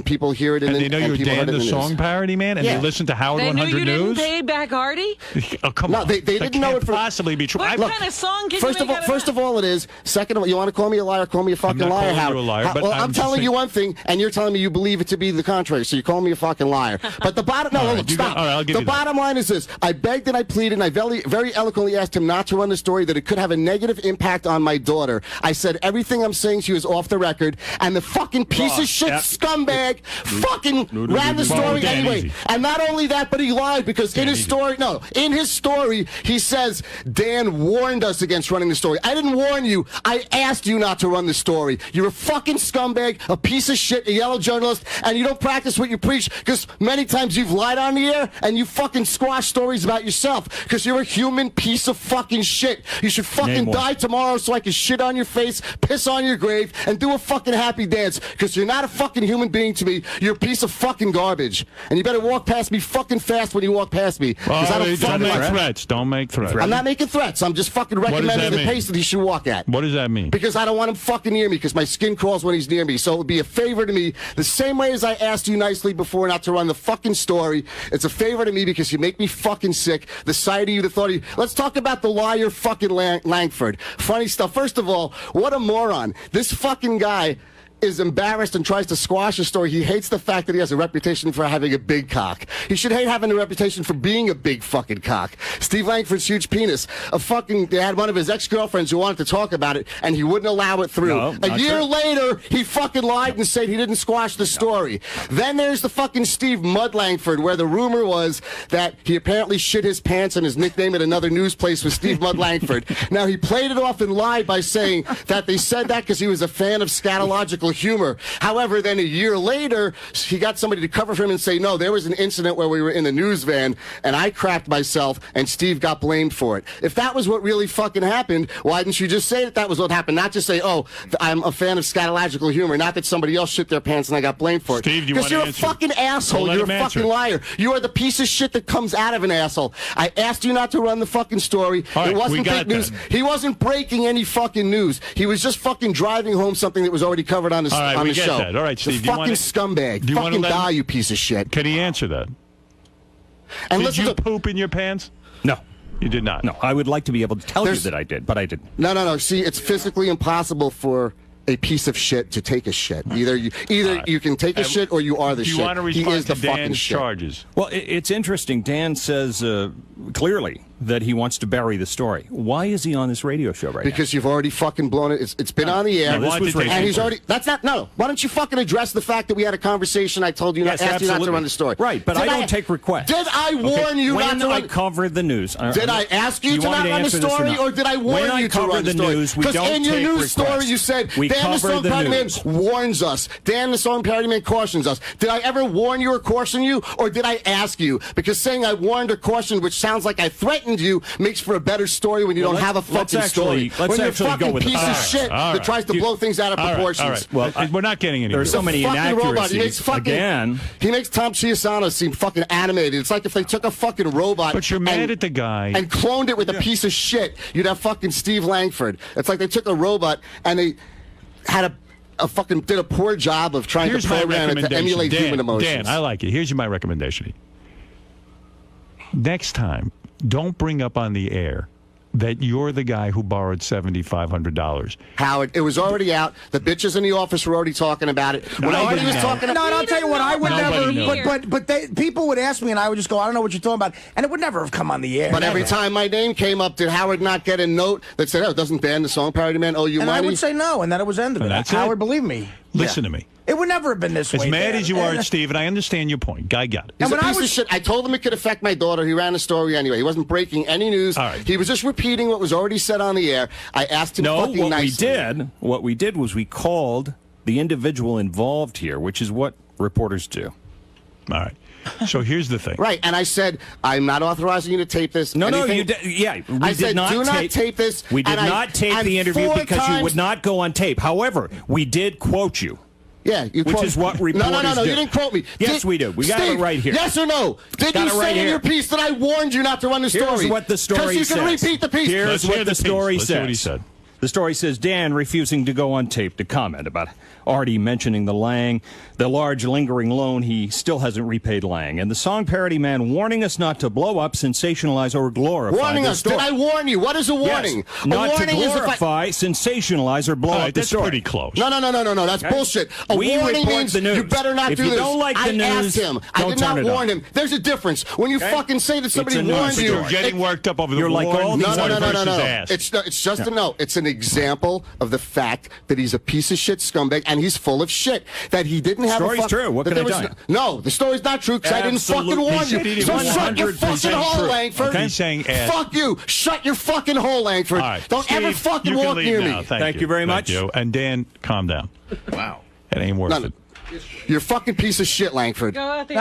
people hear it. And they know you're Dan the song parody man, and they listen to Howard 100 News. They knew you didn't pay back Artie? Oh, come on. No, they didn't know it. Possibly be true. What kind of song can first you make First of all, it is. Second of all, you want to call me a liar? Call me a fucking liar, Howard. You a liar, but I'm telling you one thing, and you're telling me you believe it to be the contrary. So you call me a fucking liar. But the bottom stop. The bottom line is this: I begged and I pleaded, and I very eloquently asked him not to run the story, that it could have a negative impact on my daughter. I said everything I'm saying to you is off the record, and the fucking piece of shit scumbag fucking ran the story anyway. And not only that, but he lied, because in his story he says Dan warned us against running the story. I didn't warn you. I asked you not to run the story. You're a fucking scumbag, a piece of shit, a yellow journalist, and you don't practice what you preach, because many times you've lied on the air and you fucking squash stories about yourself, because you're a human piece of fucking shit. You should fucking die tomorrow so I can shit on your face, piss on your grave, and do a fucking happy dance, because you're not a fucking human being to me. You're a piece of fucking garbage, and you better walk past me fucking fast when you walk past me. Don't make threats. Don't make threats. I'm not making threats. I'm just fucking recommending the pace that he should walk at. What does that mean? Because I don't want him fucking near me, because my skin crawls when he's near me. So it would be a favor to me, the same way as I asked you nicely before not to run the fucking story. It's a favor to me because you make me fucking sick. The sight of you, the thought of you. Let's talk about the liar fucking Langford. Funny stuff. First of all, what a moron. This fucking guy is embarrassed and tries to squash a story. He hates the fact that he has a reputation for having a big cock. He should hate having a reputation for being a big fucking cock. Steve Langford's huge penis. They had one of his ex-girlfriends who wanted to talk about it, and he wouldn't allow it through. A year later, he fucking lied and said he didn't squash the story. Then there's the fucking Steve Mud Langford, where the rumor was that he apparently shit his pants, and his nickname at another news place was Steve Mud Langford. Now, he played it off and lied by saying that they said that because he was a fan of scatological humor. However, then a year later, he got somebody to cover for him and say, no, there was an incident where we were in the news van and I crapped myself and Steve got blamed for it. If that was what really fucking happened, why didn't you just say that was what happened? Not just say, oh, I'm a fan of scatological humor, not that somebody else shit their pants and I got blamed for it. Steve, do you want to answer? Because you're a fucking asshole. Well, you're a fucking liar. You are the piece of shit that comes out of an asshole. I asked you not to run the fucking story. It wasn't fake news. He wasn't breaking any fucking news. He was just fucking driving home something that was already covered on the show. That. All right, Steve. The fucking scumbag. Fucking die, you piece of shit. Can he answer that? And did you poop in your pants? No. You did not? No. I would like to be able to tell you that I did, but I didn't. No. See, it's physically impossible for a piece of shit to take a shit. Either you can take a shit or you are the shit. Do you want to respond to Dan's charges? Well, it's interesting. Dan says clearly that he wants to bury the story. Why is he on this radio show right now? Because you've already fucking blown it. It's been on the air. No, and he's already... That's not... No. Why don't you fucking address the fact that we had a conversation? I told you, Yes, asked you not to absolutely. run the story. Right, but I don't take requests. Did I warn you not to When I run... covered the news... Did I ask you to not run the story, or did I warn you to run the story? Because in your news story, you said, Dan the Song Parody Man warns us. Dan the Song Parody Man cautions us. Did I ever warn you or caution you, or did I ask you? Because saying I warned or cautioned, which sounds like I threatened you, makes for a better story when you don't have a fucking story. When you're a fucking piece of shit that tries to blow things out of proportions. Well, we're not getting anywhere. There's so many inaccuracies. He makes Tom Chiasano seem fucking animated. It's like if they took a fucking robot. But you're mad at the guy. And cloned it with a piece of shit. You'd have fucking Steve Langford. It's like they took a robot and they had a fucking did a poor job of trying to program it to emulate human emotions. Dan, I like it. Here's my recommendation. Next time, don't bring up on the air that you're the guy who borrowed $7,500. Howard, it was already out. The bitches in the office were already talking about it. When Artie was talking about No, I'll tell you what, I would never, but people would ask me and I would just go, I don't know what you're talking about, and it would never have come on the air. But every time my name came up, did Howard not get a note that said, oh, doesn't Dan the Song Parody Man owe you and money? I would say no, and then it was end of it. That's Howard, it. believe me. Listen to me. It would never have been this way. As mad Dan. as you are at Steve, and I understand your point. Guy got it. He's a piece of shit. I told him it could affect my daughter. He ran the story anyway. He wasn't breaking any news. All right. He was just repeating what was already said on the air. I asked him fucking nicely. What we did was we called the individual involved here, which is what reporters do. All right. So here's the thing. Right, and I said, I'm not authorizing you to tape this. No, anything. you did. Yeah, we I did said, not do not tape this. We did not tape the interview because you would not go on tape. However, we did quote you. Yeah, which is what reporters No, do. you didn't quote me. Yes, we do. We got Steve, it right here. Yes or no? Did you say in your piece that I warned you not to run the story? Here's what the story says. Because you can repeat the piece. Here's what the story Let's says. hear what he said. The story says Dan refusing to go on tape to comment about Artie mentioning the Lange, the large lingering loan he still hasn't repaid Lange, and the Song Parody Man warning us not to blow up, sensationalize, or glorify. Warning the us. story. Did I warn you? What is a warning? Yes, not to glorify, sensationalize, or blow up the That's story. pretty close. No. That's bullshit. A warning means the news. you better not if do you this. Don't like the I news, asked him. I did not warn him. There's a difference. When you fucking say that somebody warned you. You're getting worked up over the like all these No. ass. It's just a no. It's an example of the fact that he's a piece of shit scumbag and he's full of shit. That he didn't have story's a fuck. True. What can I tell you? No, the story's not true because I didn't fucking warn you. So shut your fucking hole, Langford. Okay. He's saying ass. Fuck you. Shut your fucking hole, Langford. All right. Don't Steve, ever fucking you can walk leave near now. me. Thank you very much. You. And Dan, calm down. Wow. It ain't worth it. You're a fucking piece of shit, Langford. No, Go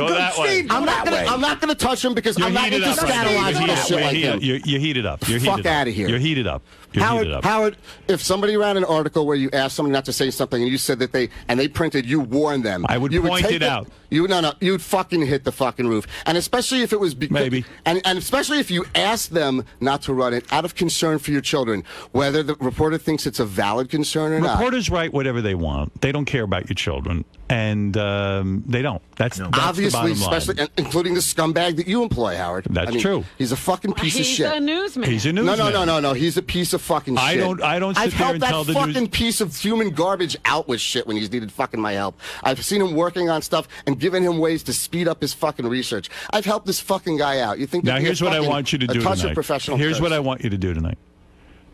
that way. Steve, I'm not gonna touch him because I'm not into scandalizing shit like him. You heated up. You're Fuck heated up. outta here. You're heated up. You're heated up. Howard, if somebody ran an article where you asked somebody not to say something and you said that they printed, you warned them. I would point it out. You'd fucking hit the fucking roof. And especially if it was maybe. And especially if you asked them not to run it out of concern for your children, whether the reporter thinks it's a valid concern or not. Reporters write whatever they want. They don't care about your children, and they don't. That's obviously, the bottom especially including the scumbag that you employ, Howard. That's true. He's a fucking piece of shit. He's a newsman. He's a newsman. No. He's a piece of fucking shit. I don't sit I've there helped and that tell the fucking news. piece of human garbage out with shit when he's needed fucking my help. I've seen him working on stuff and given him ways to speed up his fucking research. I've helped this fucking guy out. You think? Now here's what I want you to do tonight. Here's what I want you to do tonight.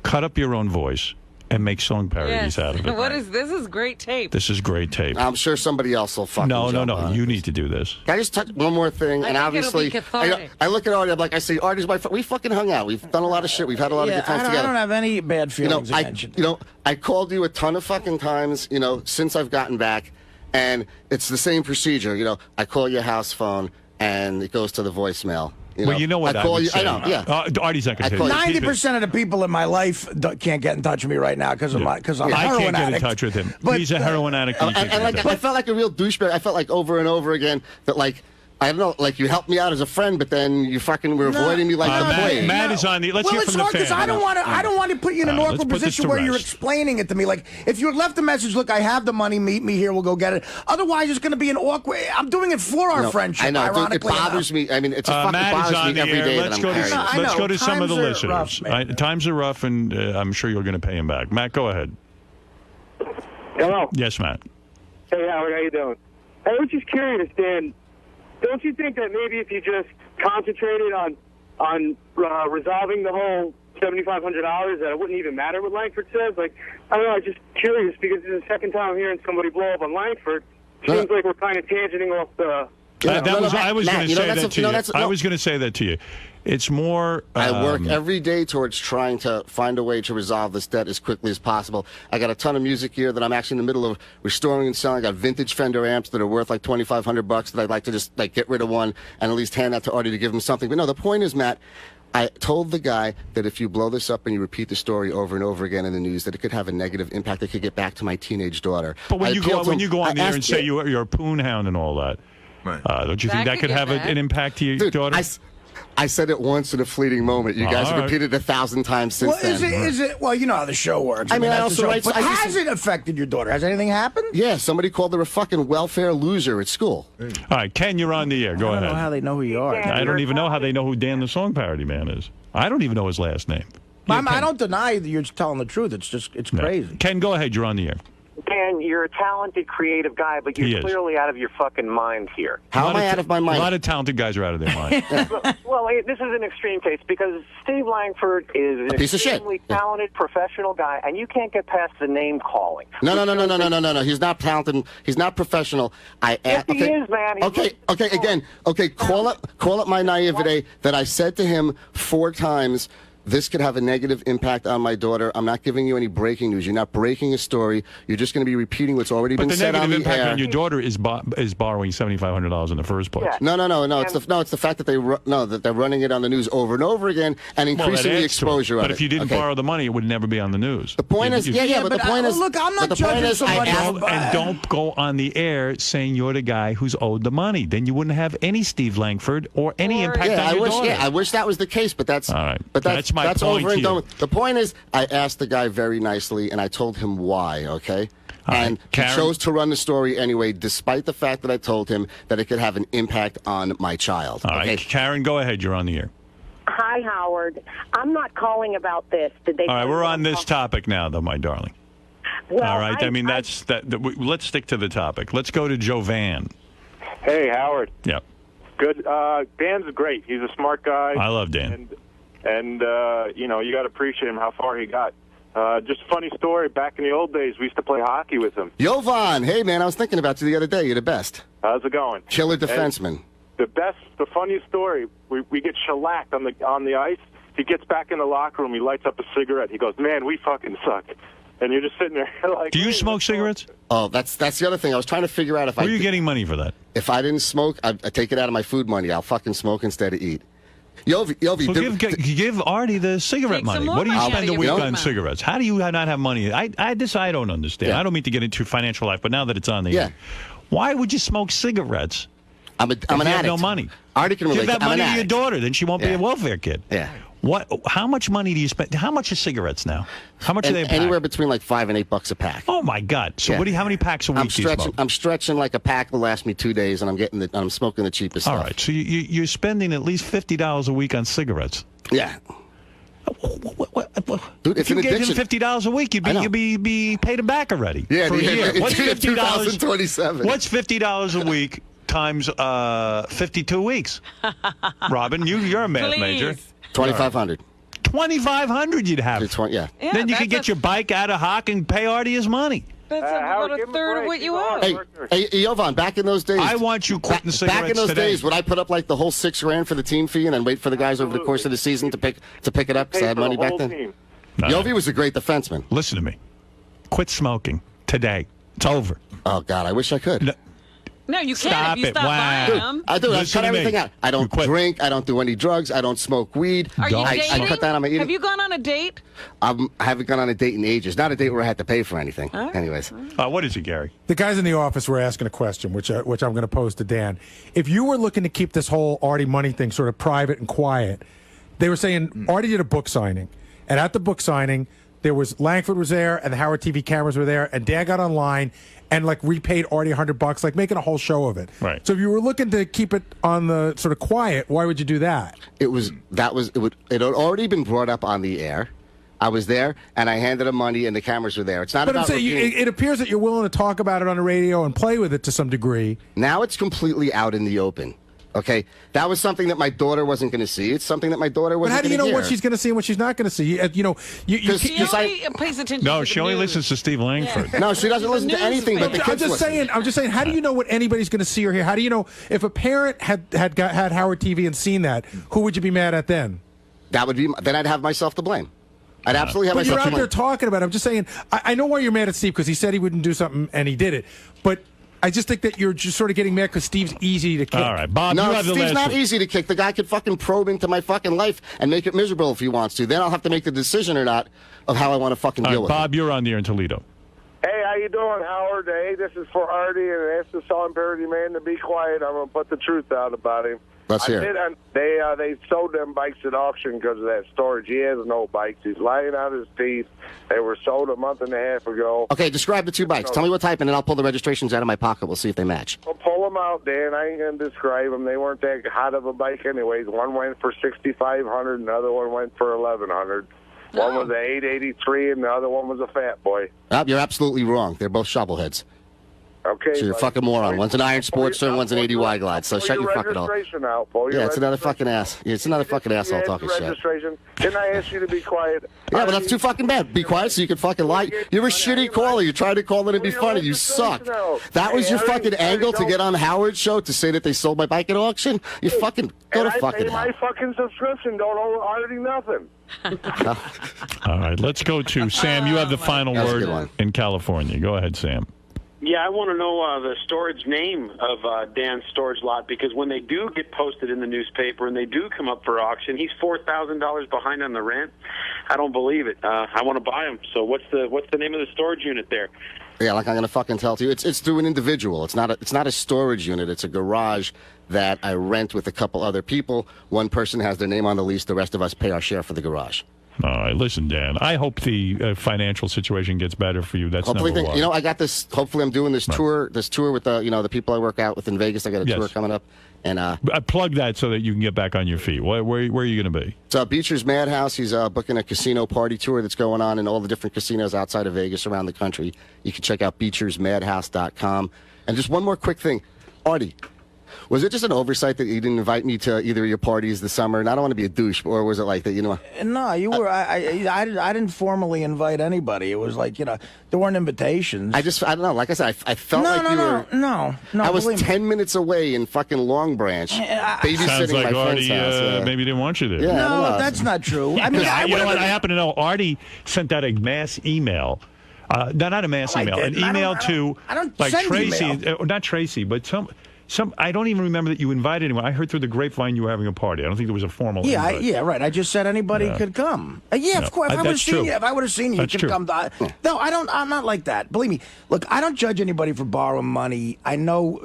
Cut up your own voice and make song parodies out of it. What is this? Is great tape. This is great tape. I'm sure somebody else will fucking No. jump on it. You need to do this. Can I just touch one more thing? I and think obviously, it'll be cathartic. I look at Artie. I'm like, I say, Artie's my friend. We fucking hung out. We've done a lot of shit. We've had a lot of good times together. I don't have any bad feelings against you. I called you a ton of fucking times, since I've gotten back, and it's the same procedure. I call your house phone, and it goes to the voicemail. Well, you know what I call would you. say. I know. Yeah. Artie's not going to 90% of the people in my life can't get in touch with me right now because I'm a heroin I can't get addict. in touch with him. But, He's a heroin addict. And I felt like a real douchebag. I felt like over and over again that I don't know, you helped me out as a friend, but then you fucking were avoiding me like the plague. Matt is on the. Let's hear from the fan. I don't want to put you in an awkward position where you're explaining it to me. Like, if you had left a message, look, I have the money, meet me here, we'll go get it. Otherwise, it's going to be an awkward. I'm doing it for our friendship. I know. Ironically, it bothers me. I mean, it fucking bothers me every day that I'm carrying. Let's go to some of the listeners. Times are rough, and I'm sure you're going to pay him back. Matt, go ahead. Hello. Yes, Matt. Hey, Howard, how you doing? I was just curious, Dan. Don't you think that maybe if you just concentrated on on resolving the whole $7,500 that it wouldn't even matter what Langford says. Like, I don't know, I'm just curious because this is the second time I'm hearing somebody blow up on Langford. Seems like we're kind of tangenting off the... I was going to say that to you. I was going to say that to you. It's more... I work every day towards trying to find a way to resolve this debt as quickly as possible. I got a ton of music here that I'm actually in the middle of restoring and selling. I got vintage Fender amps that are worth like $2,500 that I'd like to just like get rid of one and at least hand that to Artie to give him something. But no, the point is, Matt, I told the guy that if you blow this up and you repeat the story over and over again in the news, that it could have a negative impact. It could get back to my teenage daughter. But when you go on the air and say you're a poon hound and all that, don't you think that could have an impact to your daughter? I said it once in a fleeting moment. You guys have repeated it 1,000 times since then. Is it? Well, you know how the show works. I mean, I also write. But has it affected your daughter? Has anything happened? Yeah, somebody called her a fucking welfare loser at school. All right, Ken, you're on the air. Go ahead. I don't know how they know who you are. I don't even know how they know who Dan the Song Parody Man is. I don't even know his last name. I don't deny that you're telling the truth. It's just, it's crazy. Ken, go ahead. You're on the air. Dan, you're a talented, creative guy, but you're clearly out of your fucking mind here. How am I out of my mind? A lot of talented guys are out of their mind. Well, this is an extreme case because Steve Langford is an piece of shit. extremely talented, professional guy, and you can't get past the name calling. No. He's not talented. He's not professional. Yes, he is, man. Call up my naivete that I said to him 4 times. This could have a negative impact on my daughter. I'm not giving you any breaking news. You're not breaking a story. You're just going to be repeating what's already been said on the air. But the negative impact on your daughter is borrowing $7,500 in the first place. Yeah. No. It's the fact that they're running it on the news over and over again and increasing the exposure of it. But if you didn't borrow the money, it would never be on the news. The point is, but the point is, look, I'm not judging somebody. And don't go on the air saying you're the guy who's owed the money. Then you wouldn't have any Steve Langford or any impact on your daughter. I wish that was the case, but that's all right. But that's my point over and to done you. with. The point is, I asked the guy very nicely, and I told him why. Okay. And he Karen? chose to run the story anyway, despite the fact that I told him that it could have an impact on my child. All right, Karen, go ahead. You're on the air. Hi, Howard. I'm not calling about this. Did they? All right, we're on this topic now, though, my darling. Well, all right. Let's stick to the topic. Let's go to Jovan. Hey, Howard. Yep. Good. Dan's great. He's a smart guy. I love Dan. And you know, you got to appreciate him how far he got. Just a funny story. Back in the old days, we used to play hockey with him. Jovan, hey, man, I was thinking about you the other day. You're the best. How's it going? Killer defenseman. And the funniest story, we get shellacked on the ice. He gets back in the locker room. He lights up a cigarette. He goes, man, we fucking suck. And you're just sitting there like... Do you smoke cigarettes? Oh, that's the other thing. I was trying to figure out if Where are you getting money for that? If I didn't smoke, I take it out of my food money. I'll fucking smoke instead of eat. Yovi, give Artie the cigarette money. What do you spend a week on cigarettes? How do you not have money? I don't understand. I don't mean to get into financial life, but now that it's on the air, why would you smoke cigarettes? I'm an addict. Have no money. Artie can relate. Give that money to your daughter, then she won't be a welfare kid. Yeah. How much money do you spend? How much are cigarettes now? How much are they? Anywhere between like $5 and $8 a pack. Oh my God! So how many packs a week do you smoke? I'm stretching like a pack will last me 2 days, and I'm smoking the cheapest stuff. All right, so you're spending at least $50 a week on cigarettes. Yeah. Dude, if you gave him $50 a week, you'd be paid him back already. Yeah, for a year. What's $50? 2027. What's $50 a week times 52 weeks? Robin, you're a math major. 2,500. 2,500 you'd have. Yeah. Then you could get your bike out of hock and pay Artie his money. That's about a third of what you owe. Hey, Jovan, back in those days. I want you quitting cigarettes Back in those today. days, would I put up like the whole $6,000 for the team fee and then wait for the guys over the course of the season to pick it up because I had money back then? Yovi was a great defenseman. Listen to me. Quit smoking today. It's over. Oh, God, I wish I could. No, you can't Stop if you it. stop Wow. buying them. I cut everything out. I don't drink. I don't do any drugs. I don't smoke weed. Are you dating? I cut down on my eating. Have you gone on a date? I haven't gone on a date in ages. Not a date where I had to pay for anything. Anyways. What is it, Gary? The guys in the office were asking a question, which I'm going to pose to Dan. If you were looking to keep this whole Artie money thing sort of private and quiet, they were saying Artie did a book signing. And at the book signing, there was Langford was there and the Howard TV cameras were there. And Dan got online and like repaid Artie $100, like making a whole show of it. Right. So if you were looking to keep it on the sort of quiet, why would you do that? It had already been brought up on the air. I was there and I handed him money and the cameras were there. It's not. But about I'm saying it appears that you're willing to talk about it on the radio and play with it to some degree. Now it's completely out in the open. Okay, that was something that my daughter wasn't going to see. It's something that my daughter But wasn't how do you know hear. what she's going to see and what she's not going to see? You know, She only pays attention No, to she the only news. listens to Steve Langford. No, she doesn't listen to anything but the kids I'm just saying. How do you know what anybody's going to see or hear? How do you know if a parent had Howard TV and seen that? Who would you be mad at then? That would be. Then I'd have myself to blame. I'd absolutely have But myself you're to out blame. there talking about it. I'm just saying. I know why you're mad at Steve because he said he wouldn't do something and he did it. But I just think that you're just sort of getting mad because Steve's easy to kick. All right, Bob, No, you have the Steve's last not word. easy to kick. The guy could fucking probe into my fucking life and make it miserable if he wants to. Then I'll have to make the decision or not of how I want to fucking All deal right, with Bob, you're on the air in Toledo. Hey, how you doing, Howard? Hey, this is for Artie, and ask the song Parody Man to be quiet. I'm going to put the truth out about him. Let's hear it. They sold them bikes at auction because of that storage. He has no bikes. He's lying out his teeth. They were sold a month and a half ago. Okay, describe the two bikes. Tell me what type, and then I'll pull the registrations out of my pocket. We'll see if they match. Well, pull them out, Dan. I ain't going to describe them. They weren't that hot of a bike anyways. One went for $6,500, and the other one went for $1,100. One was an 883, and the other one was a Fat Boy. You're absolutely wrong. They're both shovelheads. Okay. So you're a fucking moron. One's an Iron Sportster and one's an 80 Y Glide. So shut your fucking off. Out, Paul. Yeah, it's another fucking ass. Yeah, it's another fucking asshole talking shit. Registration. Didn't I ask you to be quiet? Yeah, but that's too fucking bad. Be quiet so you can fucking lie. You're a shitty caller. You tried to call in and be funny. You suck. That was your fucking angle to get on Howard's show to say that they sold my bike at auction? You fucking go to fucking hell. I pay my fucking subscription. Don't owe Artie nothing. All right, let's go to Sam. You have the final word in California. Go ahead, Sam. Yeah, I want to know the storage name of Dan's storage lot, because when they do get posted in the newspaper and they do come up for auction, he's $4,000 behind on the rent. I don't believe it. I want to buy them. So what's the name of the storage unit there? Yeah, like I'm gonna fucking tell you, it's through an individual. It's not a storage unit. It's a garage that I rent with a couple other people. One person has their name on the lease. The rest of us pay our share for the garage. All right, listen, Dan. I hope the financial situation gets better for you. That's Hopefully, number one. I got this. Hopefully, I'm doing this tour. This tour with the people I work out with in Vegas. I got a tour coming up, and I plug that so that you can get back on your feet. Where are you going to be? So Beecher's Madhouse. He's booking a casino party tour that's going on in all the different casinos outside of Vegas around the country. You can check out BeechersMadhouse.com. And just one more quick thing, Artie. Was it just an oversight that you didn't invite me to either of your parties this summer? And I don't want to be a douche, or was it like that? No, you were. I didn't formally invite anybody. It was like there weren't invitations. I don't know. Like I said, I felt like you were. No. I was 10 minutes away in fucking Long Branch, babysitting Sounds like my Artie friend's house. maybe didn't want you there. Yeah, No, that's not true. I mean, you know what? I happen to know Artie sent out a mass email. Not a mass email. An email to like send Tracy, email. not Tracy, but some. I don't even remember that you invited anyone. I heard through the grapevine you were having a party. I don't think there was a formal invite. Right. I just said anybody could come. Of course. If I would have seen you, you could come. No, I don't. I'm not like that. Believe me. Look, I don't judge anybody for borrowing money. I know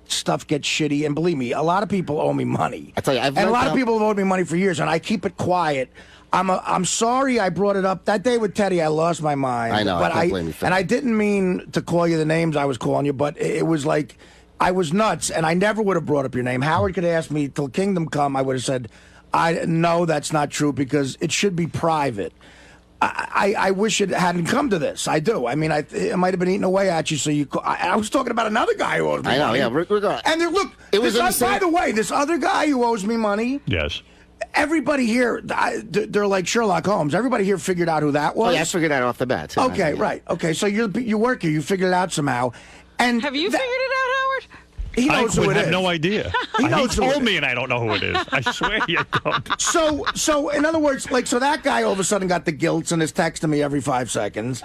stuff gets shitty, and believe me, a lot of people owe me money. I tell you, and a lot of people have owed me money for years, and I keep it quiet. I'm sorry I brought it up that day with Teddy. I lost my mind. I know. But I can't blame you for and that. I didn't mean to call you the names I was calling you, but it was like. I was nuts, and I never would have brought up your name. Howard could ask me till Kingdom Come. I would have said, no, that's not true, because it should be private. I wish it hadn't come to this. I do. I mean, it might have been eating away at you. So I was talking about another guy who owes me money. I know. Yeah, we're going. And look, by the way, this other guy who owes me money. Yes. Everybody here, they're like Sherlock Holmes. Everybody here figured out who that was. Oh, yeah, I figured that off the bat. Too. Okay, right. Okay, so you work here. You figured it out somehow. And have you figured it out, Howard? He knows who it is. I have no idea. He told me, and I don't know who it is. I swear you don't. So in other words, so that guy all of a sudden got the guilt and is texting me every 5 seconds,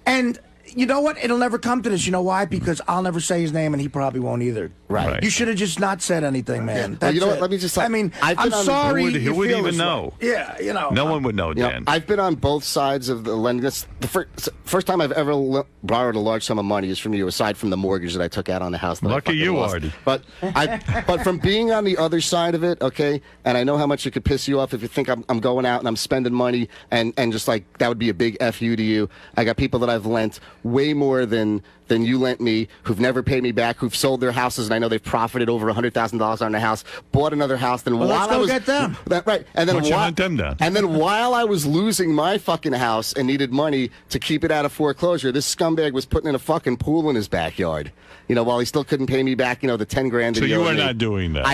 and you know what? It'll never come to this. You know why? Because I'll never say his name, and he probably won't either. Right. You should have just not said anything, man. Well, you know That's what? it. Let me just. I mean, I'm sorry. Who would even know? Yeah, No one would know, Dan. I've been on both sides of the lending. The first time I've ever borrowed a large sum of money is from you, aside from the mortgage that I took out on the house. That Lucky you, lost. Artie. But from being on the other side of it, okay, and I know how much it could piss you off if you think I'm going out and I'm spending money and just like that would be a big F you to you. I got people that I've lent way more than than you lent me, who've never paid me back, who've sold their houses, and I know they've profited over $100,000 on their house, bought another house. Then well, while let's go get them. Right. And then hunt them down. And then while I was losing my fucking house and needed money to keep it out of foreclosure, this scumbag was putting in a fucking pool in his backyard. You know, while he still couldn't pay me back, you know, the 10 grand. So you are not doing that.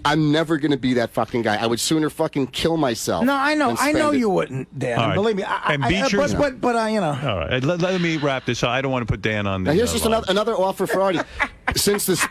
I'm never going to be that fucking guy. I would sooner fucking kill myself. No, I know you wouldn't, Dan. Right. Believe me. But you know. All right, let me wrap this up. I don't want to put Dan on the. Now here's just another offer for Artie. Since this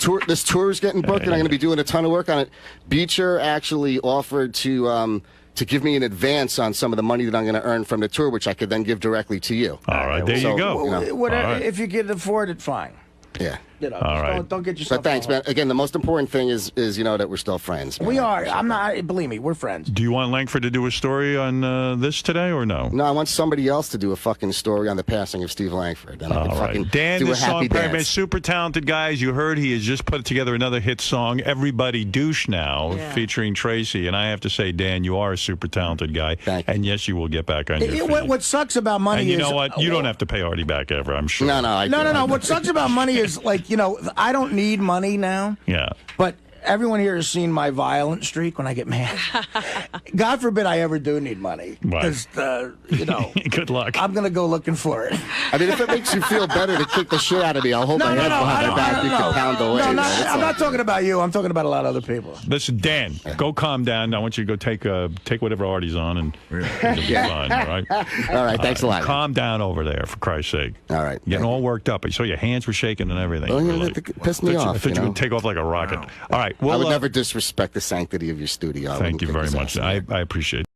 tour is getting booked, and I'm going to be doing a ton of work on it. Beecher actually offered to give me an advance on some of the money that I'm going to earn from the tour, which I could then give directly to you. All right, there you go. Whatever, if you can afford it, fine. Yeah. You know, all right. Don't get yourself. But thanks, man. Again, the most important thing is you know that we're still friends. Man. We are. I'm not. Believe me, we're friends. Do you want Langford to do a story on this today or no? No, I want somebody else to do a fucking story on the passing of Steve Langford. And I can fucking Dan, do a this happy song dance. man, super talented guys. You heard he has just put together another hit song, "Everybody Douche Now," featuring Tracy. And I have to say, Dan, you are a super talented guy. Thank you. And yes, you will get back on your feet. What sucks about money and you is, know what? You don't have to pay Artie back ever. I'm sure. No. What sucks about money is, like, you know, I don't need money now. Yeah. But everyone here has seen my violent streak when I get mad. God forbid I ever do need money. Because, you know. Good luck. I'm going to go looking for it. I mean, if it makes you feel better to kick the shit out of me, I'll hold my hands behind my back. You can pound away. I'm not talking about you. I'm talking about a lot of other people. Listen, Dan, go calm down. I want you to go take whatever Artie's on, and it'll be fine, all right? All right, thanks a lot. Calm down over there, for Christ's sake. All right. Getting all worked up. I saw your hands were shaking and everything. Well, it pissed me off. I thought you would take off like a rocket. All right. Well, I would never disrespect the sanctity of your studio. Thank you very much. I appreciate it.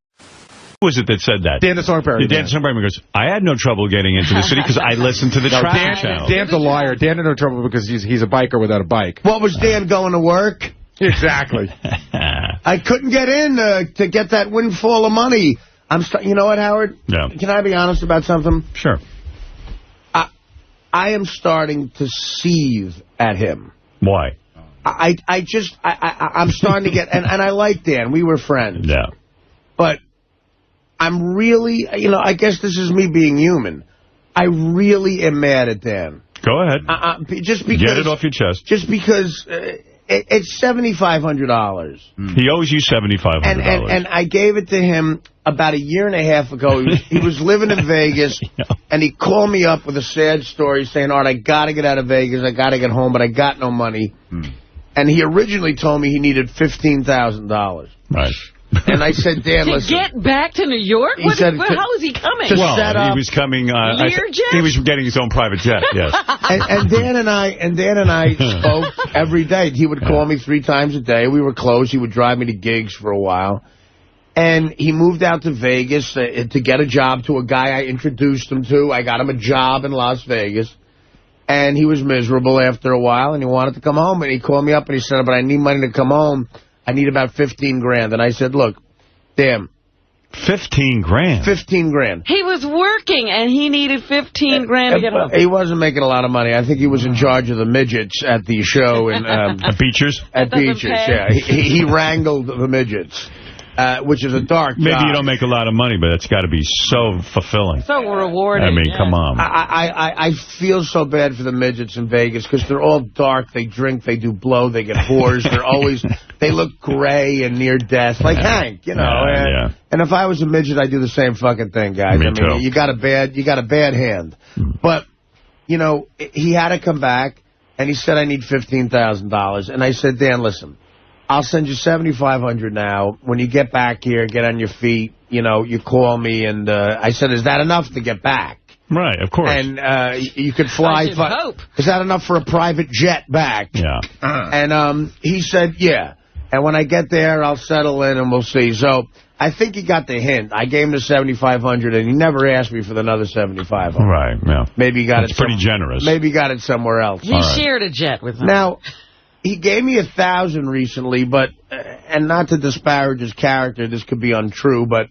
Who was it that said that? Dan the Song Parody. Dan the Song Parody goes, I had no trouble getting into the city because I listened to the traffic channel. Dan's a liar. Dan had no trouble because he's a biker without a bike. What was Dan going to work? Exactly. I couldn't get in to get that windfall of money. You know what, Howard? Yeah. Can I be honest about something? Sure. I am starting to seethe at him. Why? I'm starting to get, and I like Dan. We were friends. Yeah. But I'm really, you know, I guess this is me being human. I really am mad at Dan. Go ahead. Just because. Get it off your chest. Just because it's $7,500. He owes you $7,500. And I gave it to him about a year and a half ago. He was living in Vegas, and he called me up with a sad story saying, Art, I got to get out of Vegas. I got to get home, but I got no money. And he originally told me he needed $15,000. Right. And I said, Dan, listen. To get back to New York? How is he coming? Well, he was coming. He was getting his own private jet. Yes. and Dan and I spoke every day. He would call me 3 times a day. We were close. He would drive me to gigs for a while. And he moved out to Vegas to get a job to a guy I introduced him to. I got him a job in Las Vegas. And he was miserable after a while, and he wanted to come home. And he called me up and he said, but I need money to come home. I need about 15 grand. And I said, look, damn. 15 grand? 15 grand. He was working, and he needed 15 grand to get home. He wasn't making a lot of money. I think he was in charge of the midgets at the show. At Beachers? At Beachers, yeah. He wrangled the midgets. Which is a dark job. Maybe you don't make a lot of money, but it's got to be so fulfilling. So rewarding. I mean, come on. I feel so bad for the midgets in Vegas because they're all dark. They drink, they do blow, they get whores. They look gray and near death, like Hank, you know. And if I was a midget, I'd do the same fucking thing, guys. Me too. You got a bad hand. But, you know, he had to come back, and he said, I need $15,000. And I said, Dan, listen. I'll send you $7,500 now. When you get back here, get on your feet, you know, you call me. And I said, is that enough to get back? Right, of course. And you could fly. Is that enough for a private jet back? Yeah. And he said, yeah. And when I get there, I'll settle in and we'll see. So I think he got the hint. I gave him the $7,500, and he never asked me for another $7,500. Right, yeah. Maybe he got That's pretty generous. Maybe he got it somewhere else. He shared a jet with him. Now, he gave me $1,000 recently, but and not to disparage his character, this could be untrue, but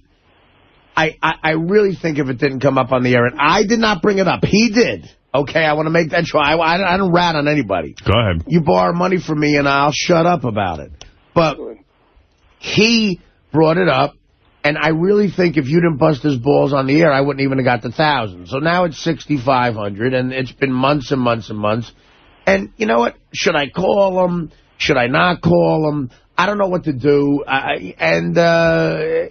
I really think if it didn't come up on the air, and I did not bring it up, he did. Okay, I want to make that sure. I don't rat on anybody. Go ahead. You borrow money from me, and I'll shut up about it. But he brought it up, And I really think if you didn't bust his balls on the air, I wouldn't even have got the 1,000. So now it's 6,500, and it's been months and months and months. And you know what? Should I call him? Should I not call him? I don't know what to do.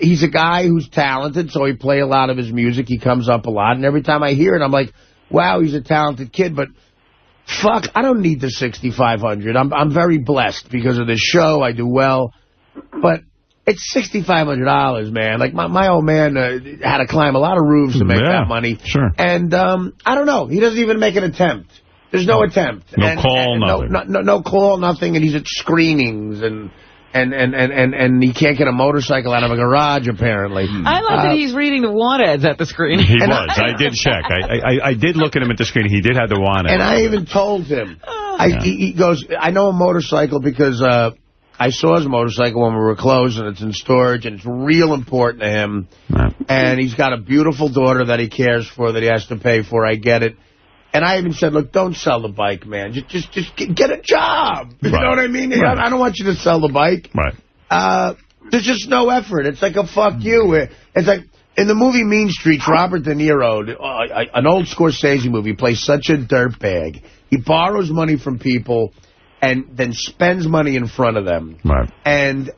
He's a guy who's talented, so he play a lot of his music. He comes up a lot, and every time I hear it, I'm like, wow, he's a talented kid, but fuck, I don't need the 6,500. I'm very blessed because of this show. I do well, but it's $6,500, man. Like, my old man had to climb a lot of roofs to make that money. Sure. And I don't know. He doesn't even make an attempt. There's no attempt. No call, nothing. No call, nothing, and he's at screenings, and he can't get a motorcycle out of a garage, apparently. I like that he's reading the want ads at the screen. He was. I did check. I did look at him at the screen. He did have the want ads. And I even told him. He goes, I know a motorcycle because I saw his motorcycle when we were closed, and it's in storage, and it's real important to him. And he's got a beautiful daughter that he cares for, that he has to pay for. I get it. And I even said, look, don't sell the bike, man. Just get a job. You know what I mean? Right. I don't want you to sell the bike. Right. There's just no effort. It's like a fuck you. It's like in the movie Mean Streets, Robert De Niro, an old Scorsese movie, plays such a dirtbag. He borrows money from people and then spends money in front of them. Right. And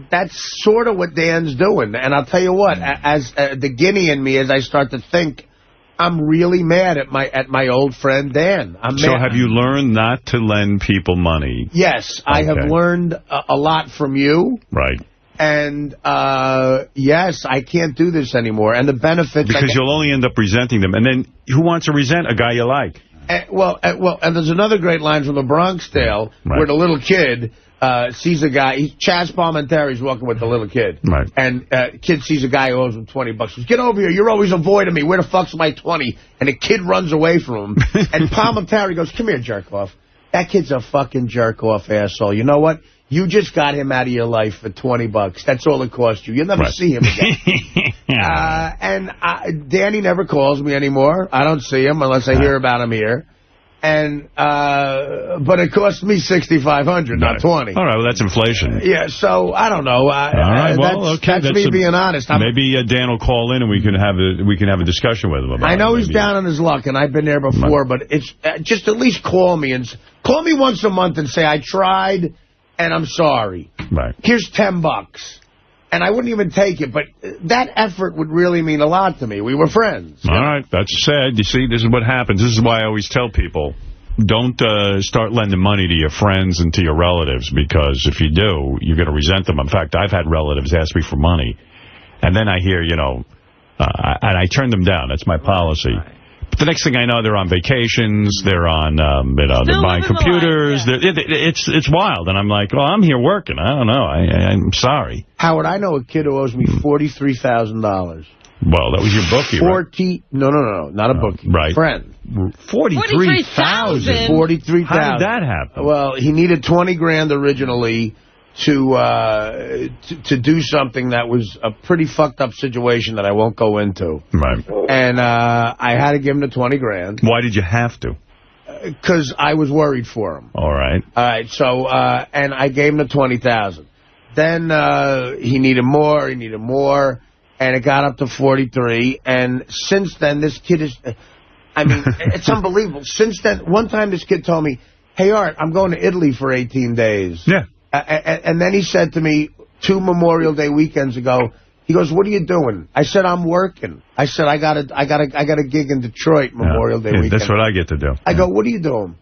that's sort of what Dan's doing. And I'll tell you what, as the Guinea in me, as I start to think, I'm really mad at my old friend Dan. So have you learned not to lend people money? Yes, I have learned a lot from you. Right. And, yes, I can't do this anymore. And the benefits... Because you'll only end up resenting them. And then who wants to resent a guy you like? And there's another great line from the Bronx Tale where the little kid... sees a guy, Chaz Palminteri's walking with the little kid. Right. And kid sees a guy who owes him $20. Says, get over here, you're always avoiding me. Where the fuck's my 20? And the kid runs away from him. And Palminteri goes, come here, jerk off. That kid's a fucking jerk off asshole. You know what? You just got him out of your life for $20. That's all it cost you. You'll never see him again. Danny never calls me anymore. I don't see him unless I hear about him here. And but it cost me $6,500, not $20. All right, well, that's inflation. Yeah, so I don't know. All right, well, okay. That's me being honest. Maybe Dan will call in and we can have a discussion with him about it. I know he's down on his luck, and I've been there before, but it's just at least call me once a month and say I tried and I'm sorry. Right. Here's $10. And I wouldn't even take it, but that effort would really mean a lot to me. We were friends. All right, that's sad. You see, this is what happens. This is why I always tell people, don't start lending money to your friends and to your relatives, because if you do, you're going to resent them. In fact, I've had relatives ask me for money, and then I hear, and I turn them down. That's my policy. But the next thing I know, they're on vacations, they're on, they're buying computers. It's wild. And I'm like, well, I'm here working. I don't know. I'm sorry. Howard, I know a kid who owes me $43,000. Well, that was your bookie, right? No, not a bookie. Right. Friend. $43,000. $43,000. How did that happen? Well, he needed $20,000 originally to do something that was a pretty fucked up situation that I won't go into. Right. And I had to give him the $20,000. Why did you have to? Because I was worried for him. All right. So and I gave him the $20,000. Then he needed more. And it got up to 43. And since then, this kid is, it's unbelievable. Since then, one time this kid told me, hey, Art, I'm going to Italy for 18 days. Yeah. And then he said to me 2 Memorial Day weekends ago, he goes, what are you doing? I said, I'm working. I said, I got a gig in Detroit Memorial Day weekend. That's what I get to do. I go, what are you doing?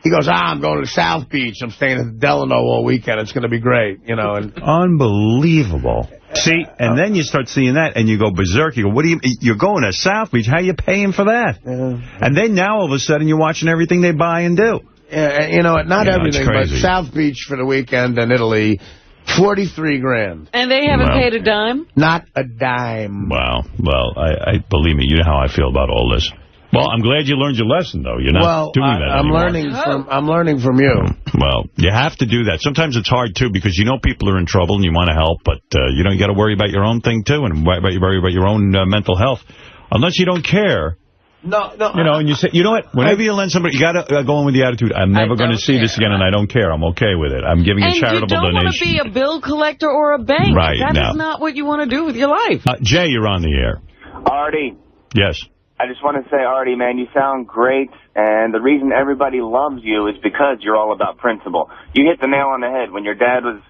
He goes, I'm going to South Beach. I'm staying at the Delano all weekend. It's going to be great, And unbelievable. See, and then you start seeing that, and you go berserk. You go, you're going to South Beach? How are you paying for that? And then now all of a sudden you're watching everything they buy and do. Yeah, not everything, but South Beach for the weekend and Italy, $43,000. And they haven't paid a dime? Not a dime. Wow. Well, I believe me, you know how I feel about all this. Well, I'm glad you learned your lesson, though. You're not doing that anymore. I'm learning from you. Well, you have to do that. Sometimes it's hard, too, because you know people are in trouble and you want to help, but you got to worry about your own thing, too, and worry about your own mental health. Unless you don't care, No. You know, and you say, you know what? Whenever you lend somebody, you got to go in with the attitude, I'm never going to see this again, and I don't care. I'm okay with it. I'm giving a charitable donation. And you don't want to be a bill collector or a bank. Right, That is not what you want to do with your life. Jay, you're on the air. Artie. Yes. I just want to say, Artie, man, you sound great, and the reason everybody loves you is because you're all about principle. You hit the nail on the head. When your dad was,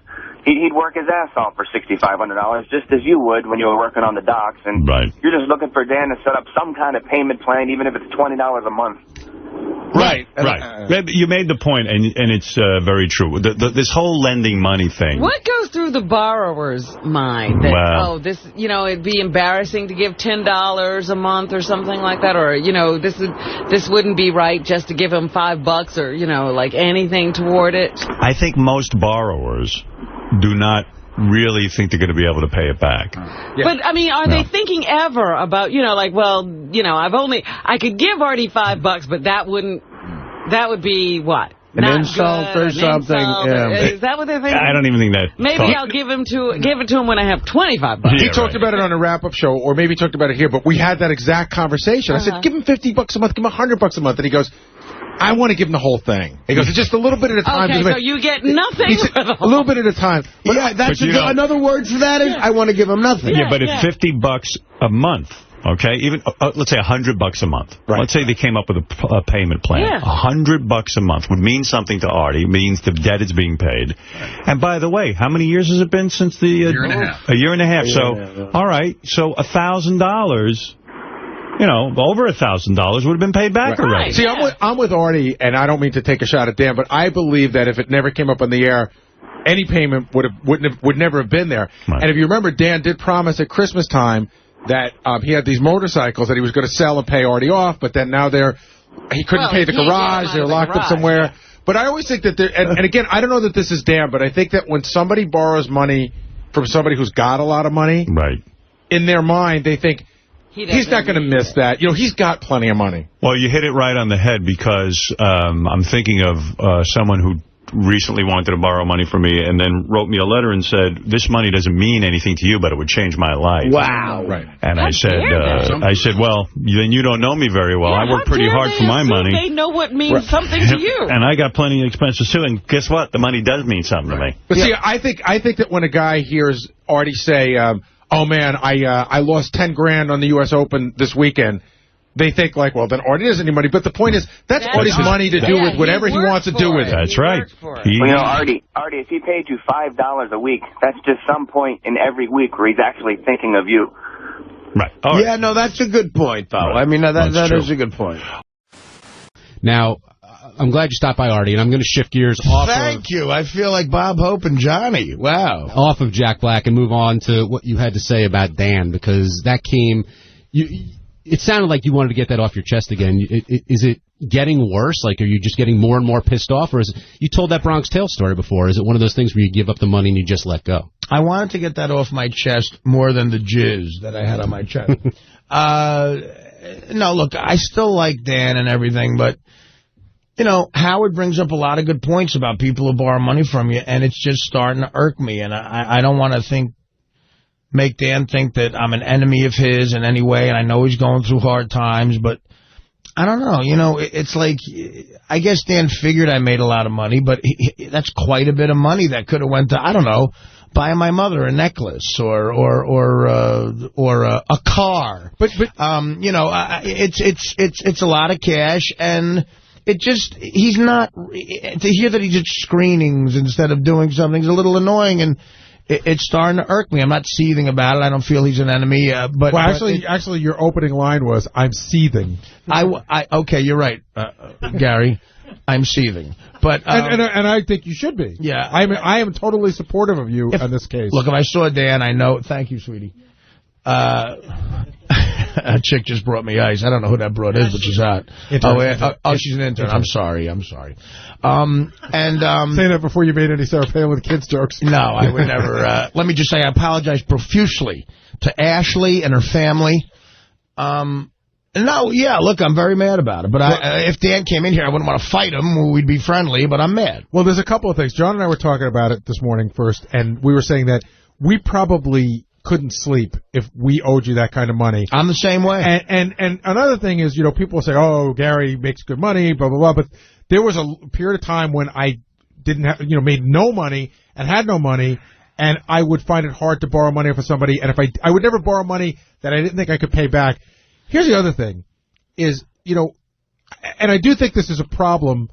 he'd work his ass off for $6,500, just as you would when you were working on the docks, and you're just looking for Dan to set up some kind of payment plan, even if it's $20 a month. Right. You made the point, and it's very true. This whole lending money thing. What goes through the borrower's mind? That, this, it'd be embarrassing to give $10 a month or something like that, or this wouldn't be right just to give him $5 or like anything toward it. I think most borrowers do not really think they're going to be able to pay it back. But, I mean, are they thinking ever about, I could give Artie $5, but that would be what? An insult or something. Is that what they're thinking? I don't even think that. Maybe I'll give it to him when I have $25. He talked about it on a wrap-up show, or maybe he talked about it here, but we had that exact conversation. I said, give him $50 a month, give him $100 a month. And he goes, I want to give him the whole thing. He goes, it's just a little bit at a time. Okay, so you get nothing. A little bit at a time. But that's another word for that is I want to give him nothing. Yeah, but at $50 a month, okay, even let's say $100 a month. Right. Let's say they came up with a payment plan. Yeah. $100 a month would mean something to Artie. It means the debt is being paid. And by the way, how many years has it been since the year and a half? A year and a half. So, all right, so $1,000. Over $1,000 would have been paid back already. See, I'm with Artie, and I don't mean to take a shot at Dan, but I believe that if it never came up on the air, any payment would never have been there. Right. And if you remember, Dan did promise at Christmas time that he had these motorcycles that he was going to sell and pay Artie off, but then now he couldn't pay the garage. They're locked up somewhere. Yeah. But I always think that and again, I don't know that this is Dan, but I think that when somebody borrows money from somebody who's got a lot of money, in their mind, they think, he's not going to miss that. He's got plenty of money. Well, you hit it right on the head because I'm thinking of someone who recently wanted to borrow money from me and then wrote me a letter and said, this money doesn't mean anything to you, but it would change my life. Wow. Right. And I said, well, then you don't know me very well. I work pretty hard for my money. They know what means something to you. And I got plenty of expenses, too. And guess what? The money does mean something to me. But see, I think that when a guy hears Artie say, oh, man, I lost $10,000 on the U.S. Open this weekend, they think, like, well, then Artie doesn't need money. But the point is, that's Artie's money to do with whatever he wants to do with it. That's right. Artie, if he paid you $5 a week, that's just some point in every week where he's actually thinking of you. Right. Yeah, no, that's a good point, though. Right. I mean, that is a good point. Now, I'm glad you stopped by, Artie, and I'm going to shift gears off Thank you. I feel like Bob Hope and Johnny. Wow. Off of Jack Black and move on to what you had to say about Dan, because that came... It sounded like you wanted to get that off your chest again. Is it getting worse? Like, are you just getting more and more pissed off? Or is it, you told that Bronx Tale story before. Is it one of those things where you give up the money and you just let go? I wanted to get that off my chest more than the jizz that I had on my chest. No, look, I still like Dan and everything, but, Howard brings up a lot of good points about people who borrow money from you, and it's just starting to irk me, and I don't want to make Dan think that I'm an enemy of his in any way, and I know he's going through hard times, but I don't know. It's like, I guess Dan figured I made a lot of money, but that's quite a bit of money that could have went to, I don't know, buying my mother a necklace or a car. But it's a lot of cash, and he's not, to hear that he did screenings instead of doing something is a little annoying, and it's starting to irk me. I'm not seething about it. I don't feel he's an enemy. But actually, your opening line was, "I'm seething." Okay, you're right, Gary. I'm seething, but and I think you should be. Yeah, I am totally supportive of you in this case. Look, if I saw Dan, I know. Thank you, sweetie. A chick just brought me ice. I don't know who that broad is, but she's hot. She's an intern. I'm sorry. Saying that before you made any Sarah Palin kids jokes. No, I would never. Let me just say I apologize profusely to Ashley and her family. Look, I'm very mad about it. But if Dan came in here, I wouldn't want to fight him. We'd be friendly, but I'm mad. Well, there's a couple of things. John and I were talking about it this morning first, and we were saying that we probably couldn't sleep if we owed you that kind of money. I'm the same way. And another thing is, people say, oh, Gary makes good money, blah, blah, blah. But there was a period of time when I didn't have, made no money and had no money, and I would find it hard to borrow money from somebody. And if I would never borrow money that I didn't think I could pay back. Here's the other thing is, and I do think this is a problem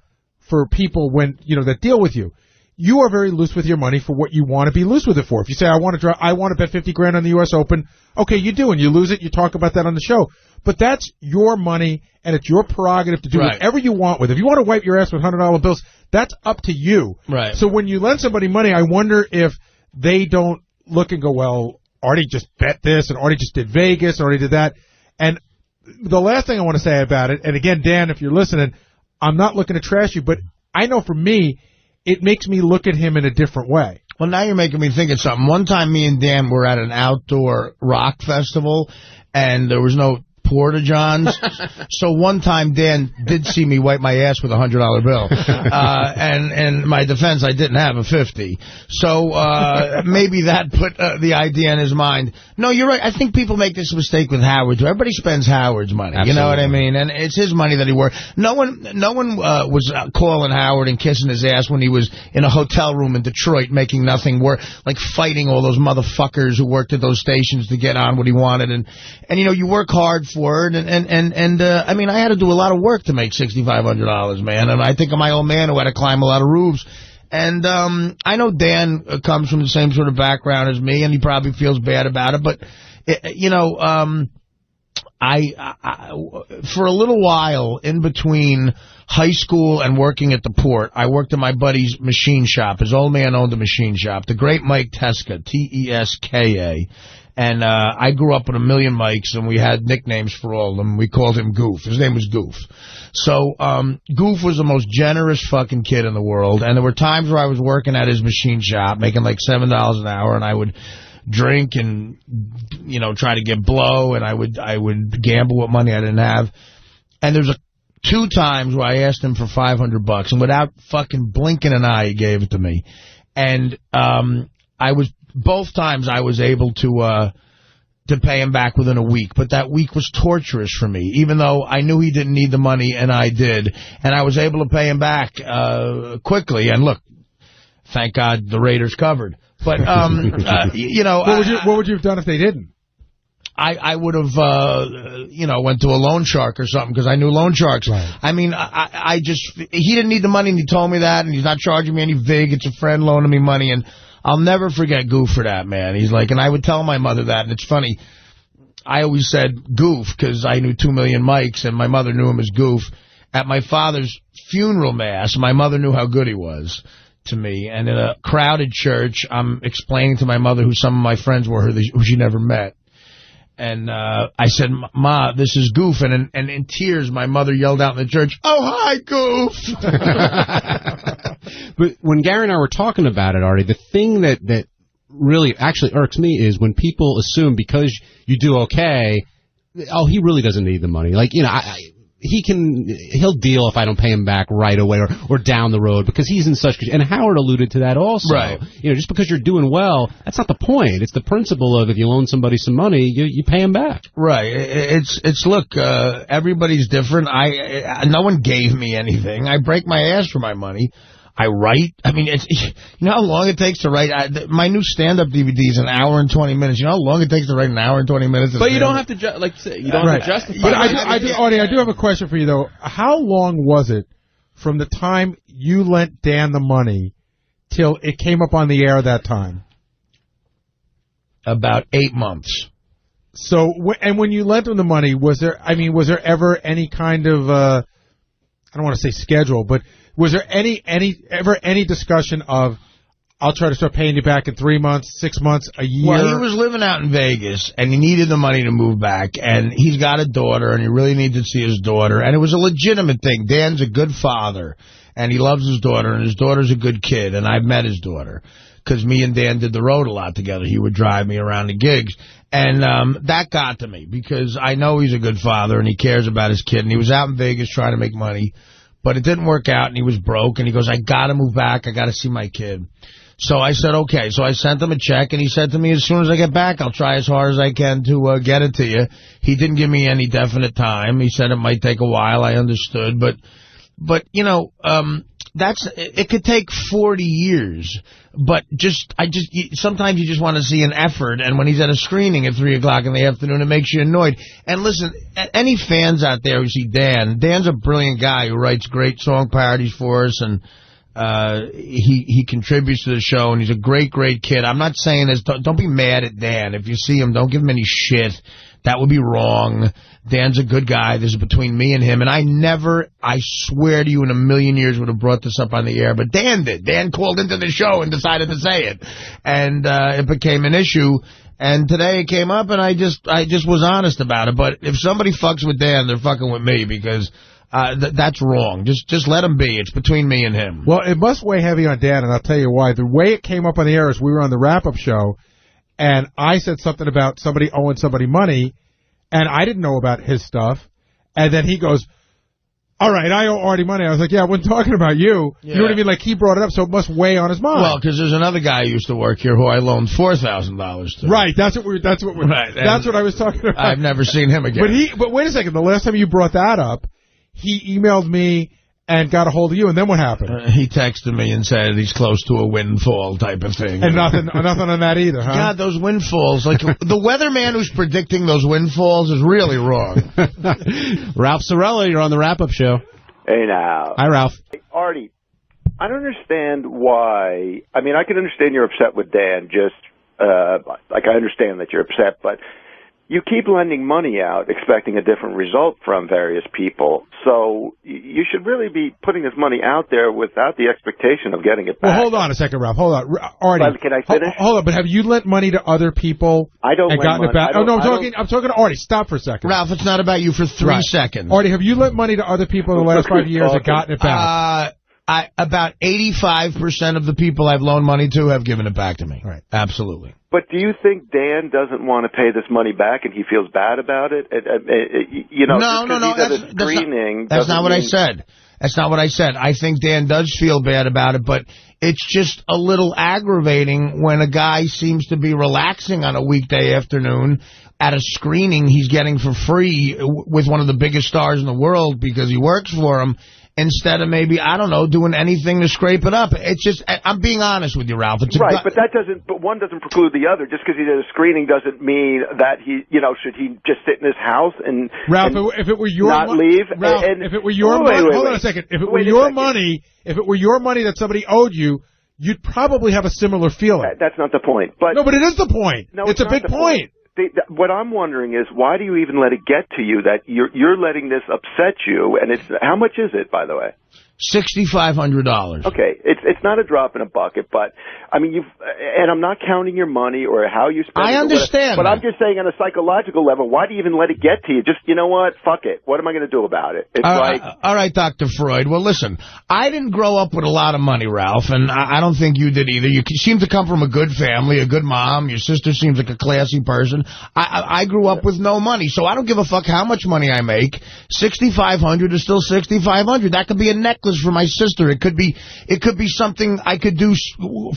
for people when, that deal with you. You are very loose with your money for what you want to be loose with it for. If you say, I want to bet 50 grand on the U.S. Open, okay, you do, and you lose it, you talk about that on the show. But that's your money, and it's your prerogative to do whatever you want with it. If you want to wipe your ass with $100 bills, that's up to you. Right. So when you lend somebody money, I wonder if they don't look and go, well, Artie just bet this, and Artie just did Vegas, and Artie did that. And the last thing I want to say about it, and again, Dan, if you're listening, I'm not looking to trash you, but I know for me, it makes me look at him in a different way. Well, now you're making me think of something. One time me and Dan were at an outdoor rock festival, and there was no porta-johns. So one time Dan did see me wipe my ass with a $100 bill. And in my defense, I didn't have a 50. So maybe that put the idea in his mind. No, you're right. I think people make this mistake with Howard's. Everybody spends Howard's money. Absolutely. You know what I mean? And it's his money that he worked. No one was calling Howard and kissing his ass when he was in a hotel room in Detroit making nothing work, like fighting all those motherfuckers who worked at those stations to get on what he wanted. And you work hard for it, and I mean, I had to do a lot of work to make $6,500, man, and I think of my old man who had to climb a lot of roofs, and I know Dan comes from the same sort of background as me, and he probably feels bad about it, but, I for a little while, in between high school and working at the port, I worked at my buddy's machine shop. His old man owned a machine shop, the great Mike Teska, Teska. And I grew up with a million Mikes, and we had nicknames for all of them. We called him Goof. His name was Goof. So Goof was the most generous fucking kid in the world. And there were times where I was working at his machine shop, making like $7 an hour, and I would drink and, try to get blow, and I would gamble with money I didn't have. And there's 2 times where I asked him for $500, and without fucking blinking an eye, he gave it to me. And both times I was able to pay him back within a week, but that week was torturous for me, even though I knew he didn't need the money, and I did, and I was able to pay him back quickly. And look, thank God the Raiders covered. But what would you have done if they didn't? I would have, went to a loan shark or something, because I knew loan sharks. Right. I mean, he didn't need the money, and he told me that, and he's not charging me any vig. It's a friend loaning me money, and I'll never forget Goof for that, man. He's like, and I would tell my mother that, and it's funny. I always said Goof because I knew 2 million Mikes, and my mother knew him as Goof. At my father's funeral mass, my mother knew how good he was to me. And in a crowded church, I'm explaining to my mother who some of my friends were, who she never met. And I said, Ma, this is Goof. And in tears, my mother yelled out in the church, oh, hi, Goof. But when Gary and I were talking about it, Artie, the thing that really actually irks me is when people assume because you do okay, oh, he really doesn't need the money. Like, he'll deal if I don't pay him back right away or down the road because he's in such good. And Howard alluded to that also. Right. Just because you're doing well, that's not the point. It's the principle of if you loan somebody some money, you pay him back. Right. It's look, everybody's different. No one gave me anything. I break my ass for my money. I write. I mean, you know how long it takes to write? My new stand-up DVD is an hour and 20 minutes. You know how long it takes to write an hour and 20 minutes? But you don't have to, have to justify. But Artie, I do have a question for you, though. How long was it from the time you lent Dan the money till it came up on the air that time? About 8 months. So, and when you lent him the money, was there ever any kind of, I don't want to say schedule, but was there ever any discussion of, I'll try to start paying you back in 3 months, 6 months, a year? Well, he was living out in Vegas, and he needed the money to move back, and he's got a daughter, and he really needed to see his daughter, and it was a legitimate thing. Dan's a good father, and he loves his daughter, and his daughter's a good kid, and I've met his daughter, because me and Dan did the road a lot together. He would drive me around the gigs, and that got to me, because I know he's a good father, and he cares about his kid, and he was out in Vegas trying to make money. But it didn't work out, and he was broke, and he goes, I got to move back. I got to see my kid. So I said, okay. So I sent him a check, and he said to me, as soon as I get back, I'll try as hard as I can to get it to you. He didn't give me any definite time. He said it might take a while. I understood. But you know, it could take 40 years. But sometimes you just want to see an effort, and when he's at a screening at 3 o'clock in the afternoon, it makes you annoyed. And listen, any fans out there who see Dan's a brilliant guy who writes great song parodies for us, and he contributes to the show, and he's a great kid. I'm not saying this. Don't be mad at Dan. If you see him, don't give him any shit. That would be wrong. Dan's a good guy. This is between me and him. And I swear to you, in a million years would have brought this up on the air. But Dan did. Dan called into the show and decided to say it. And it became an issue. And today it came up, and I just was honest about it. But if somebody fucks with Dan, they're fucking with me, because that's wrong. Just let him be. It's between me and him. Well, it must weigh heavy on Dan, and I'll tell you why. The way it came up on the air is we were on the wrap-up show, and I said something about somebody owing somebody money, and I didn't know about his stuff. And then he goes, all right, I owe Artie money. I was like, yeah, I wasn't talking about you. Yeah. You know what I mean? Like, he brought it up, so it must weigh on his mind. Well, because there's another guy who used to work here who I loaned $4,000 to. Right, that's what I was talking about. I've never seen him again. But wait a second, the last time you brought that up, he emailed me and got a hold of you, and then what happened? He texted me and said he's close to a windfall type of thing. And nothing on that either, huh? God, those windfalls. Like, the weatherman who's predicting those windfalls is really wrong. Ralph Sorella, you're on the wrap-up show. Hey, now. Hi, Ralph. Hey, Artie, I don't understand why. I mean, I can understand you're upset with Dan, like I understand that you're upset, but you keep lending money out expecting a different result from various people. So you should really be putting this money out there without the expectation of getting it back. Well, hold on a second, Ralph. Hold on. Artie. But can I finish? Hold on, but have you lent money to other people and gotten it back? Oh, no, I'm talking to Artie. Stop for a second. Ralph, it's not about you for 3 seconds. Artie, have you lent money to other people in the last 5 years and gotten it back? About 85% of the people I've loaned money to have given it back to me. Right. Absolutely. But do you think Dan doesn't want to pay this money back and he feels bad about it? No. That's not what I said. That's not what I said. I think Dan does feel bad about it, but it's just a little aggravating when a guy seems to be relaxing on a weekday afternoon at a screening he's getting for free with one of the biggest stars in the world because he works for him, instead of maybe, I don't know, doing anything to scrape it up. It's just, I'm being honest with you, Ralph. Right, but one doesn't preclude the other. Just because he did a screening doesn't mean that should he just sit in his house and Ralph, if it were your not leave? Ralph, if it were your money, hold on a second. If it were your money, that somebody owed you, you'd probably have a similar feeling. That's not the point. No, but it is the point. No, it's a big point. What I'm wondering is, why do you even let it get to you that you're letting this upset you? And how much is it, by the way? $6,500. Okay, it's not a drop in a bucket, but I mean and I'm not counting your money or how you spend it. I understand, but I'm just saying on a psychological level, why do you even let it get to you? Just, you know what? Fuck it. What am I going to do about it? It's all right, Dr. Freud. Well, listen, I didn't grow up with a lot of money, Ralph, and I don't think you did either. You seem to come from a good family, a good mom. Your sister seems like a classy person. I grew up with no money, so I don't give a fuck how much money I make. $6,500 is still $6,500. That could be a necklace for my sister. It could be something I could do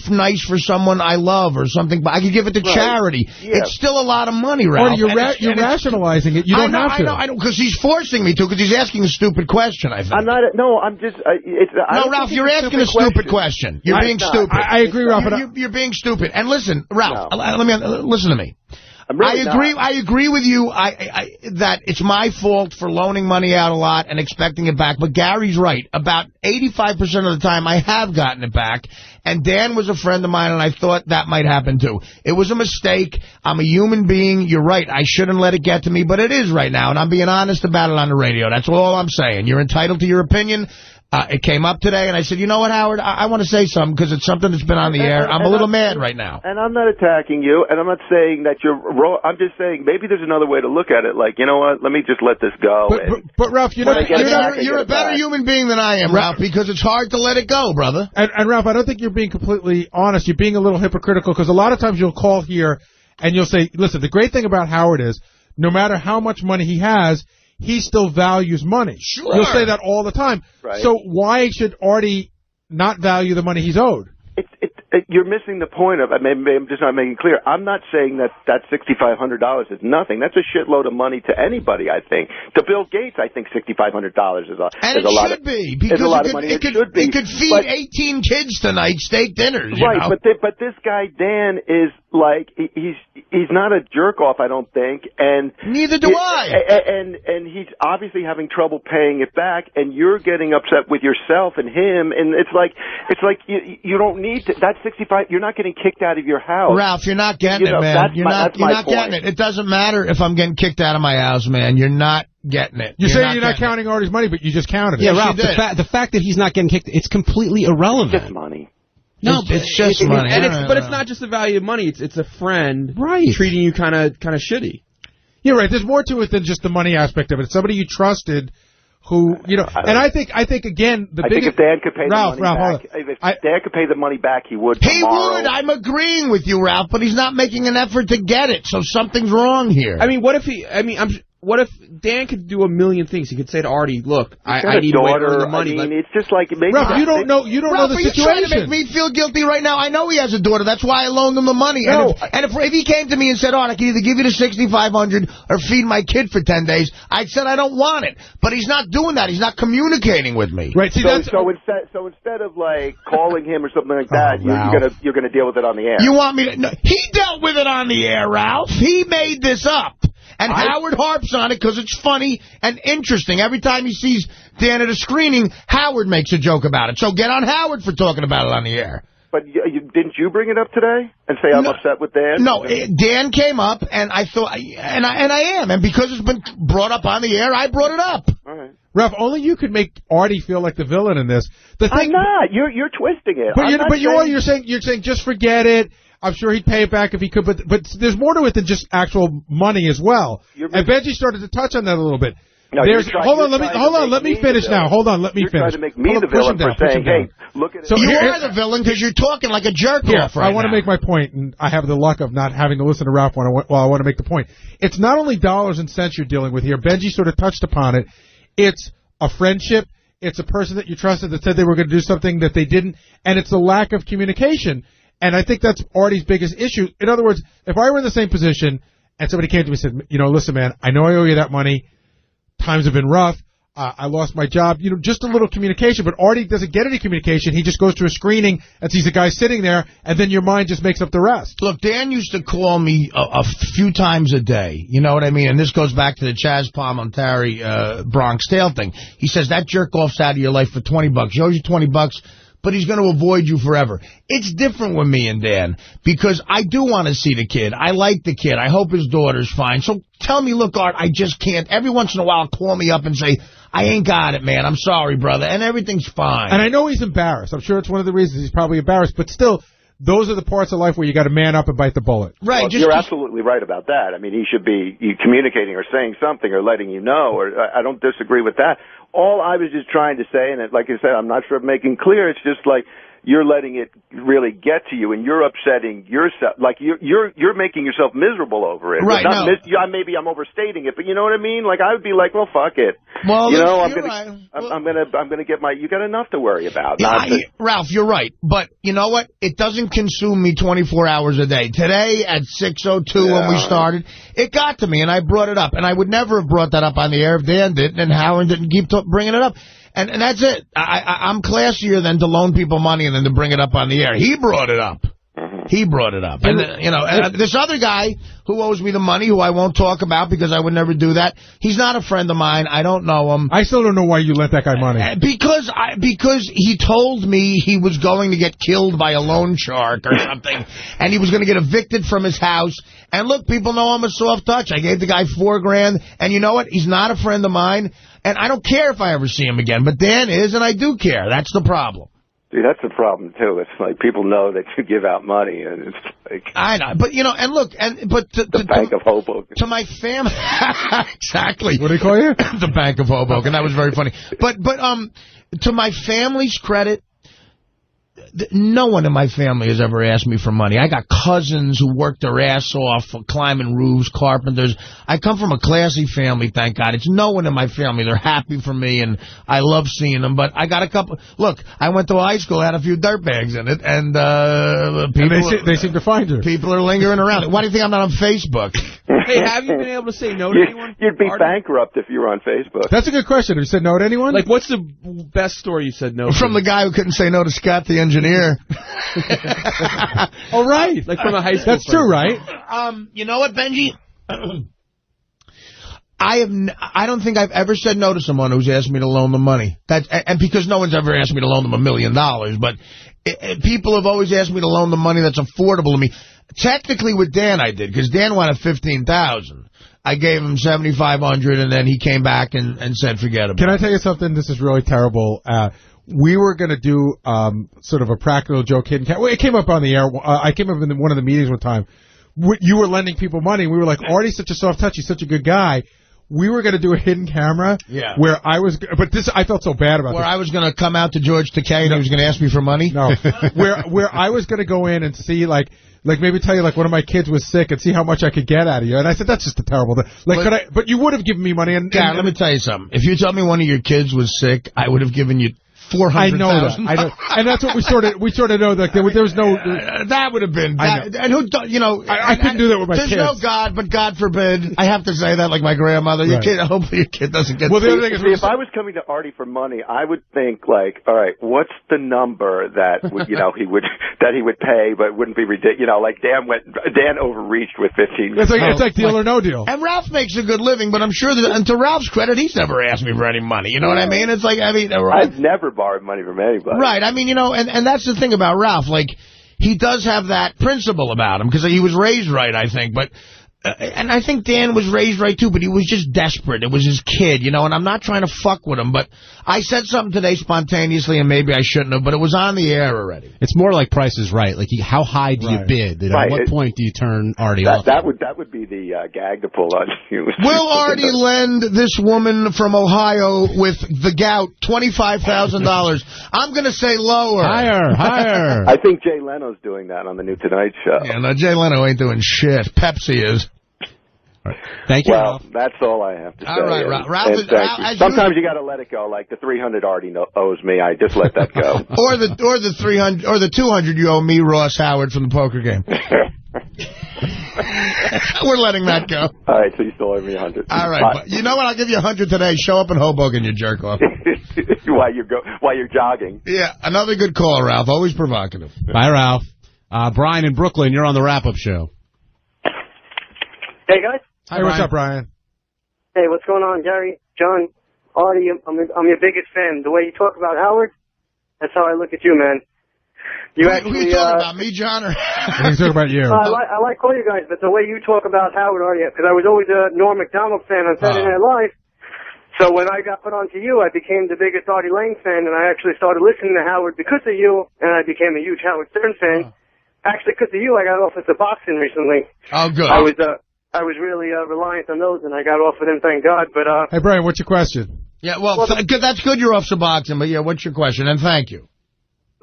nice for someone I love or something, but I could give it to charity. Yeah. It's still a lot of money, Ralph. You're rationalizing it. You don't have to. I know, because he's forcing me to, because he's asking a stupid question, I think. I'm not, no, I'm just, Ralph, you're asking a stupid question. You're being stupid. I agree, Ralph. You're being stupid. And listen, Ralph, listen to me. I agree with you that it's my fault for loaning money out a lot and expecting it back. But Gary's right. About 85% of the time, I have gotten it back. And Dan was a friend of mine, and I thought that might happen, too. It was a mistake. I'm a human being. You're right. I shouldn't let it get to me, but it is right now. And I'm being honest about it on the radio. That's all I'm saying. You're entitled to your opinion. It came up today, and I said, you know what, Howard, I want to say something because it's something that's been on the air. I'm a little mad right now. And I'm not attacking you, and I'm not saying that you're wrong. I'm just saying maybe there's another way to look at it. Like, you know what, let me just let this go. But Ralph, you're a better human being than I am, Ralph, because it's hard to let it go, brother. And Ralph, I don't think you're being completely honest. You're being a little hypocritical because a lot of times you'll call here and you'll say, listen, the great thing about Howard is no matter how much money he has, he still values money. Sure. You'll say that all the time. Right. So why should Artie not value the money he's owed? you're missing the point of. Maybe I'm just not making it clear. I'm not saying that $6,500 is nothing. That's a shitload of money to anybody. I think to Bill Gates, I think $6,500 is a lot of money. It could feed 18 kids tonight steak dinners. Right, you know? but this guy Dan is like he's not a jerk off. I don't think, and neither do I. And he's obviously having trouble paying it back, and you're getting upset with yourself and him, and it's like you don't need to. That's 65. You're not getting kicked out of your house, Ralph. You're not getting it, man. You're not getting it. It doesn't matter if I'm getting kicked out of my house, man. You're not getting it. You're saying you're not counting Artie's money, but you just counted it. Yeah, Ralph. The fact that he's not getting kicked, it's completely irrelevant. It's just money. No, it's just money. But it's not just the value of money. It's a friend treating you kind of shitty. You're right. There's more to it than just the money aspect of it. It's somebody you trusted who, you know, and I think again, I think if Dan could pay the money back, if Dan could pay the money back, he would tomorrow. He would. I'm agreeing with you, Ralph, but he's not making an effort to get it, so something's wrong here. I mean, what if Dan could do a million things? He could say to Artie, "Look, I need to wait for the money." I mean, it's just like maybe Ralph, you don't know the situation. You're trying to make me feel guilty right now. I know he has a daughter. That's why I loaned him the money. No. And if he came to me and said, "Oh, I can either give you the $6,500 or feed my kid for 10 days," I said I don't want it. But he's not doing that. He's not communicating with me. Right. See, so instead of like calling him or something like that, you're gonna deal with it on the air. You want me to? No, he dealt with it on the air, Ralph. He made this up. And Howard harps on it because it's funny and interesting. Every time he sees Dan at a screening, Howard makes a joke about it. So get on Howard for talking about it on the air. But didn't you bring it up today and say I'm upset with Dan? No, Dan came up, and I thought, and I am. And because it's been brought up on the air, I brought it up. All right. Ralph, only you could make Artie feel like the villain in this. I'm not. You're twisting it. You're saying just forget it. I'm sure he'd pay it back if he could, but there's more to it than just actual money as well. And Benji started to touch on that a little bit. No, hold on, let me finish now. Hold on, let me finish. You're trying to make me the villain for saying, hey, look at it. So you are the villain because you're talking like a jerk off right now. I want to make my point, and I have the luck of not having to listen to Ralph while I want to make the point. It's not only dollars and cents you're dealing with here. Benji sort of touched upon it. It's a friendship. It's a person that you trusted that said they were going to do something that they didn't, and it's a lack of communication. And I think that's Artie's biggest issue. In other words, if I were in the same position and somebody came to me and said, you know, listen, man, I know I owe you that money. Times have been rough. I lost my job. You know, just a little communication. But Artie doesn't get any communication. He just goes to a screening and sees a guy sitting there, and then your mind just makes up the rest. Look, Dan used to call me a few times a day. You know what I mean? And this goes back to the Chaz Palminteri Bronx Tale thing. He says that jerk-off's out of your life for $20. He owes you $20. But he's going to avoid you forever. It's different with me and Dan because I do want to see the kid. I like the kid. I hope his daughter's fine. So tell me, look, Art, I just can't. Every once in a while, call me up and say, I ain't got it, man. I'm sorry, brother. And everything's fine. And I know he's embarrassed. I'm sure it's one of the reasons he's probably embarrassed. But still, those are the parts of life where you got to man up and bite the bullet. Right. Well, you're absolutely right about that. I mean, he should be communicating or saying something or letting you know. Or I don't disagree with that. All I was just trying to say, and like I said, I'm not sure of making clear. It's just like you're letting it really get to you, and you're upsetting yourself. Like you're making yourself miserable over it. Right. Maybe I'm overstating it, but you know what I mean. Like I would be like, well, fuck it. Well, you know, I'm gonna get my. You got enough to worry about. Ralph, you're right, but you know what? It doesn't consume me 24 hours a day. Today at 6:02 when we started, it got to me, and I brought it up, and I would never have brought that up on the air if Dan didn't, and Howard didn't keep bringing it up. And that's it. I'm classier than to loan people money and then to bring it up on the air. He brought it up. He brought it up. And, you know, this other guy who owes me the money, who I won't talk about because I would never do that, he's not a friend of mine. I don't know him. I still don't know why you lent that guy money. Because he told me he was going to get killed by a loan shark or something, and he was going to get evicted from his house. And look, people know I'm a soft touch. I gave the guy $4,000, and you know what? He's not a friend of mine, and I don't care if I ever see him again. But Dan is, and I do care. That's the problem. See, that's the problem too. It's like people know that you give out money, and it's like I know, but you know, and look, the Bank of Hoboken. To my family, exactly. What do they call you? The Bank of Hoboken. That was very funny. But to my family's credit, no one in my family has ever asked me for money. I got cousins who work their ass off climbing roofs, carpenters. I come from a classy family, thank God. It's no one in my family. They're happy for me, and I love seeing them. But I got a couple. Look, I went to high school, had a few dirtbags in it, and people. And they seem to find her. People are lingering around. Why do you think I'm not on Facebook? Hey, have you been able to say no to anyone? You'd be bankrupt if you were on Facebook. That's a good question. Have you said no to anyone? Like, what's the best story you said no to? From the guy who couldn't say no to Scott, the engineer. Oh, right. Like from a high school That's true, right? You know what, Benji? I don't think I've ever said no to someone who's asked me to loan them money. And because no one's ever asked me to loan them $1 million, but people have always asked me to loan them money that's affordable to me. Technically, with Dan, I did, because Dan wanted $15,000. I gave him $7,500, and then he came back and said, forget about it. Can I tell you something? This is really terrible. We were going to do sort of a practical joke hidden camera. Well, it came up on the air. I came up in one of the meetings one time. You were lending people money. We were like, Artie's such a soft touch. He's such a good guy. We were going to do a hidden camera where I was, but this, I felt so bad about Where I was going to come out to George Takei and he was going to ask me for money? No. where I was going to go in and see, like maybe tell you, like, one of my kids was sick and see how much I could get out of you. And I said, that's just a terrible thing. Like, but you would have given me money. And let me tell you something. If you told me one of your kids was sick, I would have given you $400,000. I know that. I know, and that's what we sort of know that there was no. That would have been. And who, I couldn't do that with my kids. There's no God, but God forbid. I have to say that like my grandmother. Your kid, hopefully your kid doesn't get. Well, the other thing is, if I was coming to Artie for money, I would think like, all right, what's the number that would he would pay, but wouldn't be ridiculous. Like Dan overreached with 15. It's like Deal or No Deal. And Ralph makes a good living, but I'm sure that, and to Ralph's credit, he's never asked me for any money. You know what I mean? It's like I've never borrowed money from anybody. Right. I mean, and that's the thing about Ralph. Like, he does have that principle about him because he was raised right, I think. But and I think Dan was raised right, too, but he was just desperate. It was his kid, and I'm not trying to fuck with him. But I said something today spontaneously, and maybe I shouldn't have, but it was on the air already. It's more like Price is Right. Like, how high do you bid? At what point do you turn Artie off? That would be the gag to pull on you. Will Artie lend this woman from Ohio with the gout $25,000? I'm going to say lower. Higher. I think Jay Leno's doing that on the new Tonight Show. Yeah, no, Jay Leno ain't doing shit. Pepsi is. Right. Thank you, Well, Ralph. That's all I have to say. All right, Ralph. Sometimes you got to let it go. Like the 300 Artie owes me. I just let that go. or the 300 or the 200 you owe me, Ross Howard, from the poker game. We're letting that go. All right, so you still owe me 100. All right, but you know what? I'll give you 100 today. Show up in Hoboken, you jerk off. while you're jogging. Yeah, another good call, Ralph. Always provocative. Bye, Ralph. Brian in Brooklyn, you're on the wrap-up show. Hey, guys. Hey, what's up, Brian? Hey, what's going on, Gary, John, Artie? I'm your biggest fan. The way you talk about Howard, that's how I look at you, man. Who are you talking about, me, John? Or He's talking about you. I like all you guys, but the way you talk about Howard, Artie, because I was always a Norm Macdonald fan on Saturday Night Live. So when I got put onto you, I became the biggest Artie Lange fan, and I actually started listening to Howard because of you, and I became a huge Howard Stern fan. Actually, because of you, I got off into boxing recently. Oh, good. I was really reliant on those, and I got off of them, thank God. But hey, Brian, what's your question? Yeah, well that's good you're off Suboxone, but yeah, what's your question? And thank you.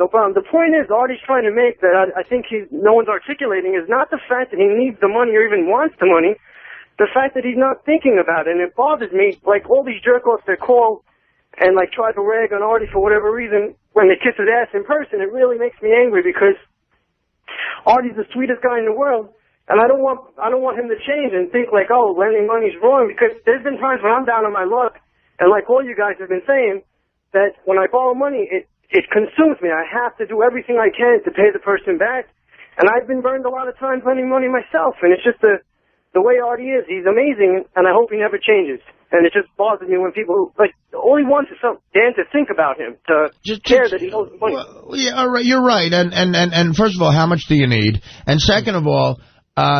No problem. The point is, Artie's trying to make that I think no one's articulating is not the fact that he needs the money or even wants the money, the fact that he's not thinking about it. And it bothers me, like all these jerk-offs that call and like try to rag on Artie for whatever reason when they kiss his ass in person, it really makes me angry because Artie's the sweetest guy in the world. And I don't want him to change and think like, oh, lending money's wrong, because there's been times when I'm down on my luck, and like all you guys have been saying, that when I borrow money, it consumes me. I have to do everything I can to pay the person back. And I've been burned a lot of times lending money myself, and it's just the way Artie is. He's amazing, and I hope he never changes. And it just bothers me when people, like, all he wants is Dan to think about him, to care that he owes money. Well, yeah, all right, you're right. And first of all, how much do you need? And second of all,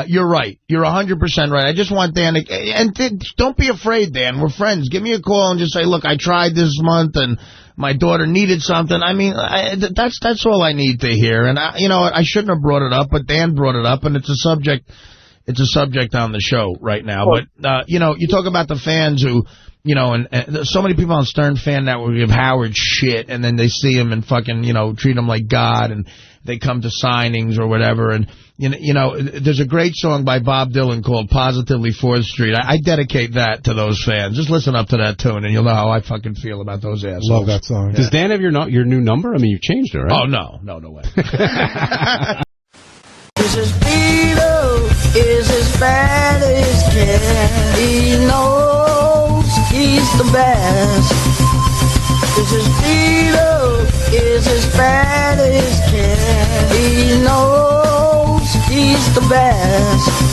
you're right. You're 100% right. I just want Dan to... And don't be afraid, Dan. We're friends. Give me a call and just say, look, I tried this month and my daughter needed something. I mean, that's all I need to hear. And, you know, I shouldn't have brought it up, but Dan brought it up, and it's a subject on the show right now. But, you know, you talk about the fans who you know, and there's so many people on Stern Fan Network give Howard shit, and then they see him and fucking, you know, treat him like God, and they come to signings or whatever. And you know, there's a great song by Bob Dylan called "Positively 4th Street." I dedicate that to those fans. Just listen up to that tune, and you'll know how I fucking feel about those assholes. Love that song. Does Dan have your new number? I mean, you changed it, right? Oh no way. This is Peter is as bad as can. He knows he's the best. This is Peter is as bad as can. He knows he's the best.